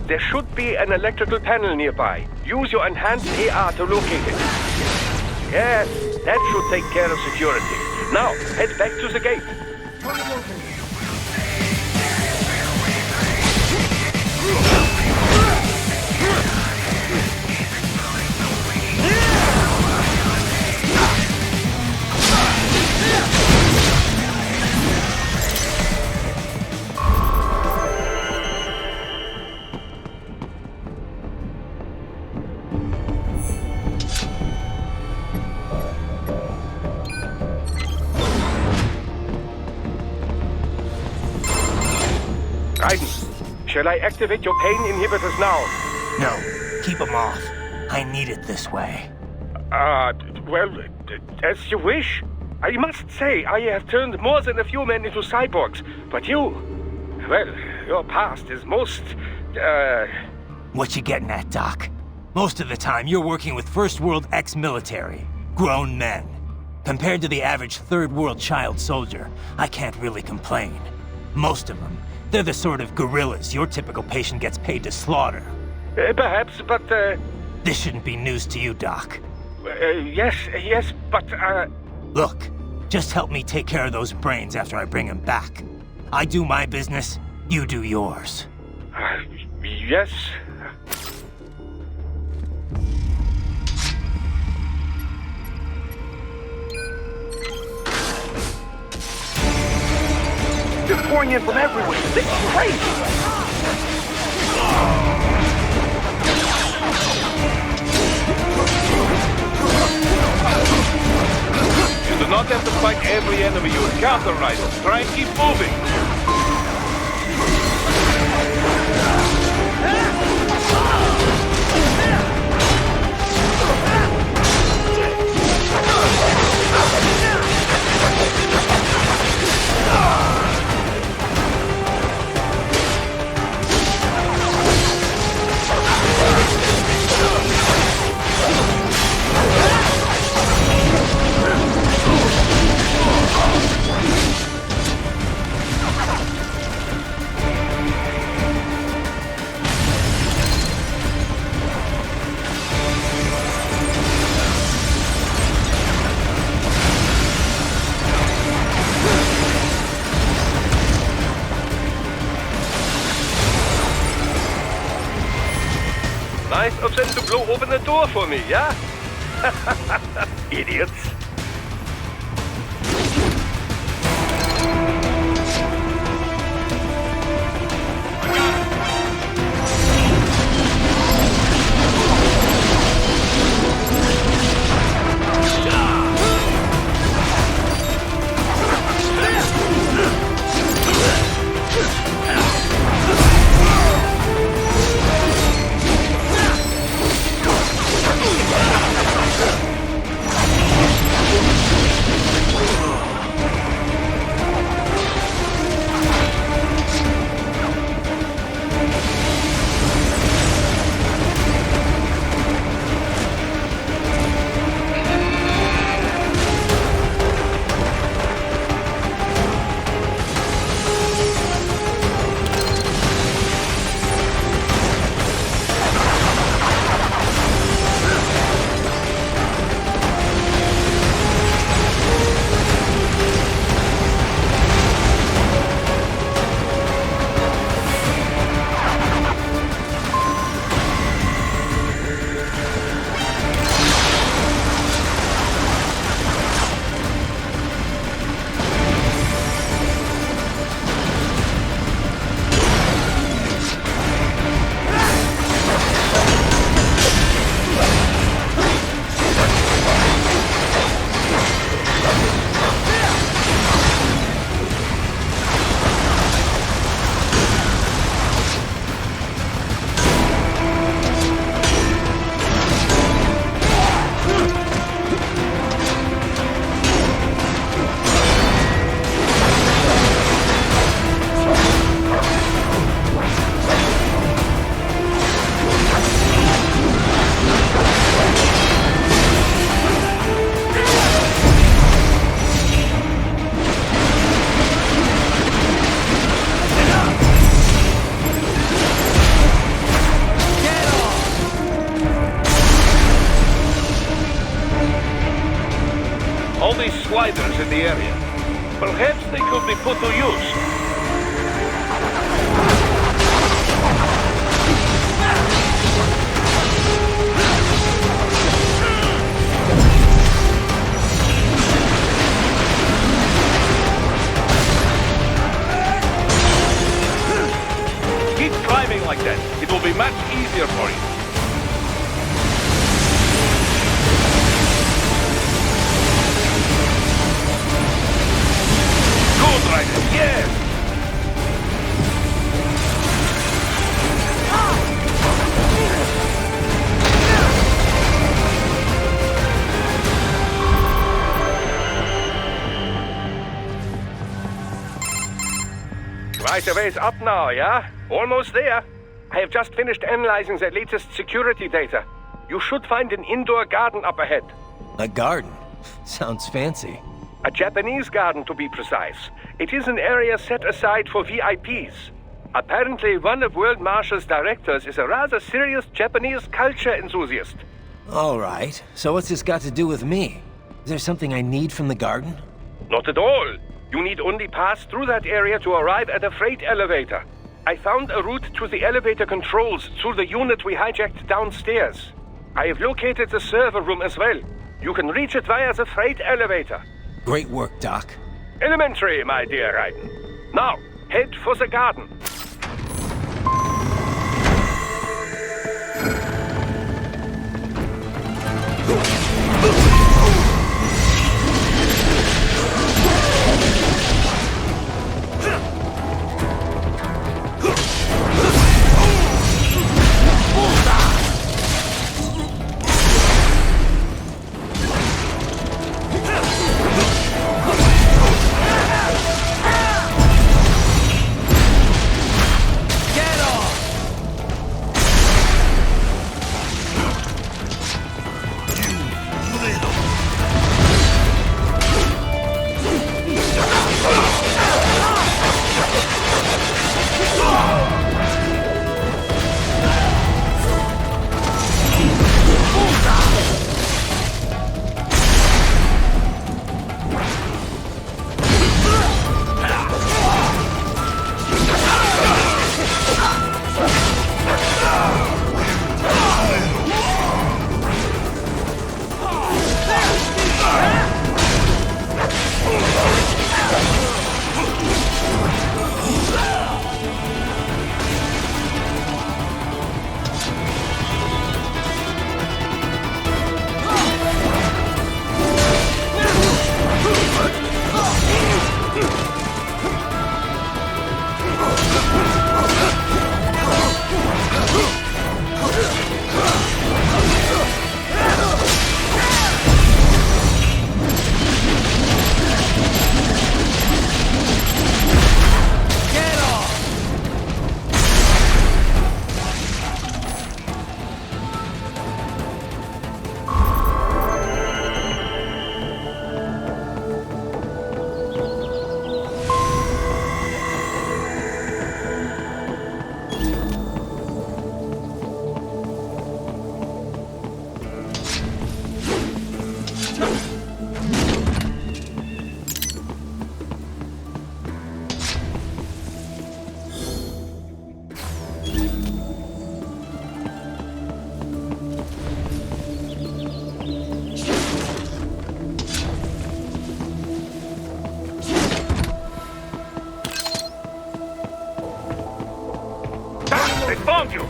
There should be an electrical panel nearby. Use your enhanced AR to locate it. Yes, that should take care of security. Now, head back to the gate. Raiden, shall I activate your pain inhibitors now? No, keep them off. I need it this way. Well, as you wish. I must say, I have turned more than a few men into cyborgs, but you... Well, your past is most, What you getting at, Doc? Most of the time, you're working with First World ex-military. Grown men. Compared to the average Third World child soldier, I can't really complain. Most of them, they're the sort of guerrillas your typical patient gets paid to slaughter. Perhaps, but, This shouldn't be news to you, Doc. Yes, but, Look, just help me take care of those brains after I bring them back. I do my business, you do yours. Yes. pouring in from everywhere. This is crazy. You do not have to fight every enemy you encounter, Ryder. Try and keep moving. Nice of them to blow open the door for me, yeah? Idiots. Sliders in the area. Perhaps they could be put to use. Keep climbing like that. It will be much easier for you. Yes! Right away's up now, yeah? Almost there. I have just finished analyzing the latest security data. You should find an indoor garden up ahead. A garden? Sounds fancy. A Japanese garden, to be precise. It is an area set aside for VIPs. Apparently, one of World Marshall's directors is a rather serious Japanese culture enthusiast. All right. So what's this got to do with me? Is there something I need from the garden? Not at all. You need only pass through that area to arrive at a freight elevator. I found a route to the elevator controls through the unit we hijacked downstairs. I have located the server room as well. You can reach it via the freight elevator. Great work, Doc. Elementary, my dear Raiden. Now, Head for the garden. Found you!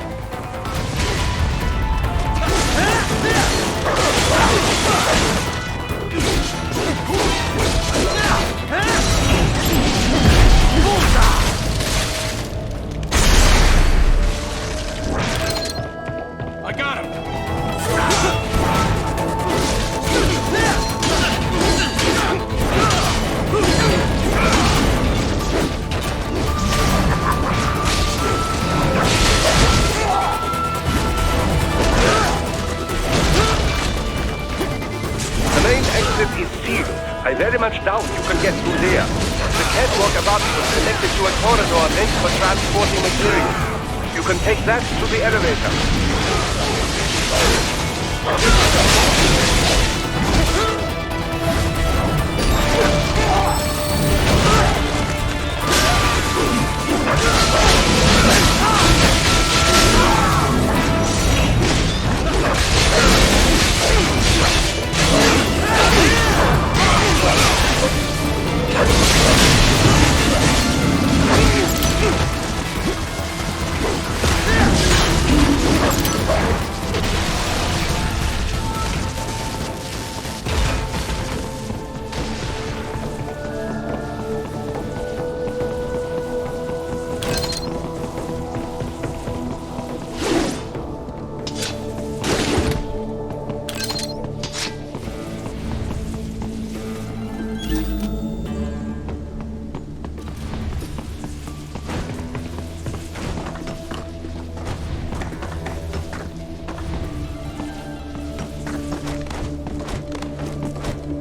I got him! Is sealed. I very much doubt you can get through there. The catwalk above you is connected to a corridor meant for transporting materials. You can take that to the elevator.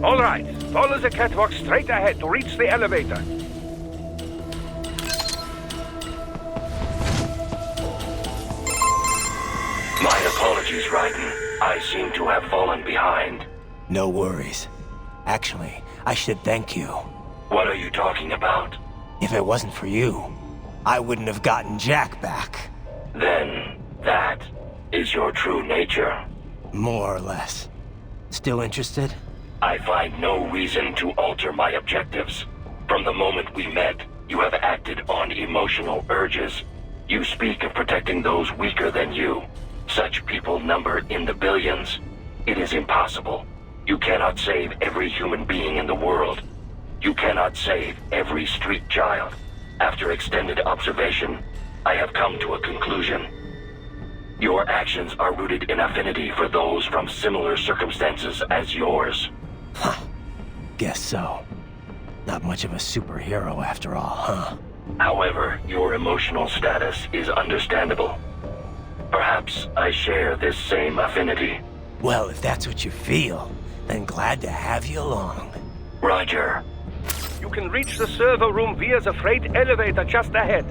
All right, follow the catwalk straight ahead to reach the elevator. My apologies, Raiden. I seem to have fallen behind. No worries. Actually, I should thank you. What are you talking about? If it wasn't for you, I wouldn't have gotten Jack back. Then, that is your true nature? More or less. Still interested? I find no reason to alter my objectives. From the moment we met, You have acted on emotional urges. You speak of protecting those weaker than you. Such people number in the billions. It is impossible. You cannot save every human being in the world. You cannot save every street child. After extended observation, I have come to a conclusion. Your actions are rooted in affinity for those from similar circumstances as yours. Huh. Guess so. Not much of a superhero after all, huh? However, your emotional status is understandable. Perhaps I share this same affinity. Well, if that's what you feel, then glad to have you along. Roger. You can reach the server room via the freight elevator just ahead.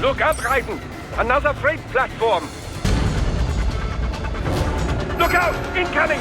Look out, Raiden! Another freight platform! Look out! Incoming!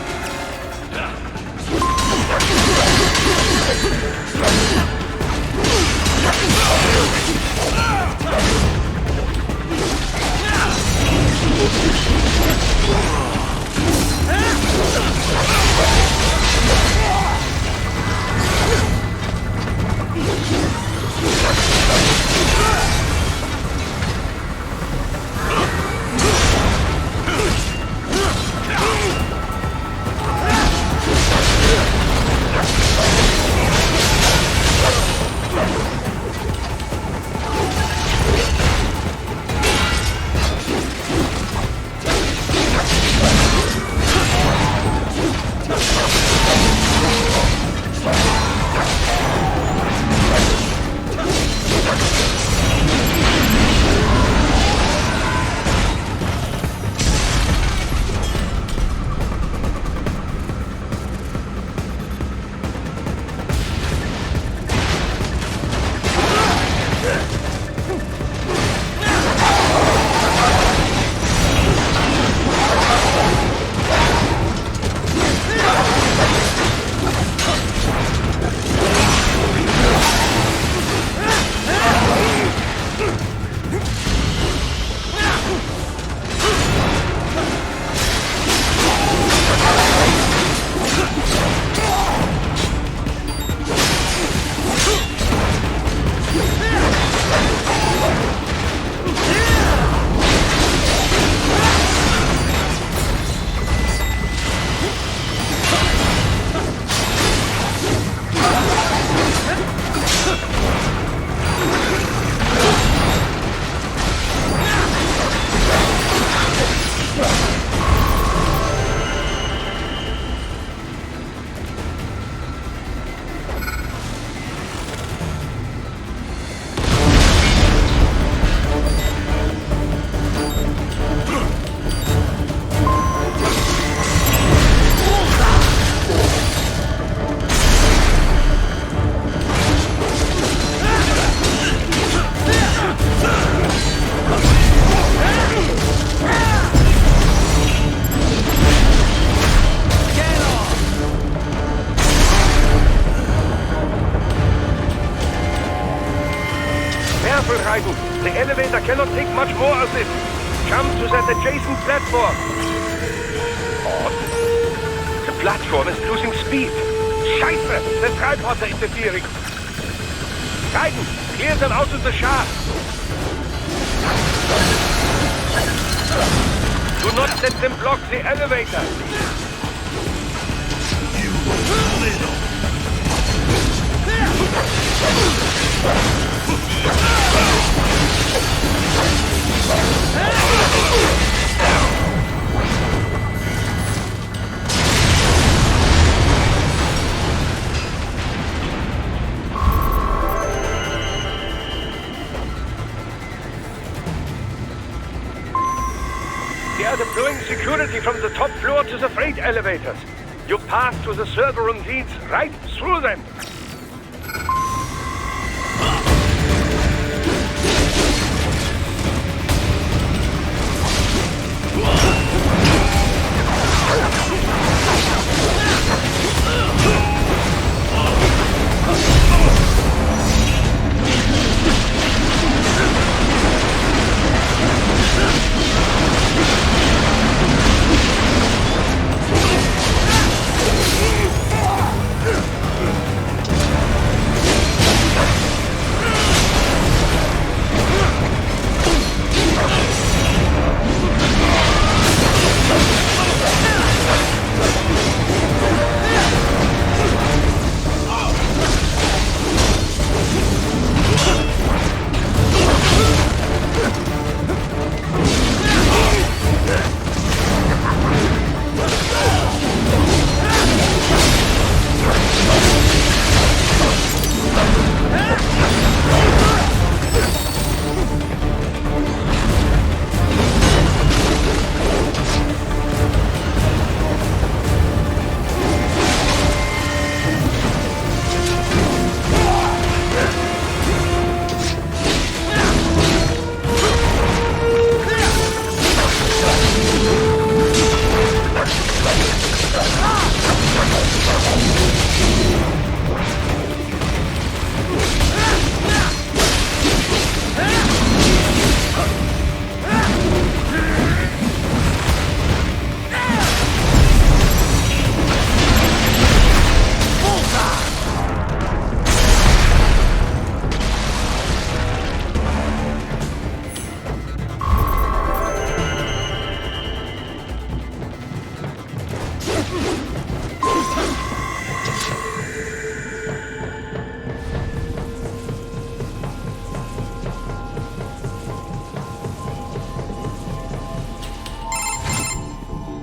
I cannot take much more of this. Jump to that adjacent platform. Odd. The platform is losing speed. Scheiße! The tripods are interfering. Guidance! Clear them out of the shaft. Do not let them block the elevator. You little... They are deploying security from the top floor to the freight elevators. Your path to the server room leads right through them.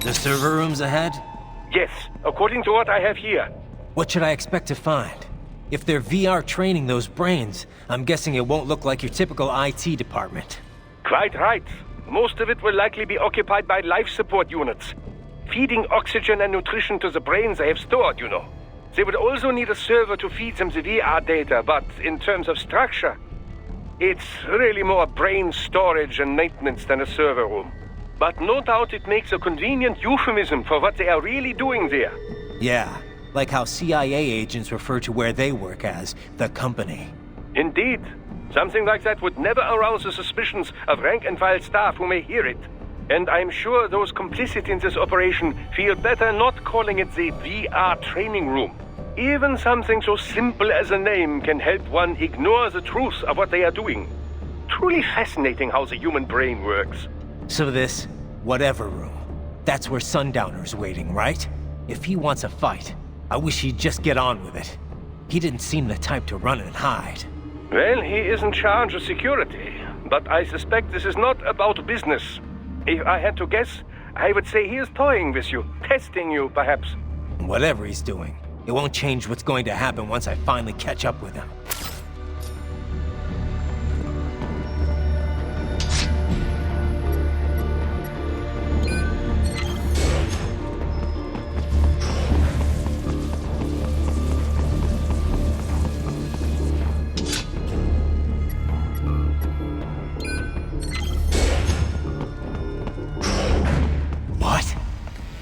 The server rooms ahead? Yes, according to what I have here. What should I expect to find? If they're VR training those brains, I'm guessing it won't look like your typical IT department. Quite right. Most of it will likely be occupied by life support units. Feeding oxygen and nutrition to the brains they have stored, you know. They would also need a server to feed them the VR data, but in terms of structure, it's really more brain storage and maintenance than a server room. But no doubt it makes a convenient euphemism for what they are really doing there. Yeah, like how CIA agents refer to where they work as the company. Indeed. Something like that would never arouse the suspicions of rank-and-file staff who may hear it. And I'm sure those complicit in this operation feel better not calling it the VR training room. Even something so simple as a name can help one ignore the truth of what they are doing. Truly fascinating how the human brain works. So this, whatever room, that's where Sundowner's waiting, right? If he wants a fight, I wish he'd just get on with it. He didn't seem the type to run and hide. Well, he is in charge of security, but I suspect this is not about business. If I had to guess, I would say he is toying with you, testing you, perhaps. Whatever he's doing, it won't change what's going to happen once I finally catch up with him.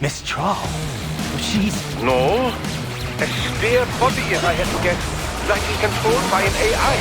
Mistral? She's... No. A spare body, if I had to guess. Likely controlled by an AI.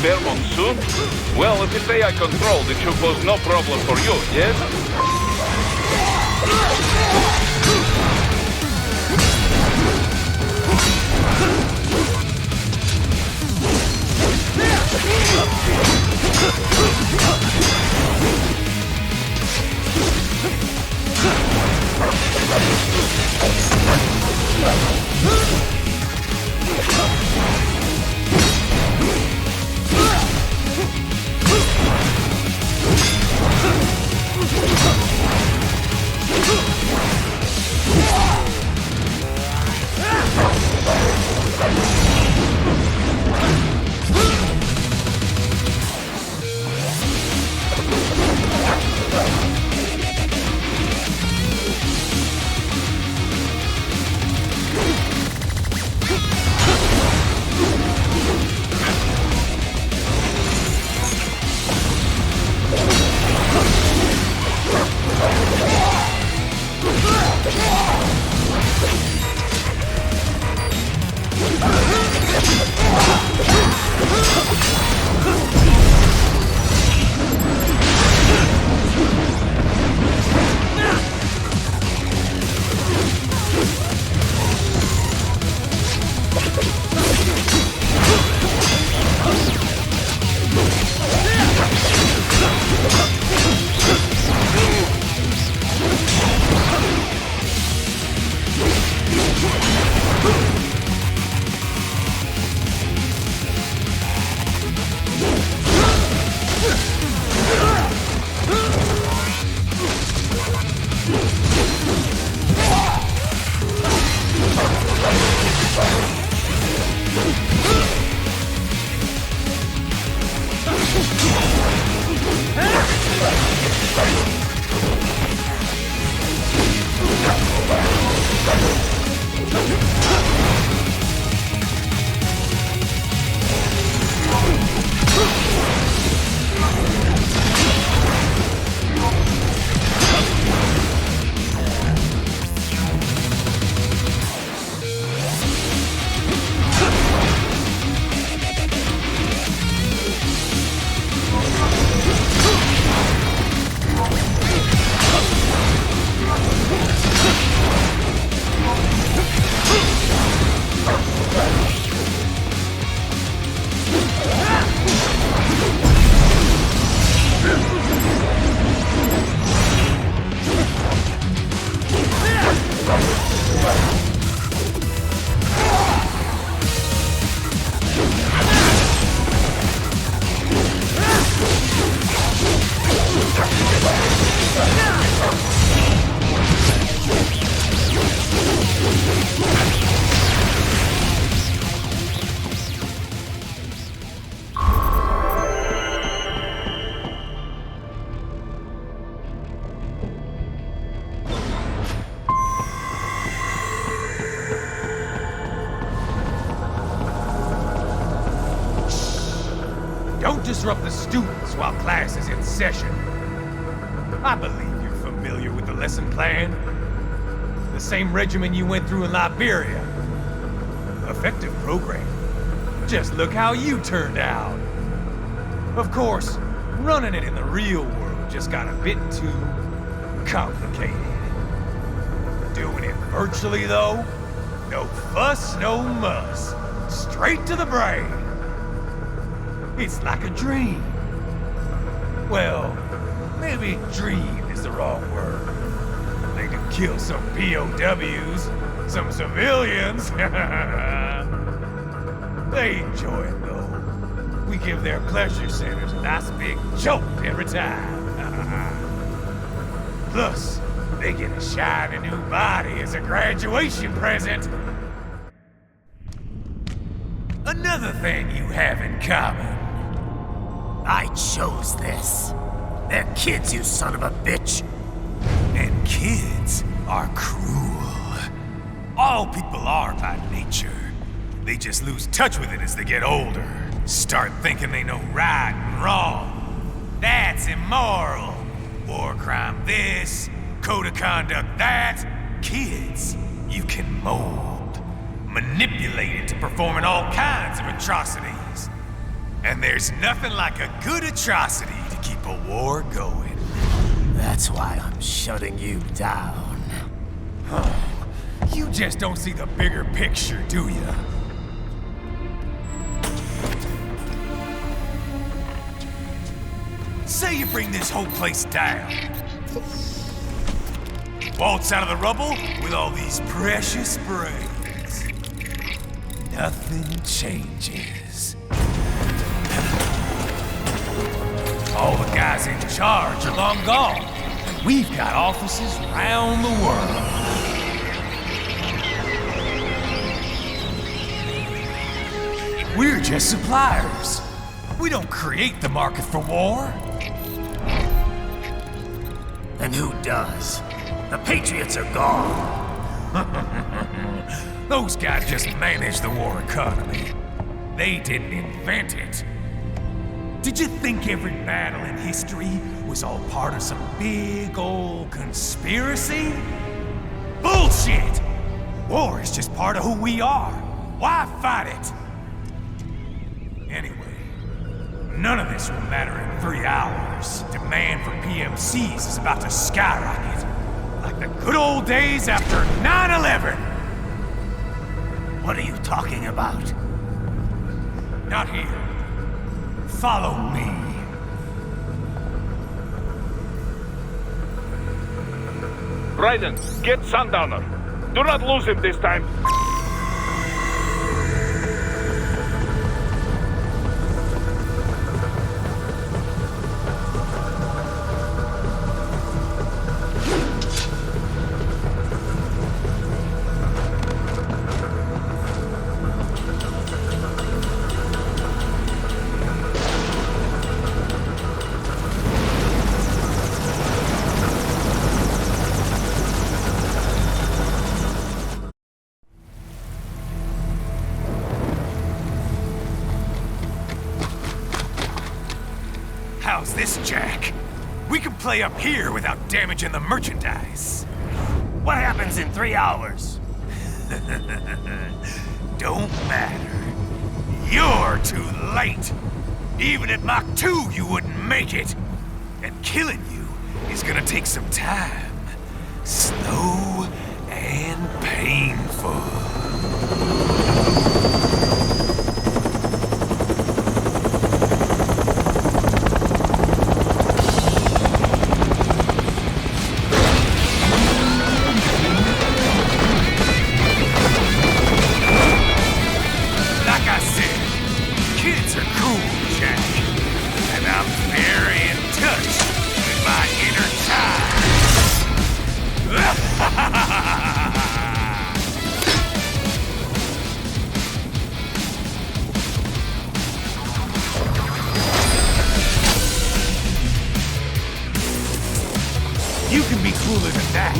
Spare Monsoon? Well, if it's AI controlled, it should pose no problem for you, yes? Don't disrupt the students while class is in session. I believe you're familiar with the lesson plan. The same regimen you went through in Liberia. Effective program. Just look how you turned out. Of course, running it in the real world just got a bit too complicated. Doing it virtually, though, no fuss, no muss. Straight to the brain. It's like a dream. Well, maybe dream is the wrong word. They can kill some POWs, some civilians. They enjoy it, though. We give their pleasure centers a nice big jolt every time. Plus, they get a shiny new body as a graduation present. Another thing you have in common. I chose this. They're kids, you son of a bitch. And kids are cruel. All people are by nature. They just lose touch with it as they get older. Start thinking they know right and wrong. That's immoral. War crime this, code of conduct that. Kids, you can mold, manipulate into performing all kinds of atrocities. And there's nothing like a good atrocity to keep a war going. That's why I'm shutting you down. Oh, you just don't see the bigger picture, do you? Say you bring this whole place down. Waltz out of the rubble with all these precious brains. Nothing changes. All the guys in charge are long gone. We've got offices around the world. We're just suppliers. We don't create the market for war. And who does? The Patriots are gone. Those guys just manage the war economy. They didn't invent it. Did you think every battle in history was all part of some big old conspiracy? Bullshit! War is just part of who we are. Why fight it? Anyway, none of this will matter in 3 hours. Demand for PMCs is about to skyrocket. Like the good old days after 9/11. What are you talking about? Not here. Follow me. Raiden, get Sundowner. Do not lose him this time. How's this, Jack? We can play up here without damaging the merchandise. What happens in 3 hours? Don't matter. You're too late. Even at Mach 2, you wouldn't make it. And killing you is gonna take some time. Slow and painful. Kids are cool, Jack. And I'm very in touch with my inner You can be cooler than that,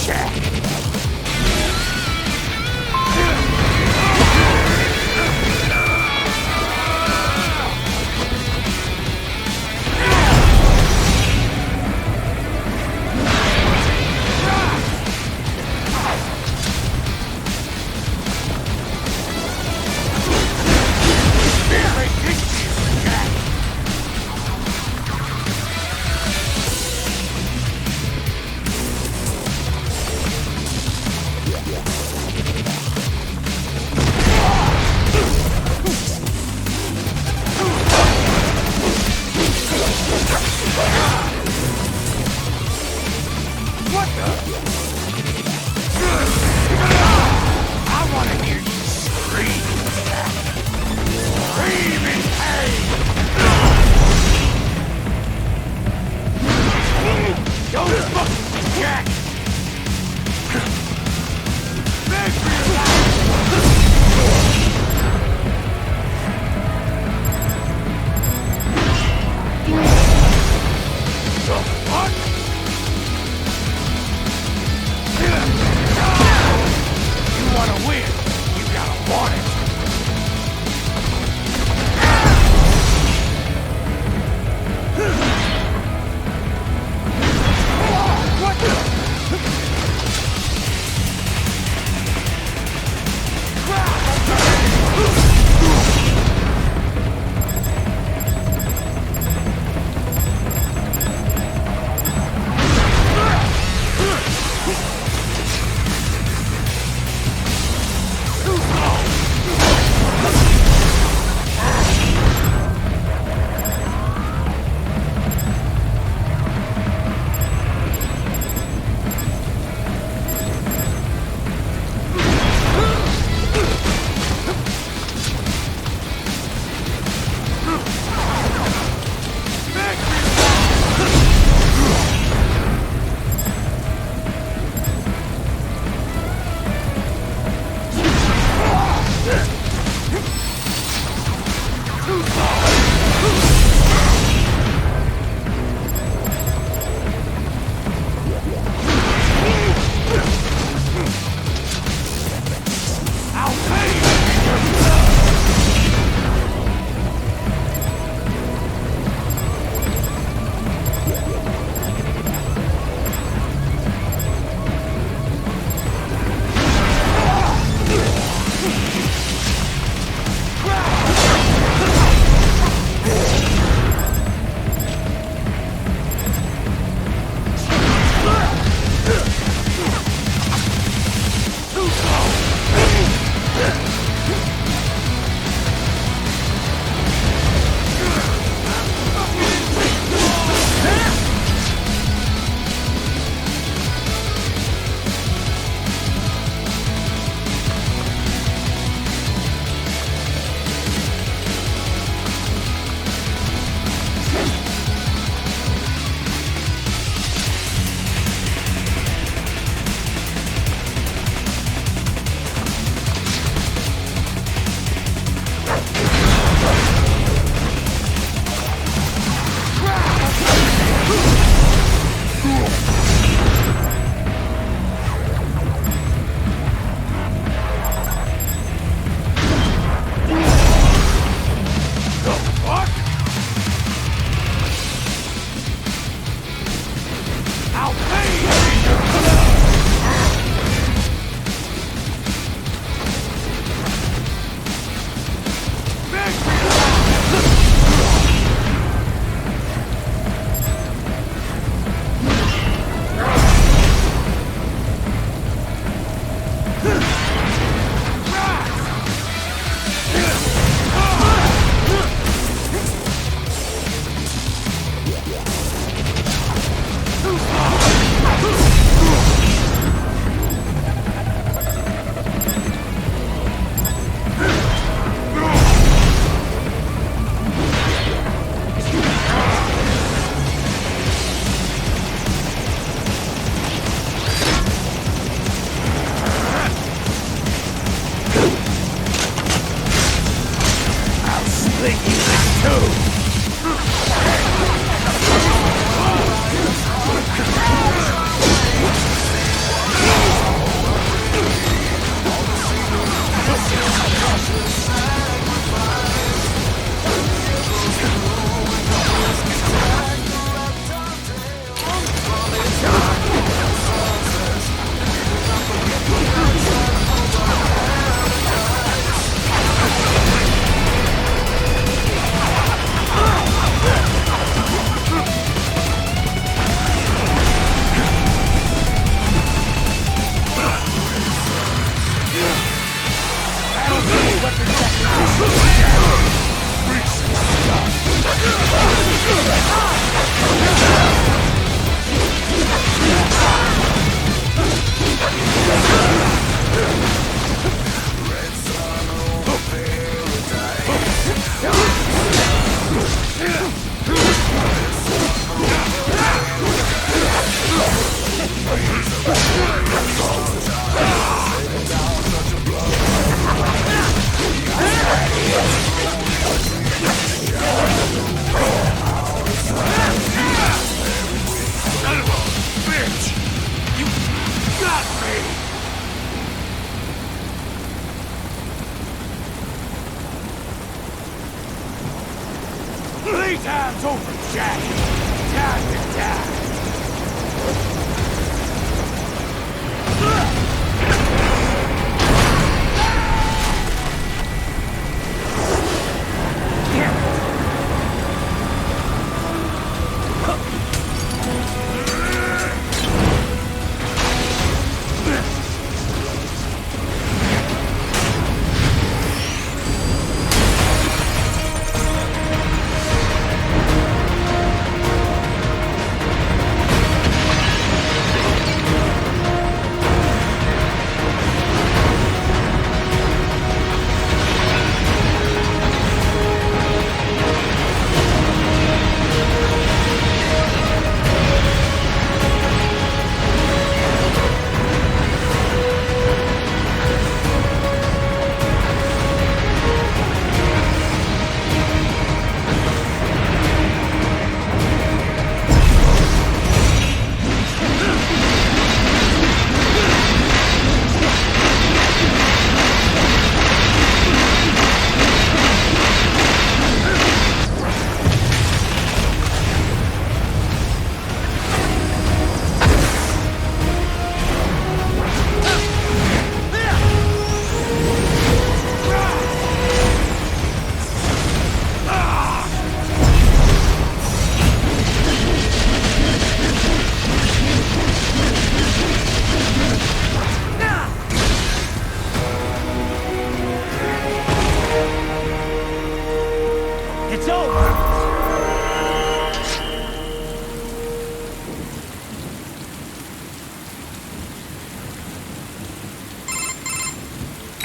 Jack. over, Jack. Time to die.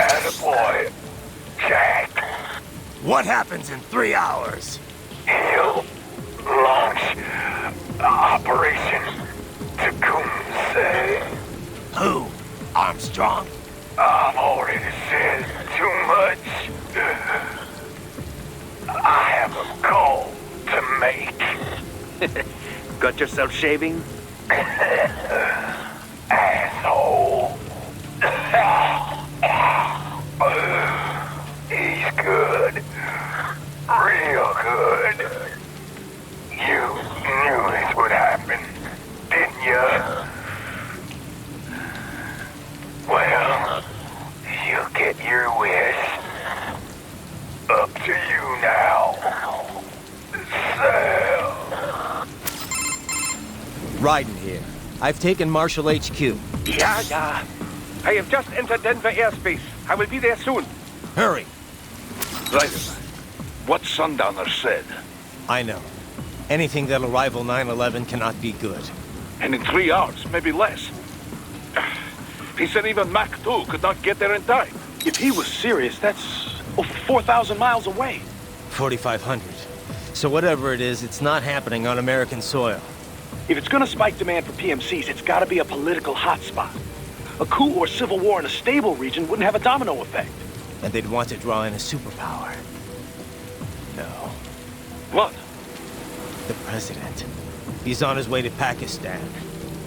Attaboy, Jack. What happens in 3 hours? He'll launch Operation Tecumseh. Who? Armstrong? I've already said too much. I have a call to make. Got yourself shaving? Asshole. He's good. Real good. You knew this would happen, didn't you? Well, you get your wish. Up to you now. Sam. Raiden here. I've taken Marshall HQ. Yeah. I have just entered Denver airspace. I will be there soon. Hurry. Raiden, what Sundowner said. I know. Anything that'll rival 9/11 cannot be good. And in 3 hours, maybe less. He said even Mach 2 could not get there in time. If he was serious, that's over 4,000 miles away. 4,500. So whatever it is, it's not happening on American soil. If it's gonna spike demand for PMCs, it's gotta be a political hotspot. A coup or civil war in a stable region wouldn't have a domino effect. And they'd want to draw in a superpower. No. What? The president. He's on his way to Pakistan.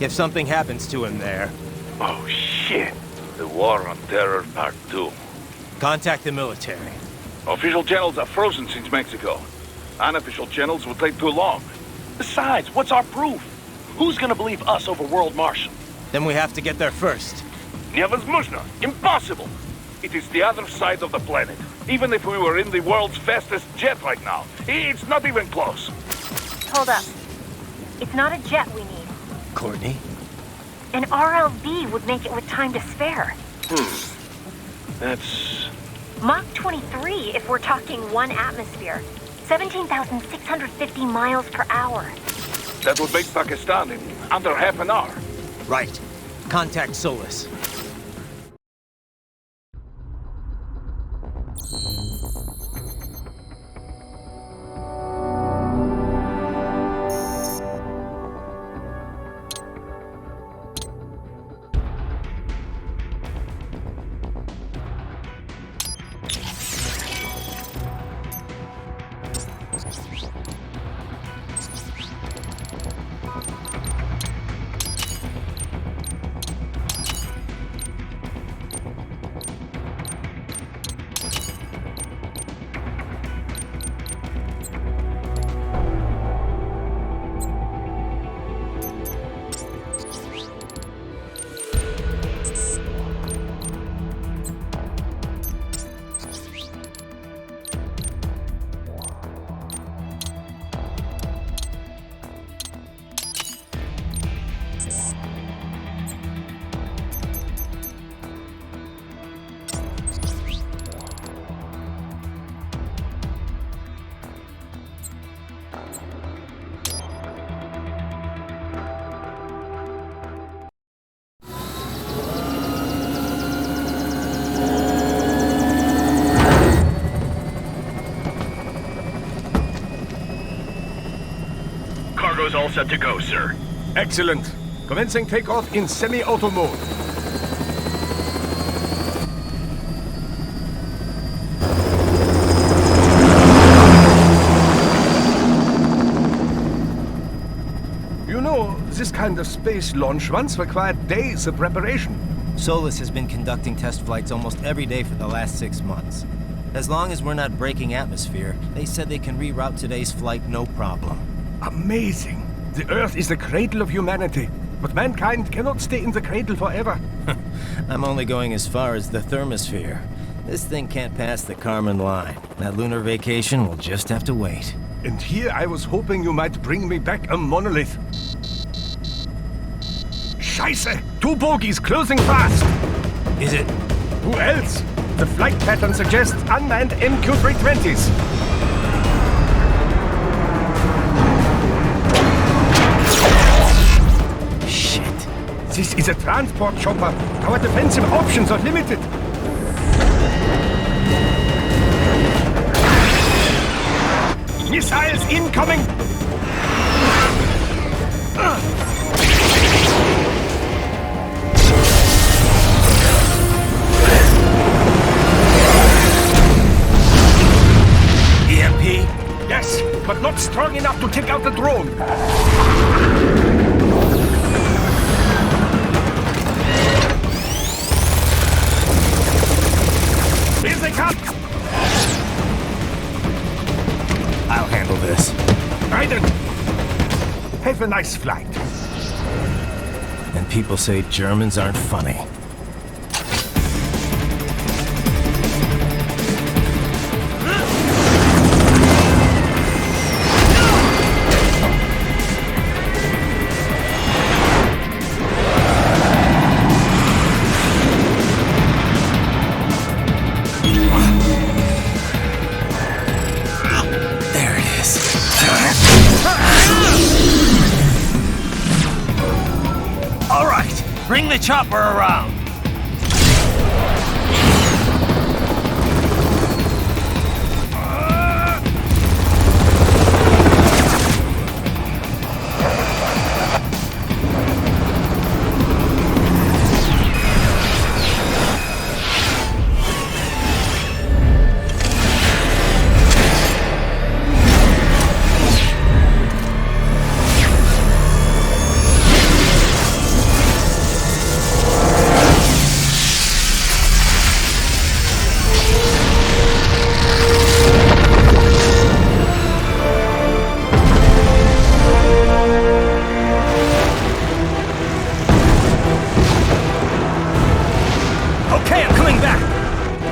If something happens to him there... Oh, shit. The War on Terror Part 2. Contact the military. Official channels are frozen since Mexico. Unofficial channels will take too long. Besides, what's our proof? Who's gonna believe us over World Marshal? Then we have to get there first. Невозможно. Impossible. It is the other side of the planet. Even if we were in the world's fastest jet right now, it's not even close. Hold up. It's not a jet we need. Courtney? An RLV would make it with time to spare. That's... Mach 23 if we're talking 1 atmosphere. 17,650 miles per hour. That would make Pakistan in under half an hour. Right. Contact Solus. all set to go, sir. Excellent. Commencing takeoff in semi-auto mode. You know, this kind of space launch once required days of preparation. Solus has been conducting test flights almost every day for the last 6 months. As long as we're not breaking atmosphere, they said they can reroute today's flight no problem. Amazing. The Earth is the cradle of humanity, but mankind cannot stay in the cradle forever. I'm only going as far as the thermosphere. This thing can't pass the Kármán line. That lunar vacation will just have to wait. And here I was hoping you might bring me back a monolith. Scheiße! 2 bogies closing fast! Is it? Who else? The flight pattern suggests unmanned MQ-320s. Shit. This is a transport chopper. Our defensive options are limited. Missiles incoming! EMP? Yes, but not strong enough to take out the drone. Here they come! I'll handle this. Raiden! Have a nice flight. And people say Germans aren't funny. Bring the chopper around!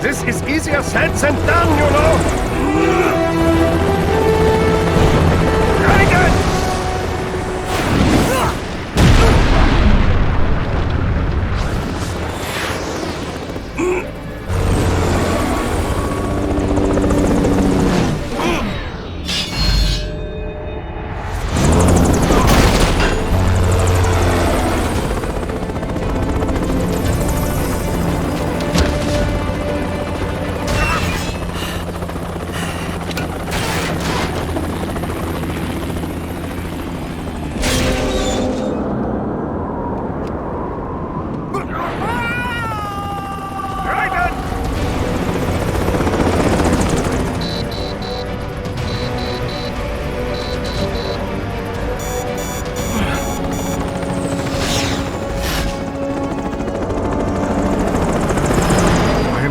This is easier said than done, you know! Very good!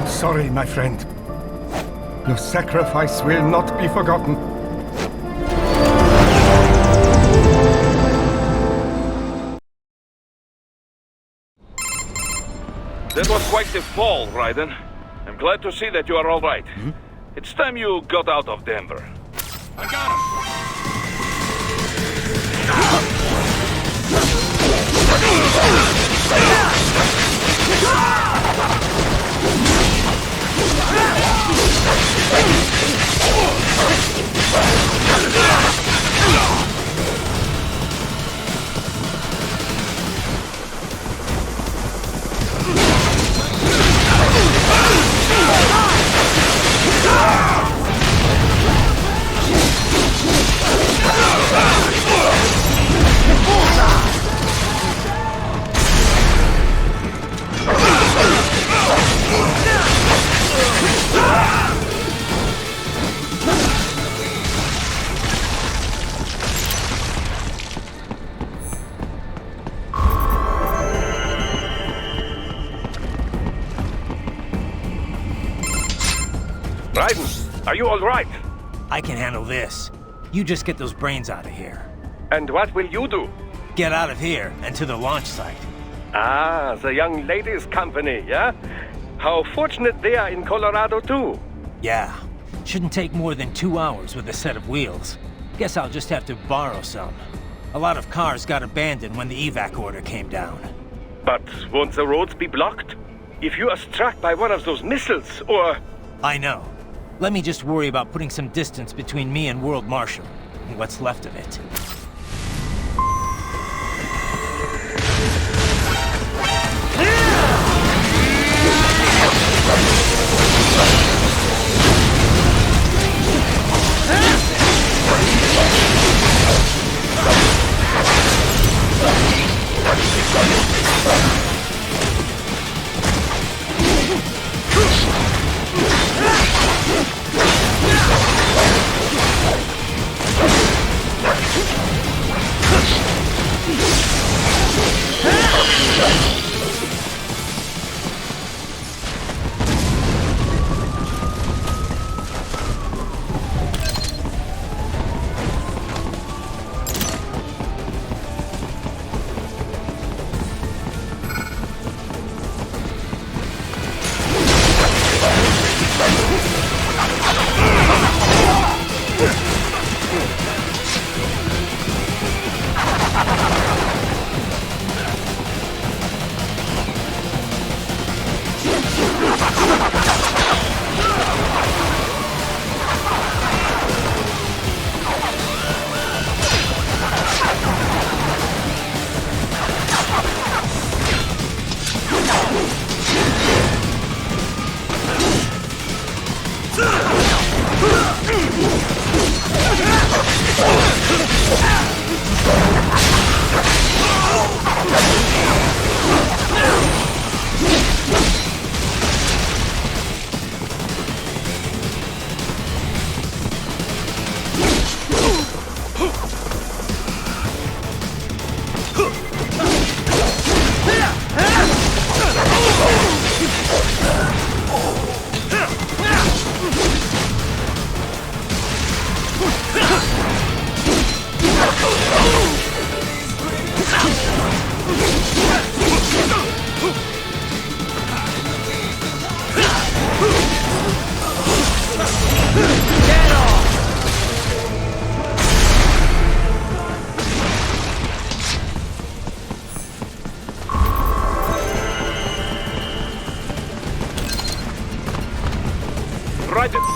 Sorry, my friend. Your sacrifice will not be forgotten. That was quite the fall, Raiden. I'm glad to see that you are all right. It's time you got out of Denver. I got him! Are you all right? I can handle this. You just get those brains out of here. And what will you do? Get out of here and to the launch site. Ah, the young ladies' company, yeah? How fortunate they are in Colorado, too. Yeah. Shouldn't take more than 2 hours with a set of wheels. Guess I'll just have to borrow some. A lot of cars got abandoned when the evac order came down. But won't the roads be blocked? If you are struck by one of those missiles, or... I know. Let me just worry about putting some distance between me and World Marshal. What's left of it.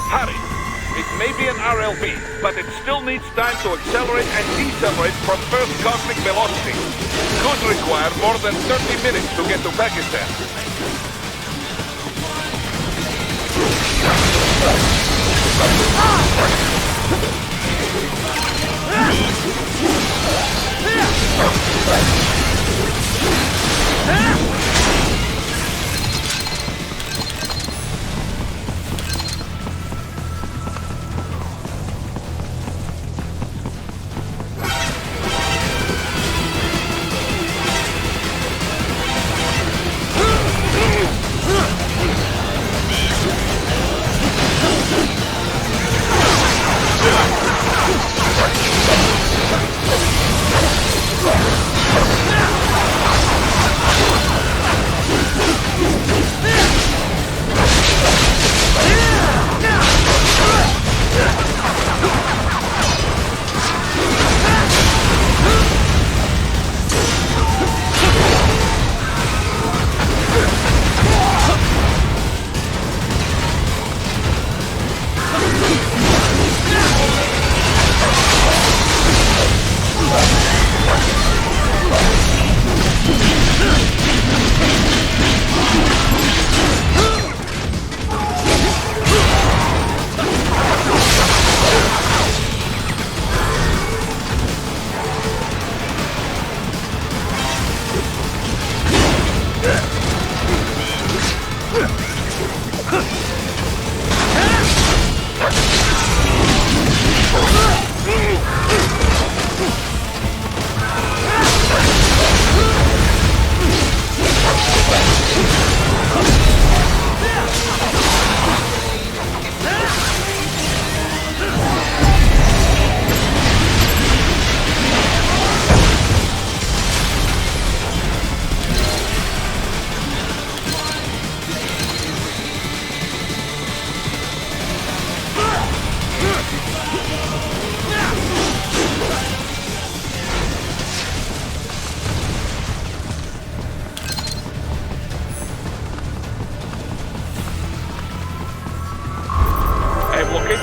Hurry! It may be an RLB, but it still needs time to accelerate and decelerate from first cosmic velocity. Could require more than 30 minutes to get to Pakistan.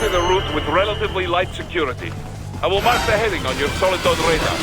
Copy the route with relatively light security. I will mark the heading on your Solidon radar.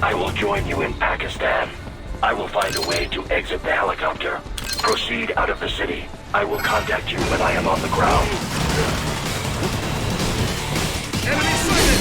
I will join you in Pakistan. I will find a way to exit the helicopter. Proceed out of the city. I will contact you when I am on the ground. Enemy sighted!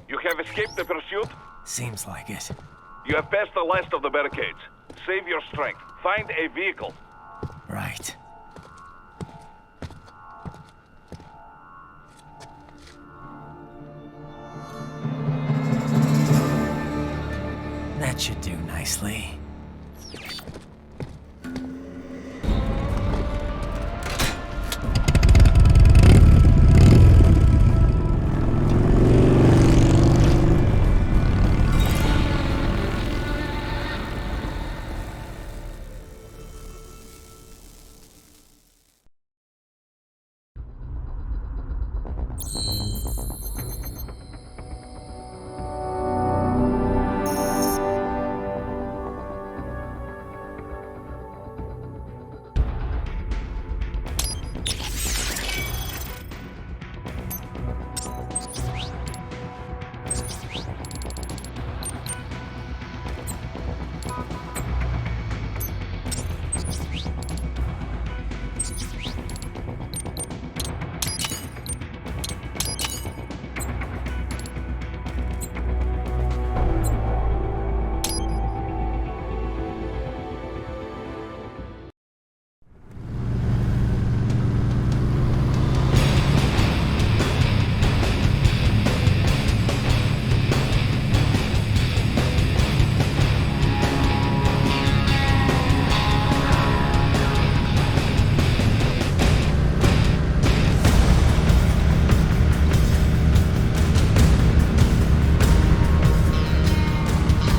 You have escaped the pursuit? Seems like it. You have passed the last of the barricades. Save your strength. Find a vehicle. Right. That should do nicely.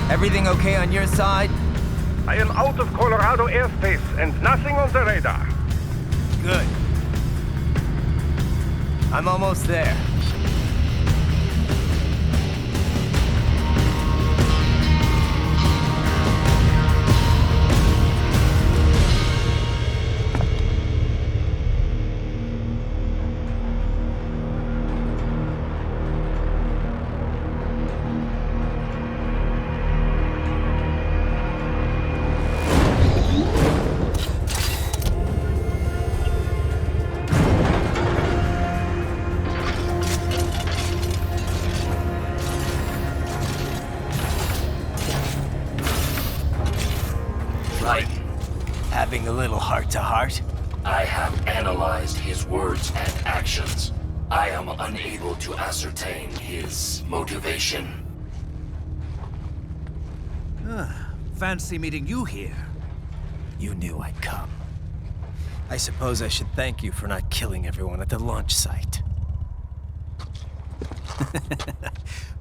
Everything okay on your side? I am out of Colorado airspace and nothing on the radar. Good. I'm almost there. Having a little heart-to-heart? I have analyzed his words and actions. I am unable to ascertain his motivation. Fancy meeting you here. You knew I'd come. I suppose I should thank you for not killing everyone at the launch site.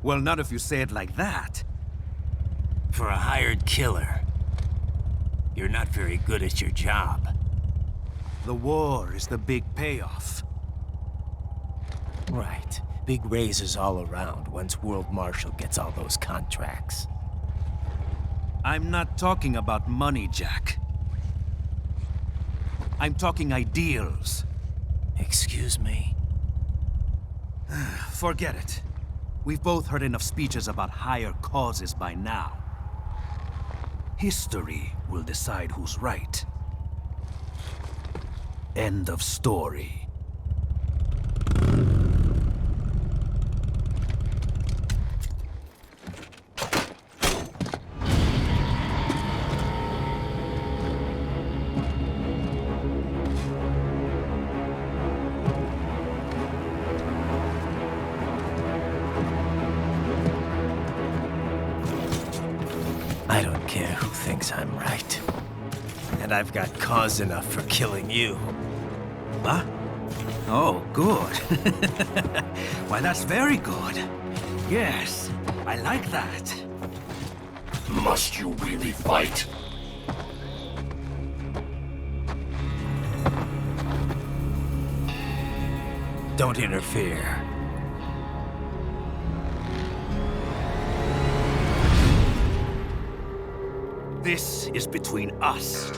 Well, not if you say it like that. For a hired killer, you're not very good at your job. The war is the big payoff. Right. big raises all around once World Marshal gets all those contracts. I'm not talking about money, Jack. I'm talking ideals. Excuse me? Forget it. We've both heard enough speeches about higher causes by now. History will decide who's right. End of story. I don't care who thinks I'm right. And I've got cause enough for killing you. Huh? Oh, good. Why, that's very good. Yes, I like that. Must you really fight? Don't interfere. This is between us.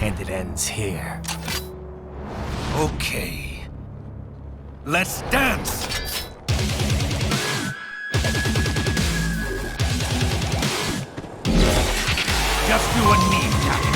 And it ends here. Okay. Let's dance! Just you and me, Captain.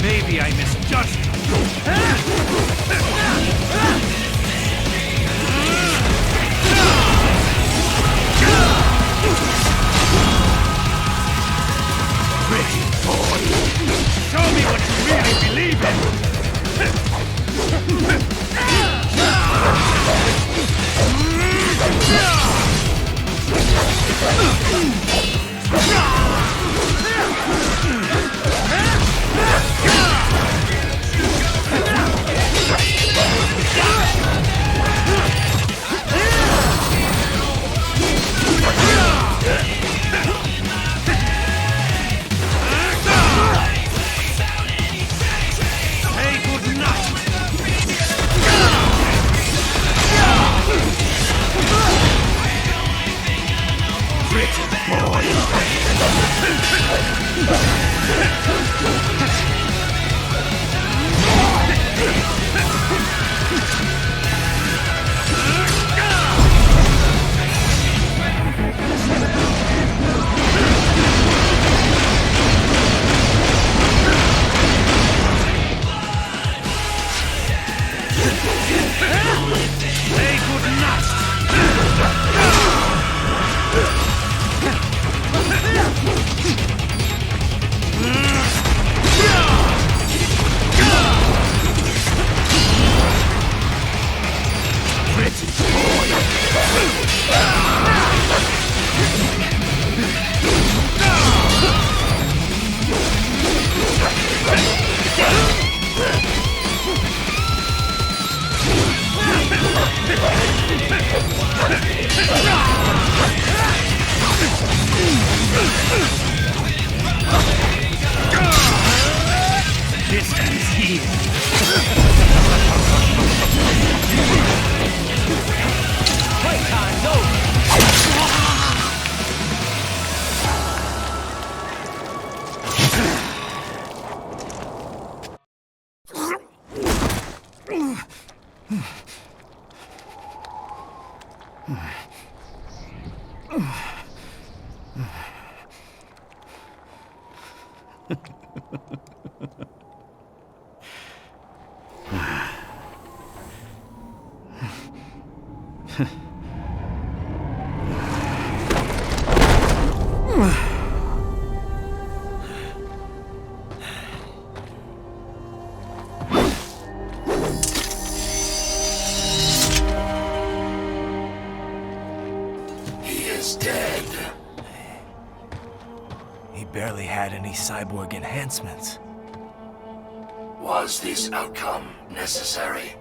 Maybe I misjudged you. Pretty boy. Show me what you really believe in. He's here. Playtime's over. Barely had any cyborg enhancements. Was this outcome necessary?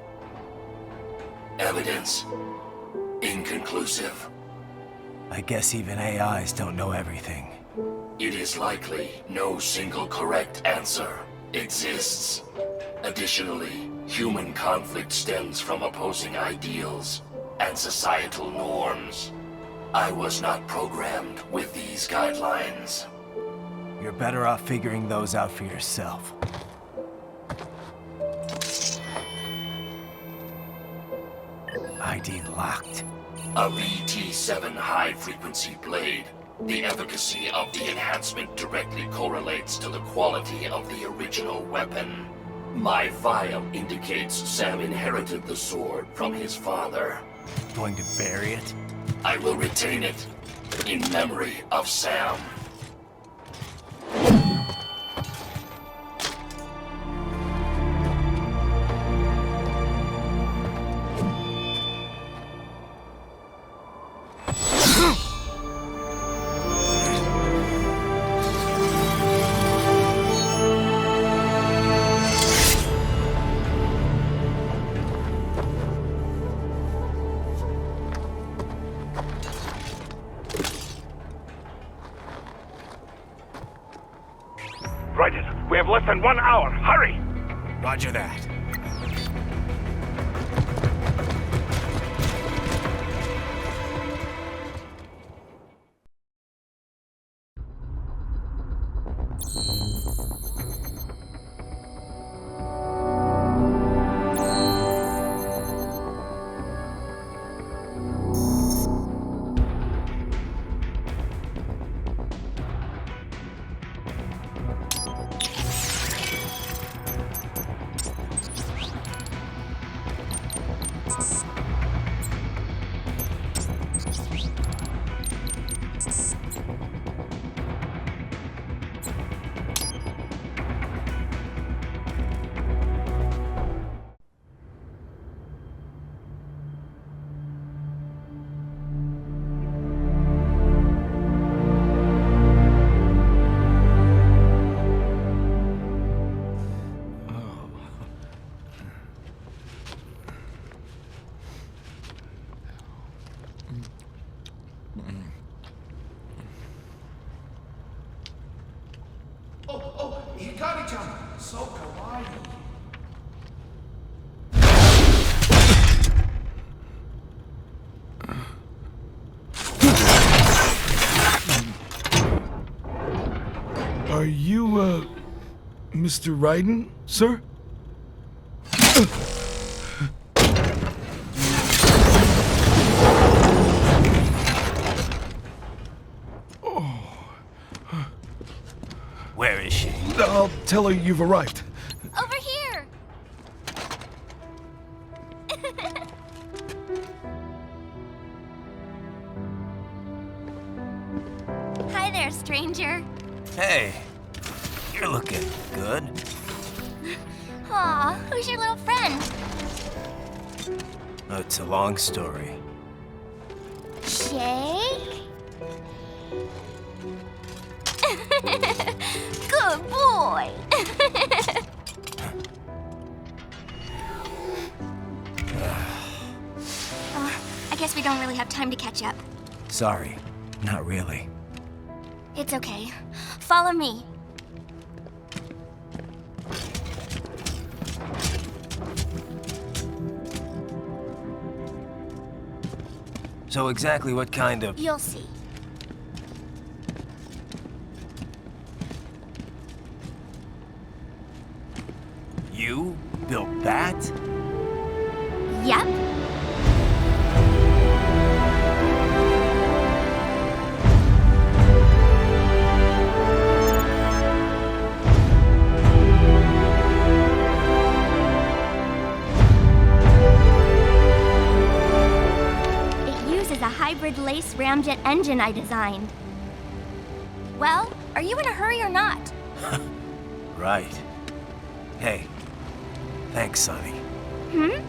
Evidence inconclusive. I guess even AIs don't know everything. It is likely no single correct answer exists. Additionally, human conflict stems from opposing ideals and societal norms. I was not programmed with these guidelines. You're better off figuring those out for yourself. ID locked. A VT-7 high-frequency blade. The efficacy of the enhancement directly correlates to the quality of the original weapon. My file indicates Sam inherited the sword from his father. Going to bury it? I will retain it in memory of Sam. We have less than 1 hour. Hurry! Roger that. Hikari-chan, so kawaii. Are you, Mr. Raiden, sir? Where is she? I'll tell her you've arrived. Over here! Hi there, stranger. Hey, you're looking good. Aw, who's your little friend? Oh, it's a long story. Shake? Good boy. I guess we don't really have time to catch up. Sorry, not really. It's okay. Follow me. So exactly what kind of... You'll see. You built that? Yep. A hybrid lace ramjet engine I designed. Well, are you in a hurry or not? Right. Hey, thanks, Sonny. The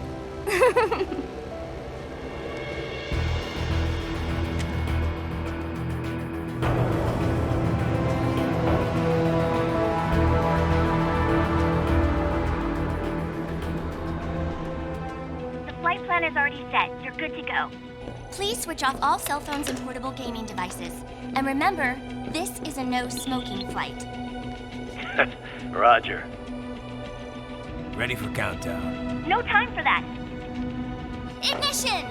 flight plan is already set. You're good to go. Please switch off all cell phones and portable gaming devices. And remember, this is a no-smoking flight. Roger. Ready for countdown. No time for that. Ignition!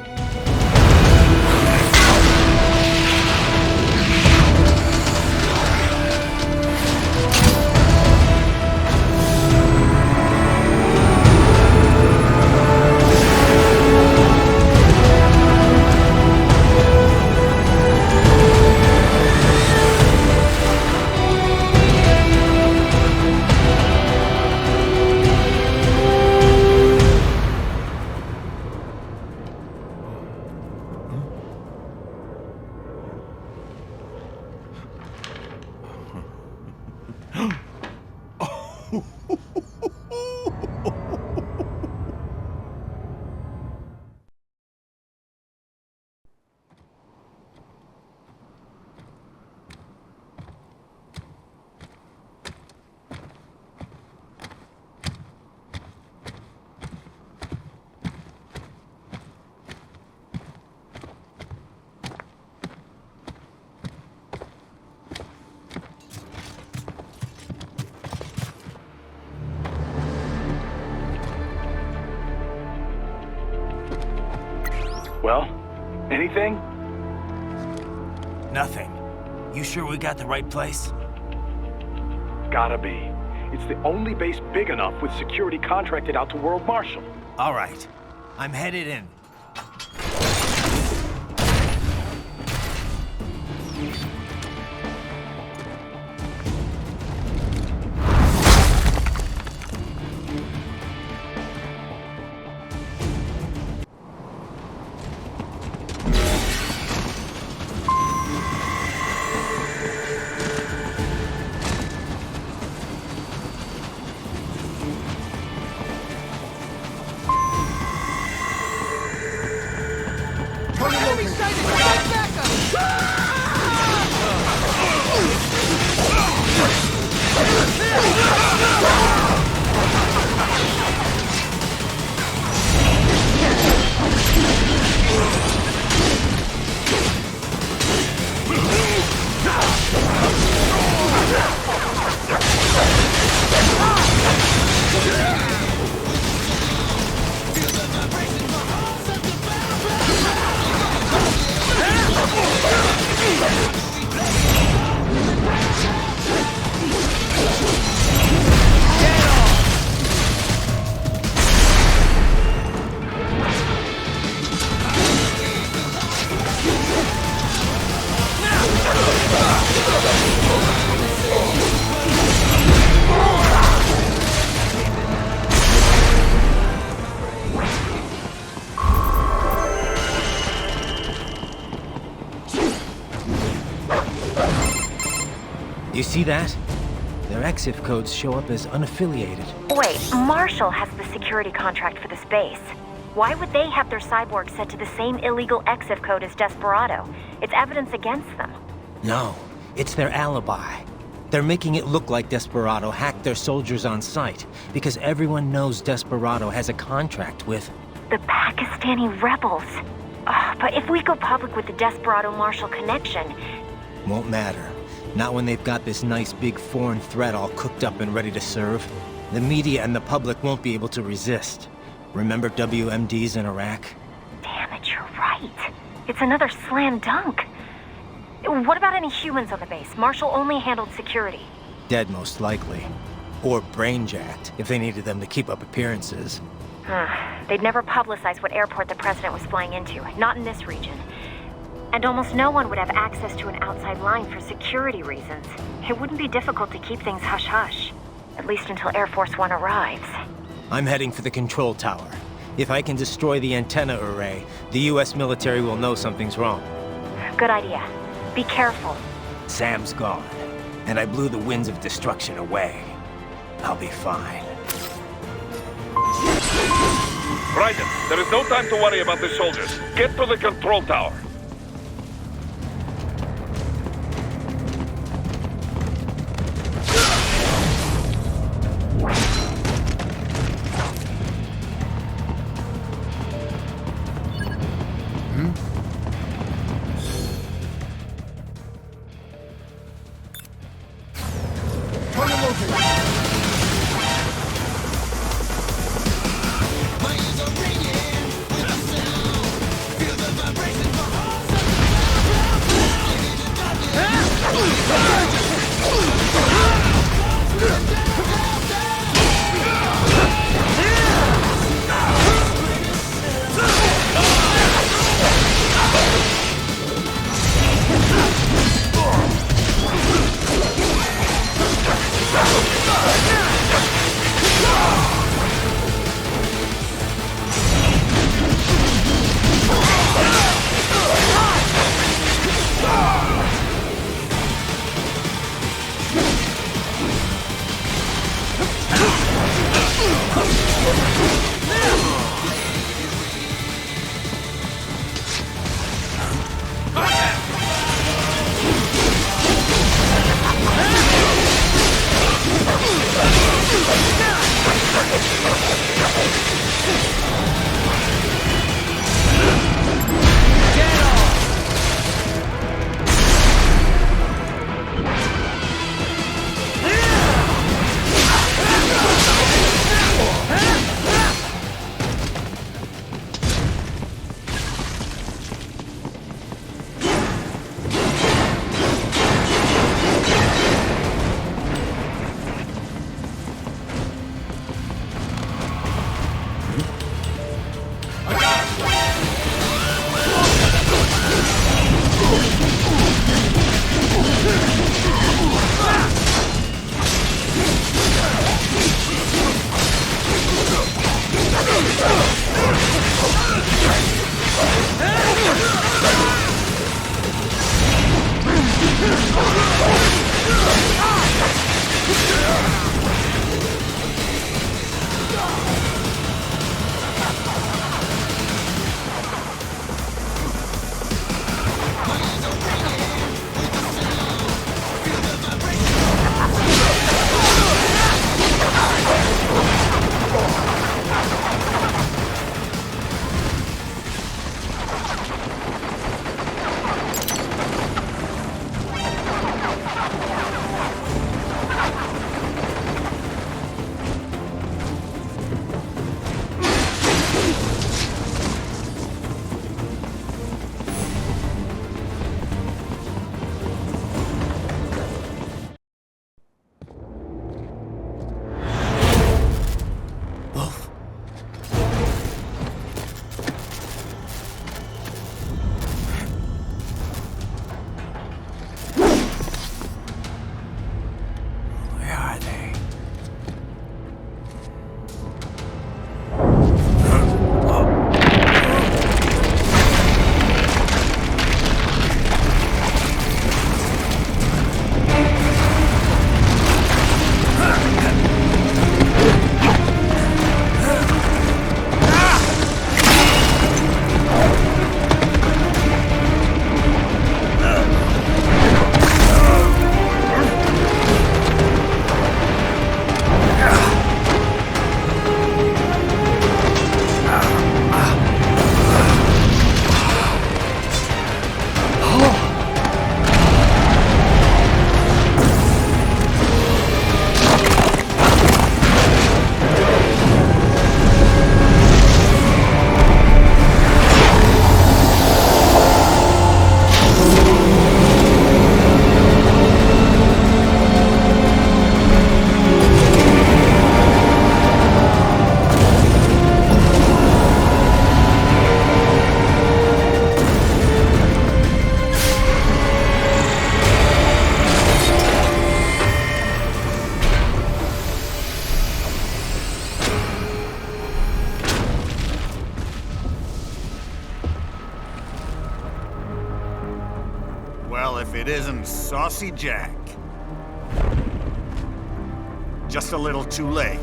Well, anything? Nothing. You sure we got the right place? Gotta be. It's the only base big enough with security contracted out to World Marshal. All right. I'm headed in. You see that? Their EXIF codes show up as unaffiliated. Wait, Marshall has the security contract for this base. Why would they have their cyborg set to the same illegal EXIF code as Desperado? It's evidence against them. No, it's their alibi. They're making it look like Desperado hacked their soldiers on sight, because everyone knows Desperado has a contract with... The Pakistani rebels. But if we go public with the Desperado-Marshall connection... Won't matter. Not when they've got this nice big foreign threat all cooked up and ready to serve. The media and the public won't be able to resist. Remember WMDs in Iraq? Damn it, you're right. It's another slam dunk. What about any humans on the base? Marshall only handled security. Dead, most likely. Or brain-jacked, if they needed them to keep up appearances. They'd never publicize what airport the president was flying into, not in this region. And almost no one would have access to an outside line for security reasons. It wouldn't be difficult to keep things hush-hush. At least until Air Force One arrives. I'm heading for the control tower. If I can destroy the antenna array, the US military will know something's wrong. Good idea. Be careful. Sam's gone, and I blew the winds of destruction away. I'll be fine. Raiden, there is no time to worry about the soldiers. Get to the control tower. My ears are ringing with the sound. Feel the vibration. it isn't Saucy Jack. Just a little too late,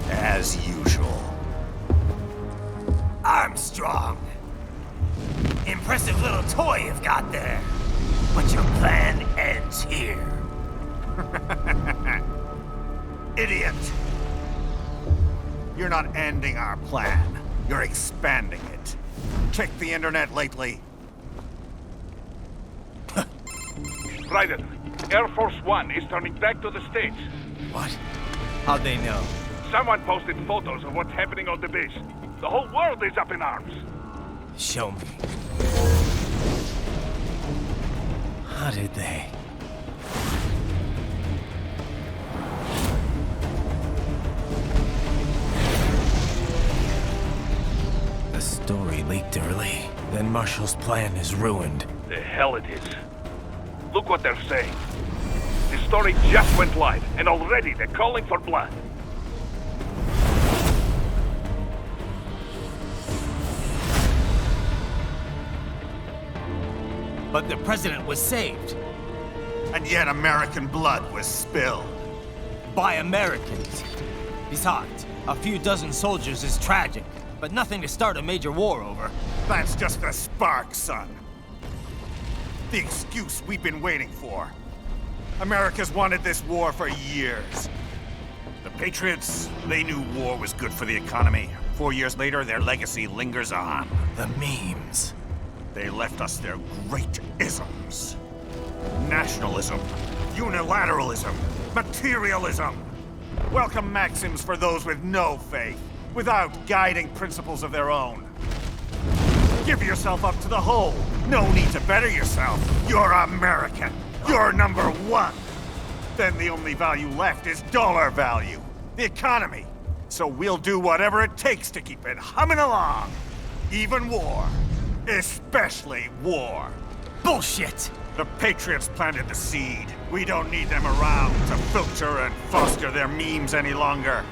as usual. Armstrong! Impressive little toy you've got there. But your plan ends here. Idiot! You're not ending our plan. You're expanding it. Checked the internet lately? Raiden, Air Force One is turning back to the States. What? How'd they know? Someone posted photos of what's happening on the base. The whole world is up in arms. Show me. How did they? The story leaked early. Then Marshall's plan is ruined. The hell it is. Look what they're saying. The story just went live, and already they're calling for blood. But the president was saved. And yet American blood was spilled. By Americans. Besides, a few dozen soldiers is tragic, but nothing to start a major war over. That's just the spark, son. The excuse we've been waiting for. America's wanted this war for years. The Patriots, they knew war was good for the economy. 4 years later, their legacy lingers on. The memes. They left us their great isms. Nationalism, unilateralism, materialism. Welcome maxims for those with no faith, without guiding principles of their own. Give yourself up to the whole. No need to better yourself. You're American. You're #1. Then the only value left is dollar value. The economy. So we'll do whatever it takes to keep it humming along. Even war. Especially war. Bullshit! The Patriots planted the seed. We don't need them around to filter and foster their memes any longer.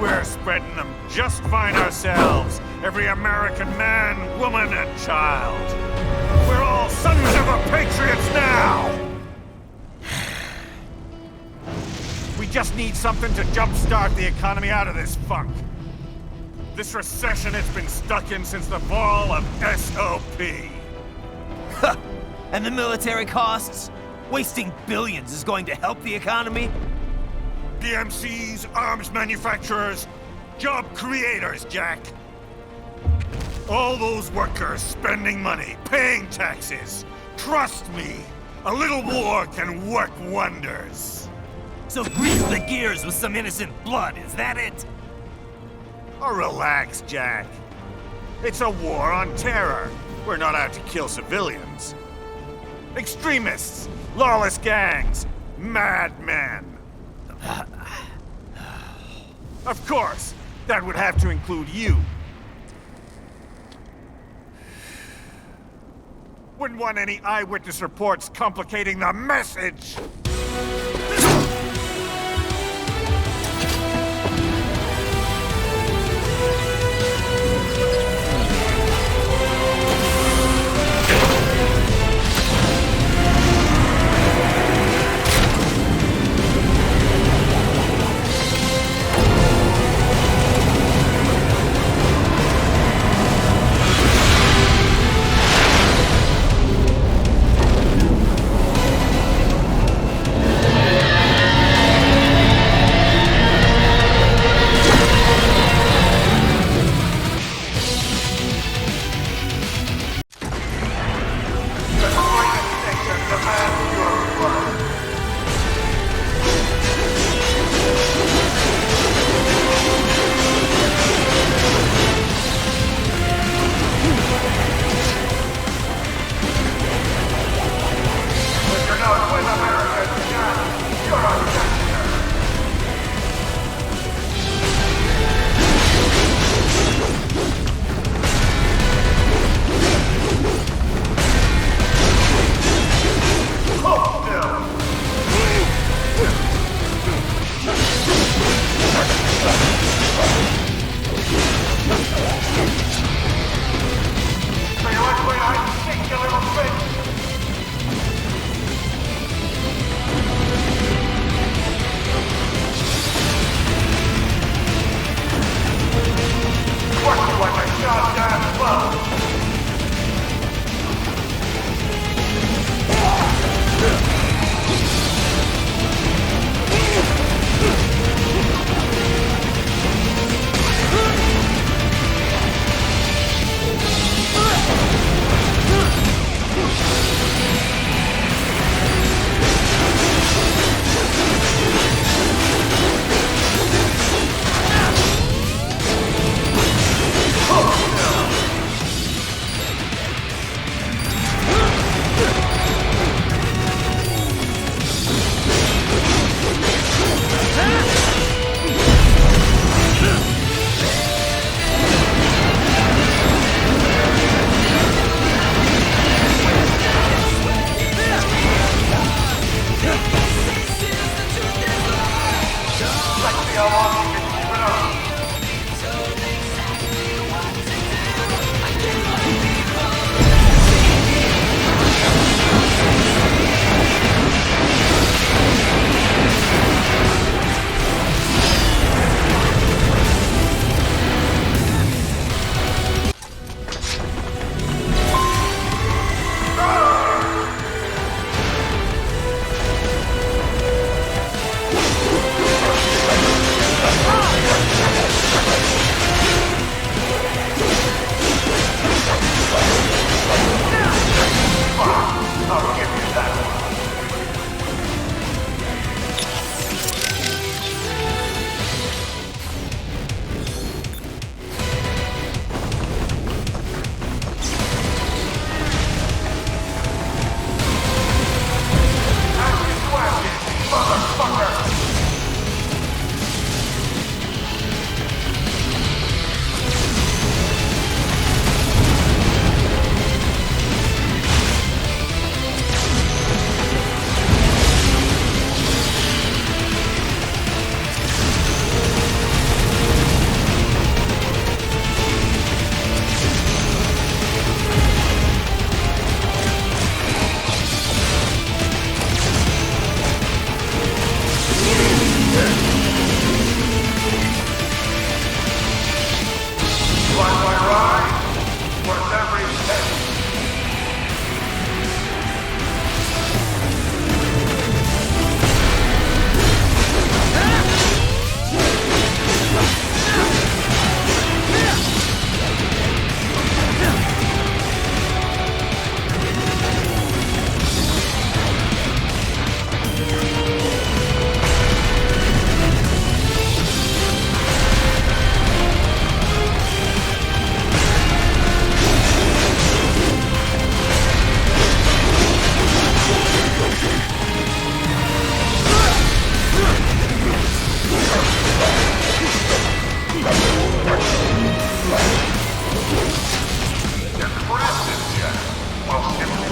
We're spreading them just fine ourselves. Every American man, woman, and child. We're all sons of the Patriots now! We just need something to jumpstart the economy out of this funk. This recession it's been stuck in since the fall of SOP. And the military costs? Wasting billions is going to help the economy? PMCs, arms manufacturers, job creators, Jack. All those workers spending money, paying taxes. Trust me, a little war can work wonders. So grease the gears with some innocent blood, is that it? Oh, relax, Jack. It's a war on terror. We're not out to kill civilians. Extremists, lawless gangs, madmen. Of course, that would have to include you. Wouldn't want any eyewitness reports complicating the message.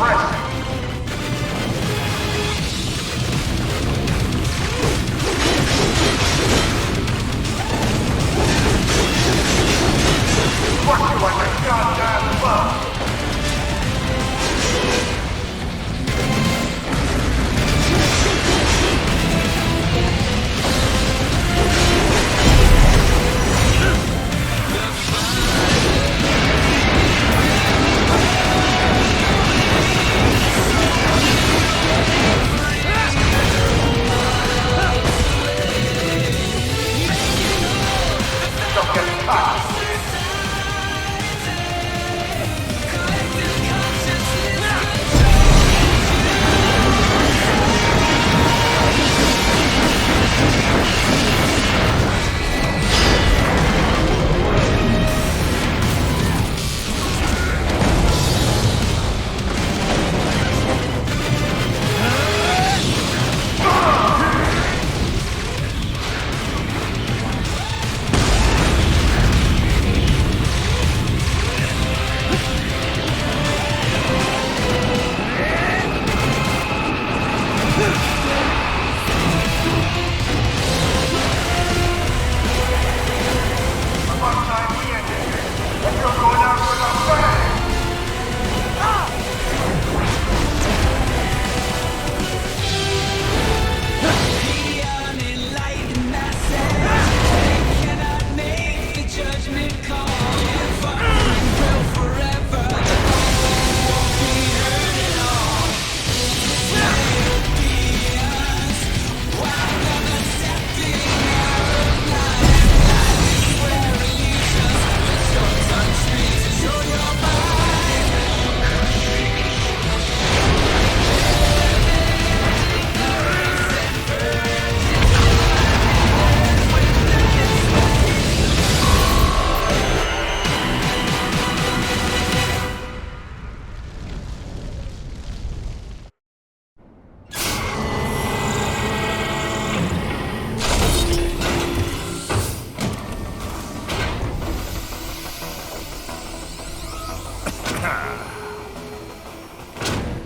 pressing. Fuck you like a goddamn bug! Don't get caught!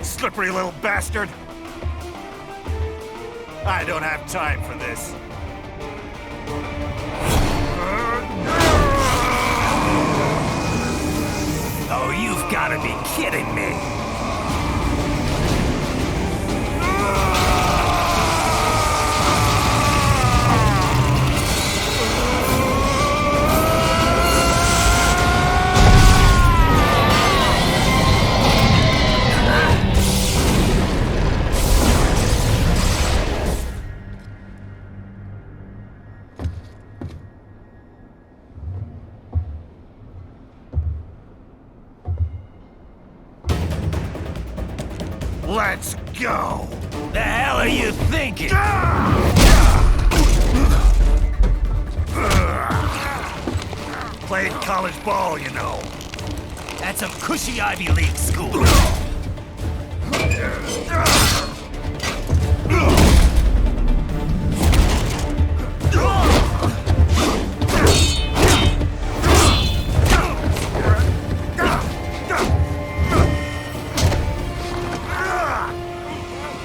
Slippery little bastard! I don't have time for this. Oh, you've gotta be kidding me! Let's go! The hell are you thinking? Played college ball, you know. That's a cushy Ivy League school.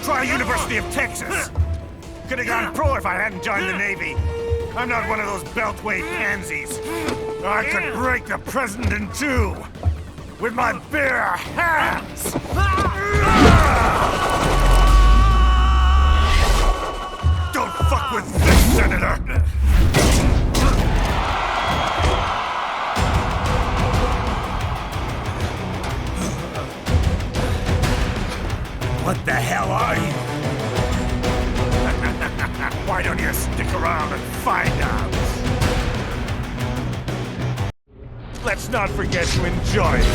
Try University of Texas. Could have gone pro if I hadn't joined the Navy. I'm not one of those beltway pansies. I could break the president in two with my bare hands. Don't fuck with this, Senator. What the hell are you? Why don't you stick around and find out? Let's not forget to enjoy it.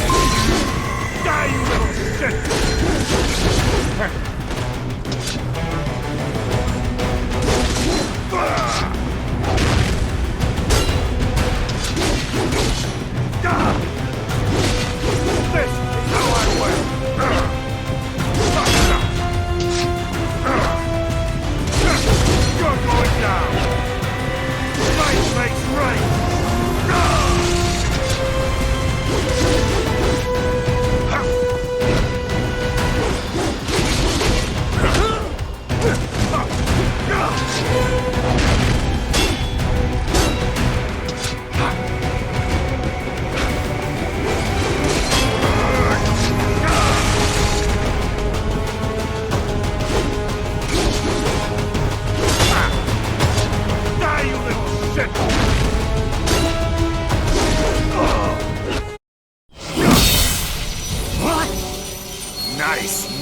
Die, you little shit! This is how I work! You're going down! Right makes right!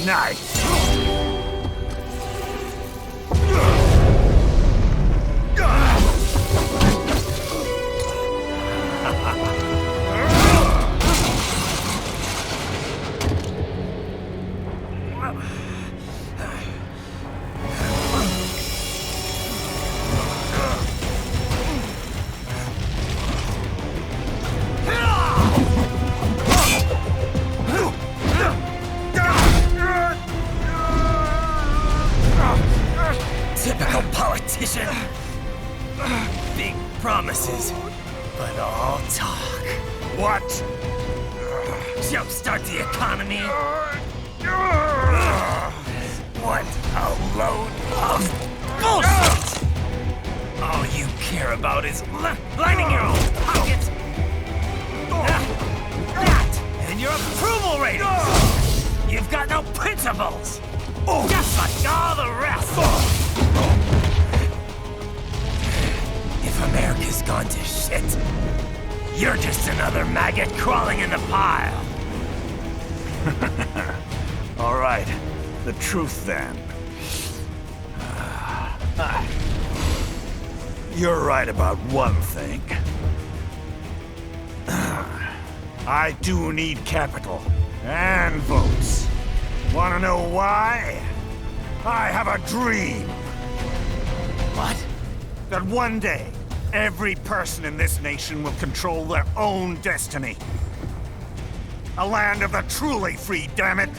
Nice! Typical politician. Big promises, but all talk. What? Jumpstart the economy. What a load of bullshit! All you care about is lining your own pockets. That and your approval ratings. You've got no principles. Just like all the rest. If America's gone to shit, you're just another maggot crawling in the pile. All right, the truth then. You're right about one thing. I do need capital and votes. Wanna know why? I have a dream. What? That one day, every person in this nation will control their own destiny. A land of the truly free, damn it!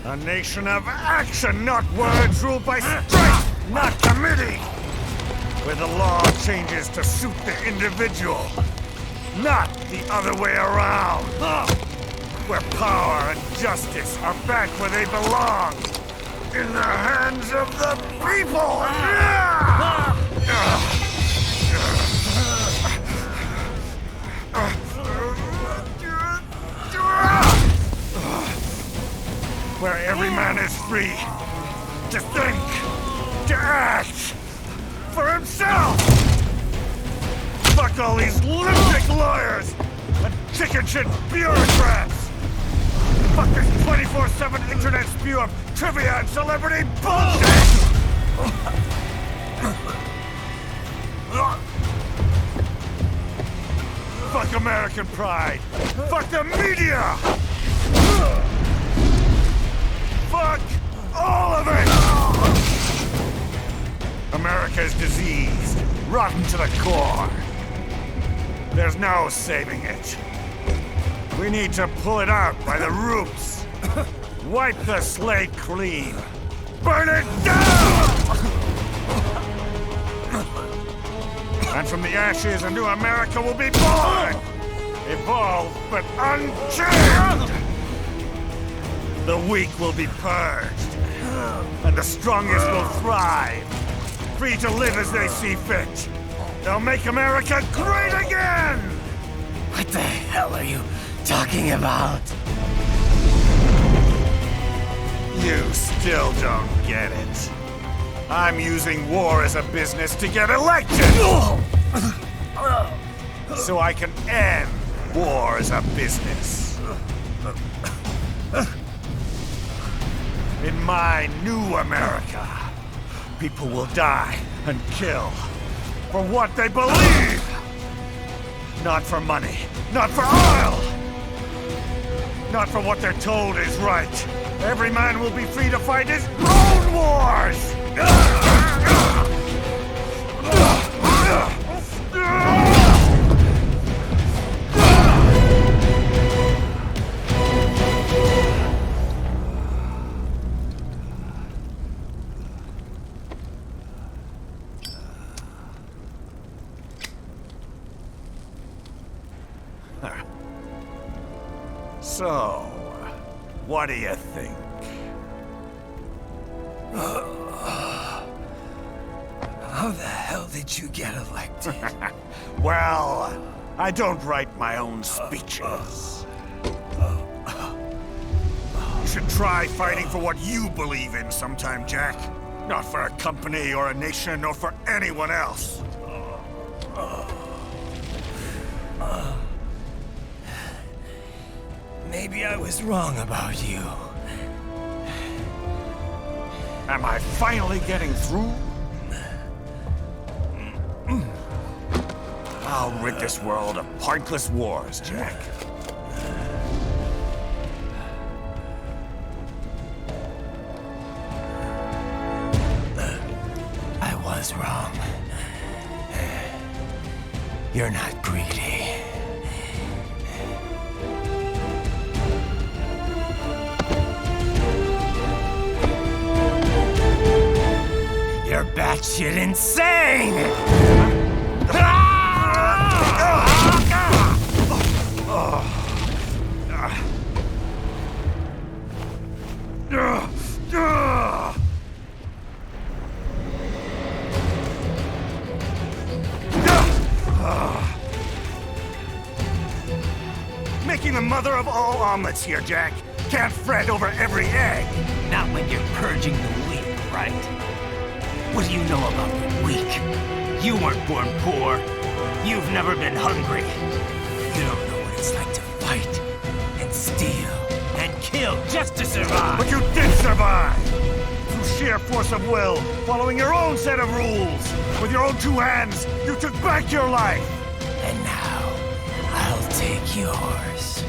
A nation of action, not words, ruled by strength, not committee! Where the law changes to suit the individual, not the other way around! Where power and justice are back where they belong! In the hands of the people! Where every man is free to think, to act for himself! Fuck all these lunatic lawyers and chicken shit bureaucrats! Fuck this 24/7 internet spew of trivia and celebrity bullshit! Fuck American pride! Fuck the media! Fuck all of it! America's diseased, rotten to the core. There's no saving it. We need to pull it out by the roots. Wipe the slate clean. Burn it down! And from the ashes, a new America will be born! Evolved, but unchained! The weak will be purged, and the strongest will thrive, free to live as they see fit. They'll make America great again! What the hell are you talking about? You still don't get it. I'm using war as a business to get elected! So I can end war as a business. In my new America, people will die and kill for what they believe! Not for money, not for oil! Not for what they're told is right. Every man will be free to fight his own wars! So, what do you think? How the hell did you get elected? Well, I don't write my own speeches. You should try fighting for what you believe in sometime, Jack. Not for a company or a nation or for anyone else. Maybe I was wrong about you. Am I finally getting through? I'll rid this world of pointless wars, Jack. I was wrong. You're not greedy. You're batshit insane! Making the mother of all omelets here, Jack. Can't fret over every egg. Not when you're purging the weak, right? What do you know about the weak? You weren't born poor. You've never been hungry. You don't know what it's like to fight, and steal, and kill just to survive. But you did survive! Through sheer force of will, following your own set of rules. With your own two hands, you took back your life. And now, I'll take yours.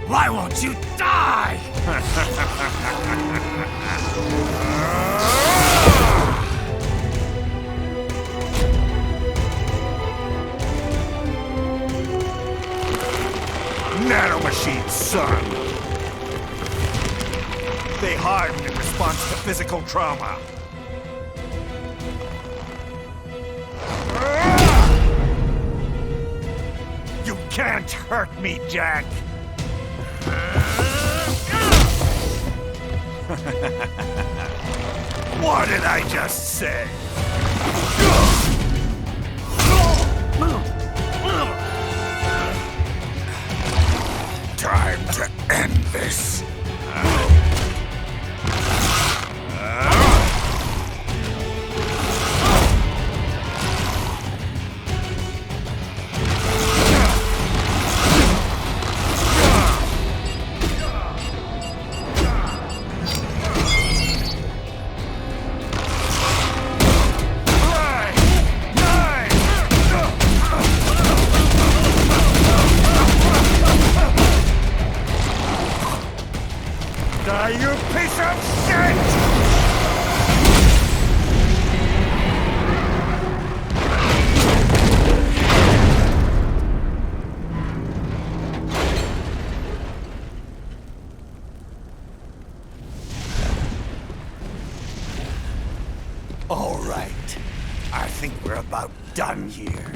Why won't you die? Nanomachines, son! They harden in response to physical trauma. You can't hurt me, Jack! What did I just say? Time to end this. You piece of shit! All right. I think we're about done here.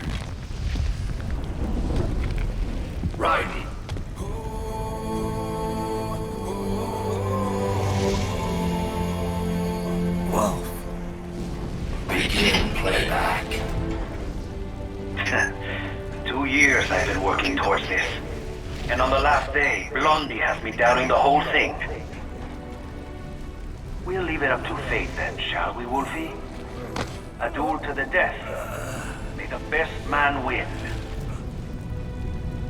Right. Wolf. Begin playback. working towards this. And on the last day, Blondie has me doubting the whole thing. We'll leave it up to fate then, shall we, Wolfie? A duel to the death. May the best man win.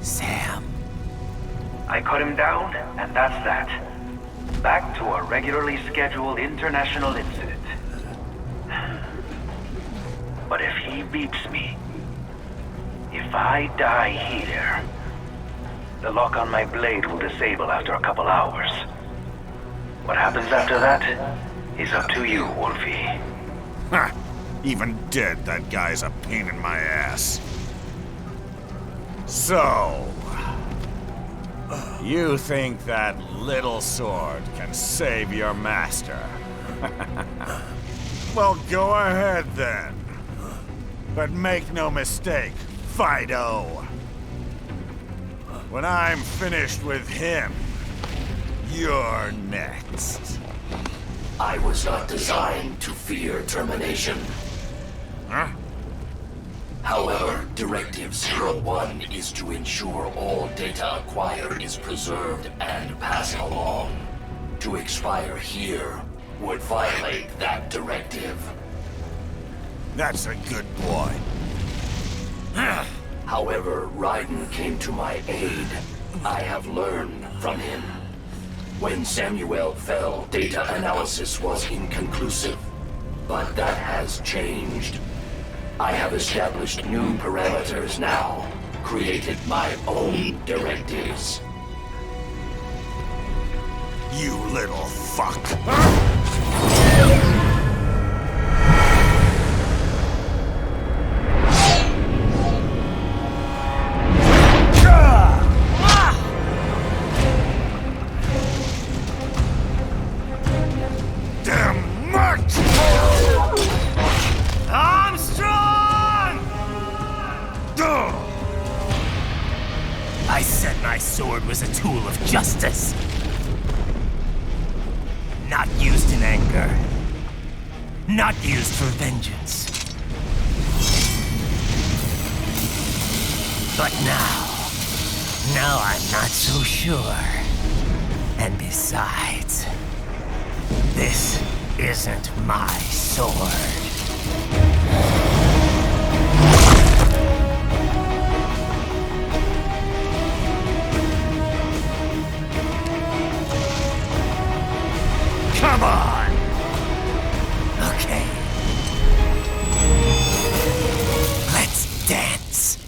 Sam. I cut him down, and that's that. Back to a regularly scheduled international incident. But if he beats me, if I die here, the lock on my blade will disable after a couple hours. What happens after that is up to you, Wolfie. Ha! Even dead, that guy's a pain in my ass. So... you think that little sword can save your master? Well, go ahead then. But make no mistake, Fido. When I'm finished with him, you're next. I was not designed to fear termination. Huh? However, Directive 01 is to ensure all data acquired is preserved and passed along. To expire here would violate that directive. That's a good boy. However, Raiden came to my aid. I have learned from him. When Samuel fell, data analysis was inconclusive. But that has changed. I have established new parameters now, created my own directives. You little fuck. Damn much! Armstrong! I said my sword was a tool of justice. Not used in anger. Not used for vengeance. But now I'm not so sure. And besides, this isn't my sword. Come on! Okay. Let's dance.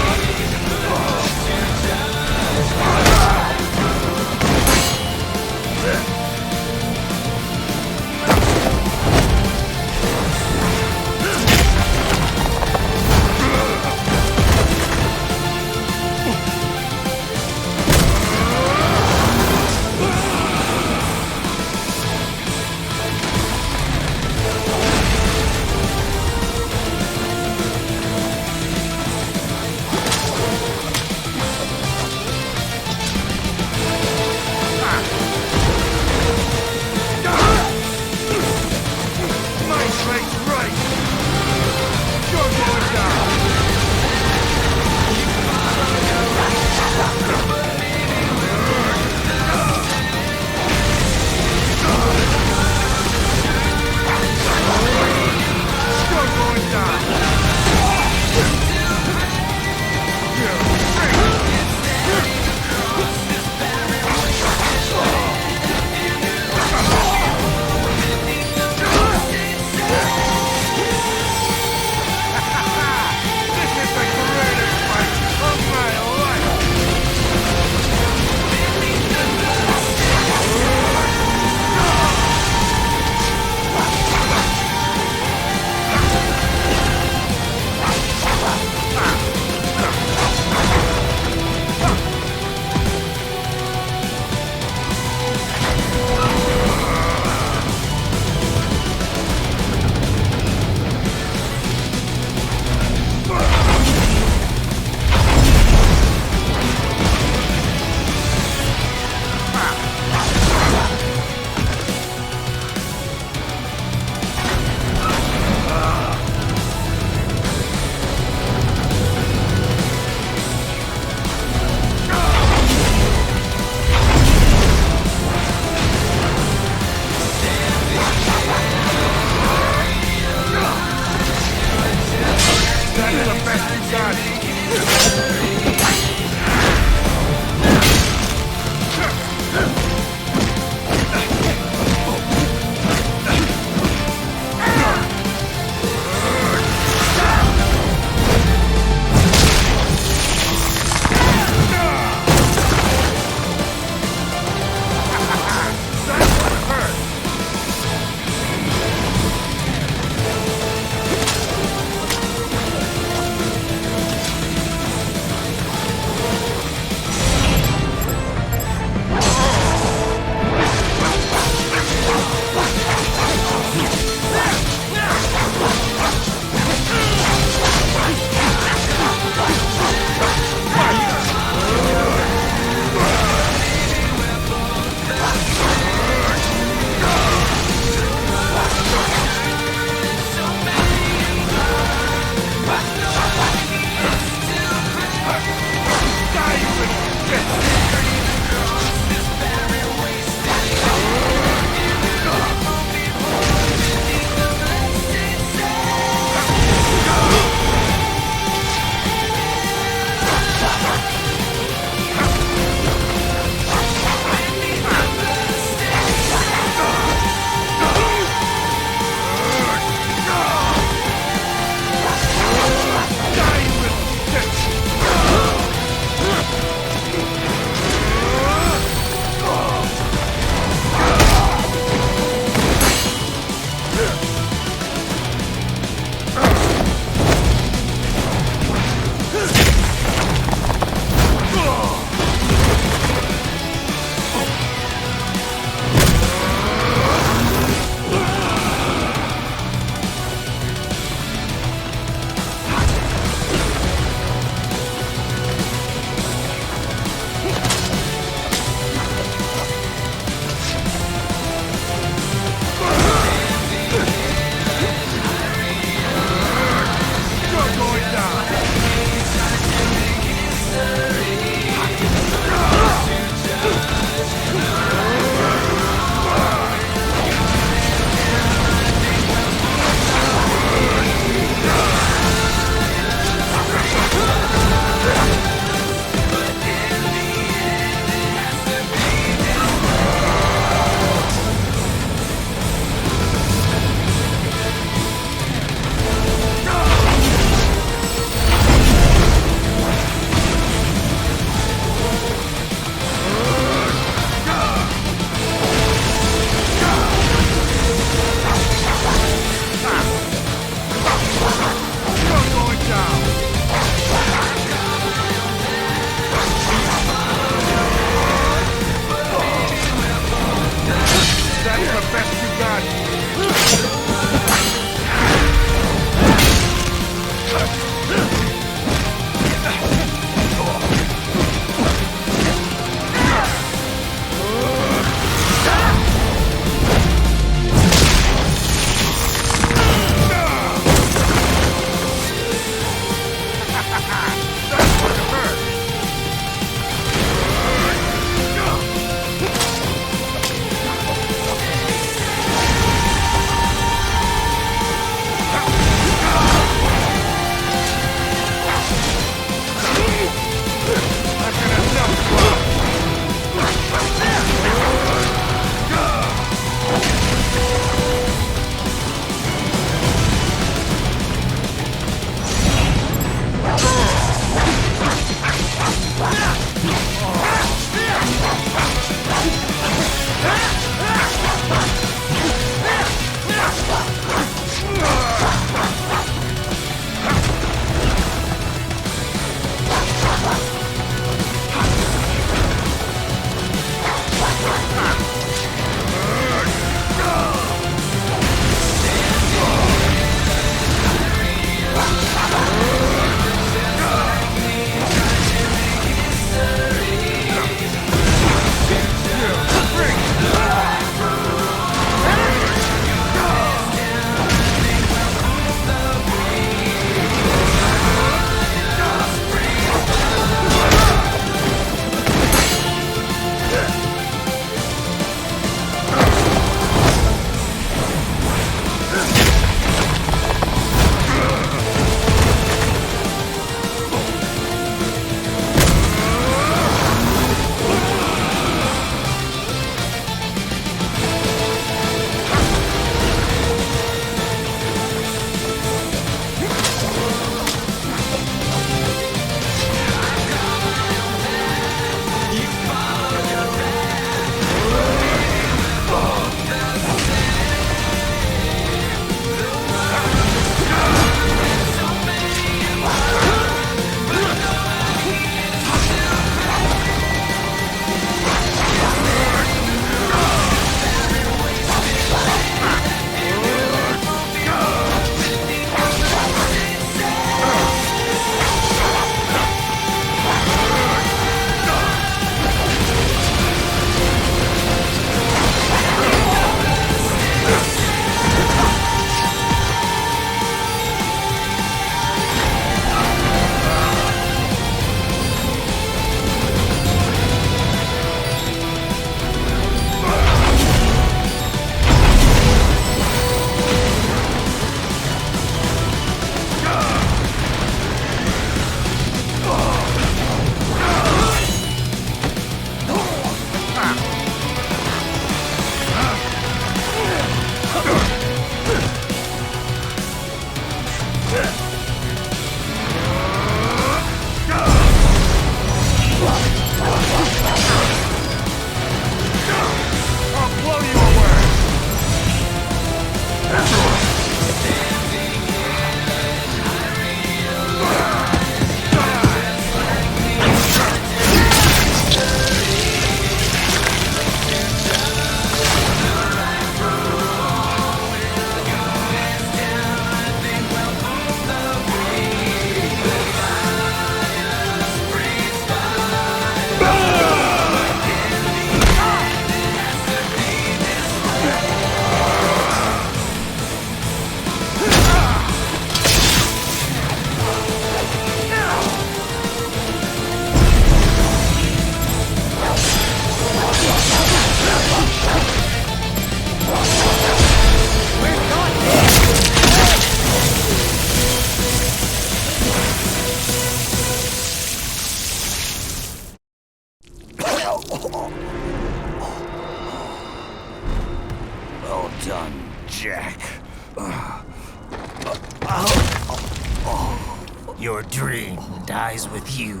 Your dream dies with you.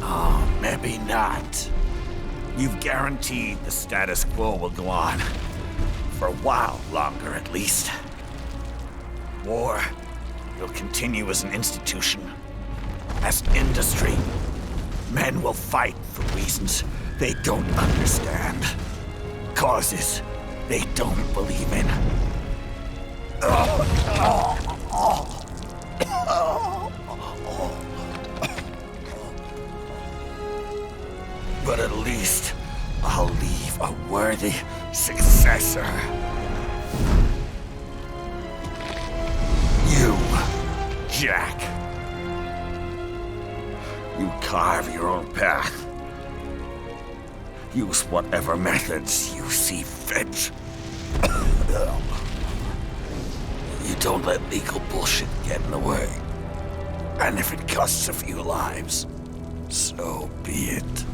Oh, maybe not. You've guaranteed the status quo will go on. For a while longer, at least. War will continue as an institution, as industry. Men will fight for reasons they don't understand. Causes they don't believe in. But at least I'll leave a worthy successor. You, Jack. You carve your own path. Use whatever methods you see fit. You don't let legal bullshit get in the way. And if it costs a few lives, so be it.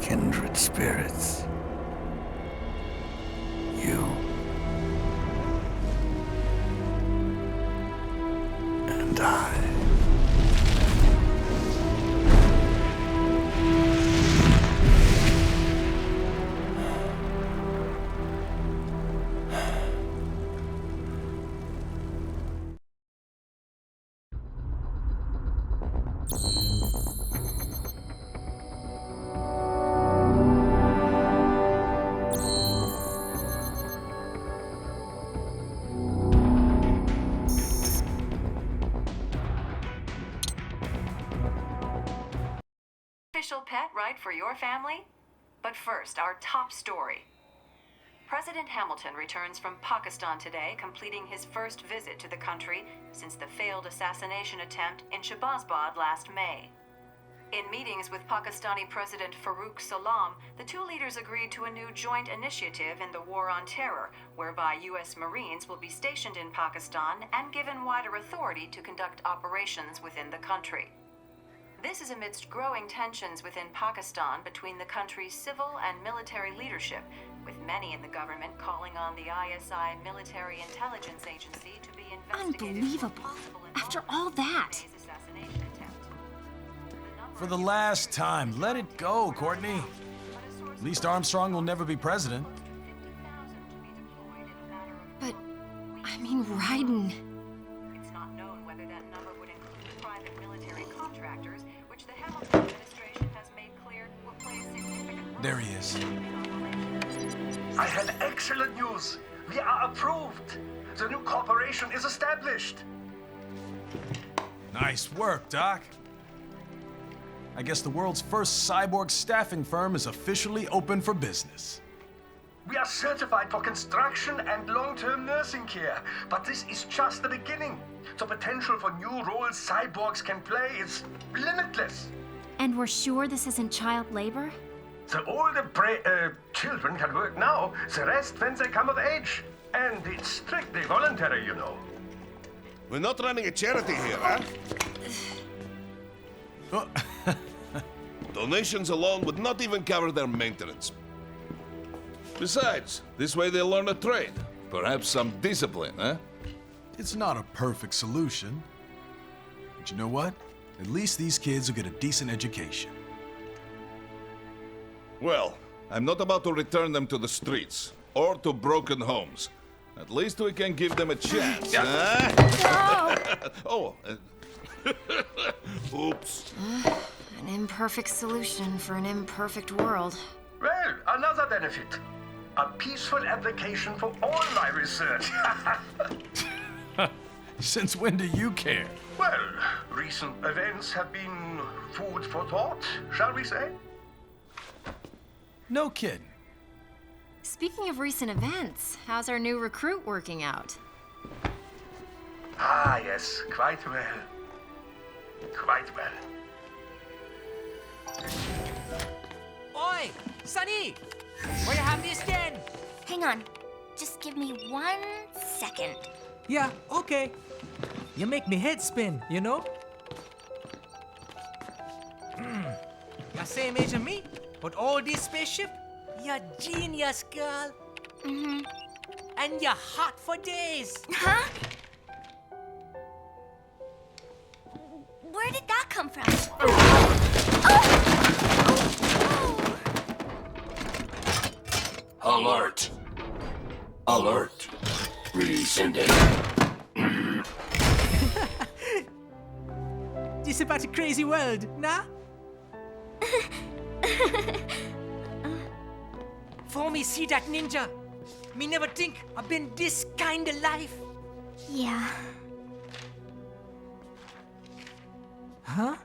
kindred spirits. You and I. Official pet ride for your family? But first, our top story. President Hamilton returns from Pakistan today, completing his first visit to the country since the failed assassination attempt in Shahbazbad last May. In meetings with Pakistani President Farooq Salam, the two leaders agreed to a new joint initiative in the War on Terror, whereby U.S. Marines will be stationed in Pakistan and given wider authority to conduct operations within the country. This is amidst growing tensions within Pakistan between the country's civil and military leadership, with many in the government calling on the ISI military intelligence agency to be investigated. Unbelievable. After all that. For the last time, let it go, Courtney. At least Armstrong will never be president. But, I mean, Raiden. It's not known whether that number would include private military contractors, which the Hamilton administration has made clear will play a significant role. There he is. I have excellent news. We are approved. The new corporation is established. Nice work, Doc. I guess the world's first cyborg staffing firm is officially open for business. We are certified for construction and long-term nursing care, but this is just the beginning. The potential for new roles cyborgs can play is limitless. And we're sure this isn't child labor? The older children can work now, the rest when they come of age. And it's strictly voluntary, you know. We're not running a charity here, huh? Donations alone would not even cover their maintenance. Besides, this way they'll learn a trade. Perhaps some discipline, huh? It's not a perfect solution. But you know what? At least these kids will get a decent education. Well, I'm not about to return them to the streets or to broken homes. At least we can give them a chance, huh? No! Oops. An imperfect solution for an imperfect world. Well, another benefit. A peaceful application for all my research. Since when do you care? Well, recent events have been food for thought, shall we say? No kidding. Speaking of recent events, how's our new recruit working out? Ah, yes, quite well. Quite well. Oi, Sonny! Where you have this then? Hang on. Just give me 1 second. Yeah, okay. You make me head spin, you know? You're same age as me, but all this spaceship, you're genius, girl. Mm-hmm. And you're hot for days. Huh? Where did that come from? Alert! Alert! Rescinding. This is about a crazy world, nah? For me see that ninja, me never think I've been this kind of life. Yeah. Huh?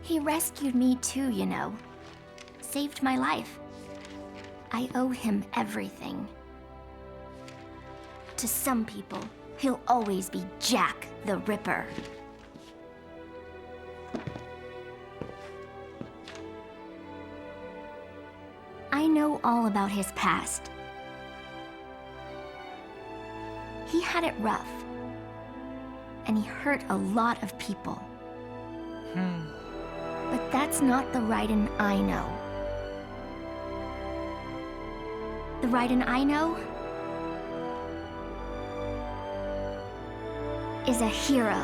He rescued me too, you know. Saved my life. I owe him everything. To some people, he'll always be Jack the Ripper. I know all about his past. He had it rough. And he hurt a lot of people. But That's not the Raiden I know. The Raiden I know is a hero.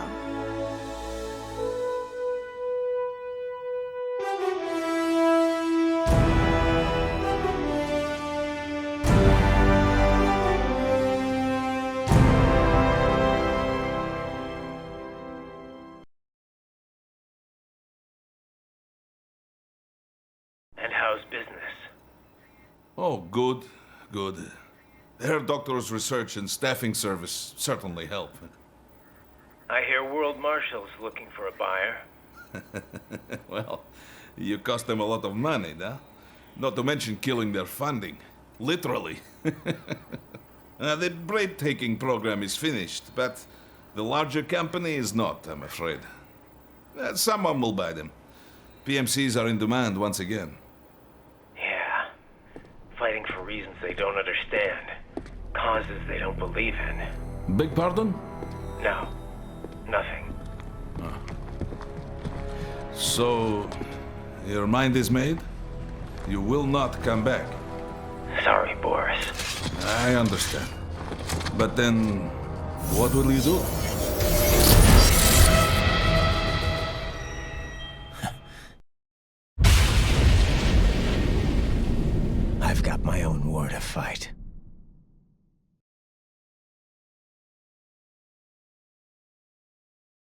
And how's business? Oh, good, good. Herr Doctor's research and staffing service certainly help. I hear World Marshal's looking for a buyer. Well, you cost them a lot of money, huh? Not to mention killing their funding. Literally. The bread-taking program is finished, but the larger company is not, I'm afraid. Someone will buy them. PMCs are in demand once again. Yeah. Fighting for reasons they don't understand. Causes they don't believe in. Beg pardon? No. Nothing. So, your mind is made? You will not come back? Sorry, Boris. I understand. But then, what will you do? I've got my own war to fight.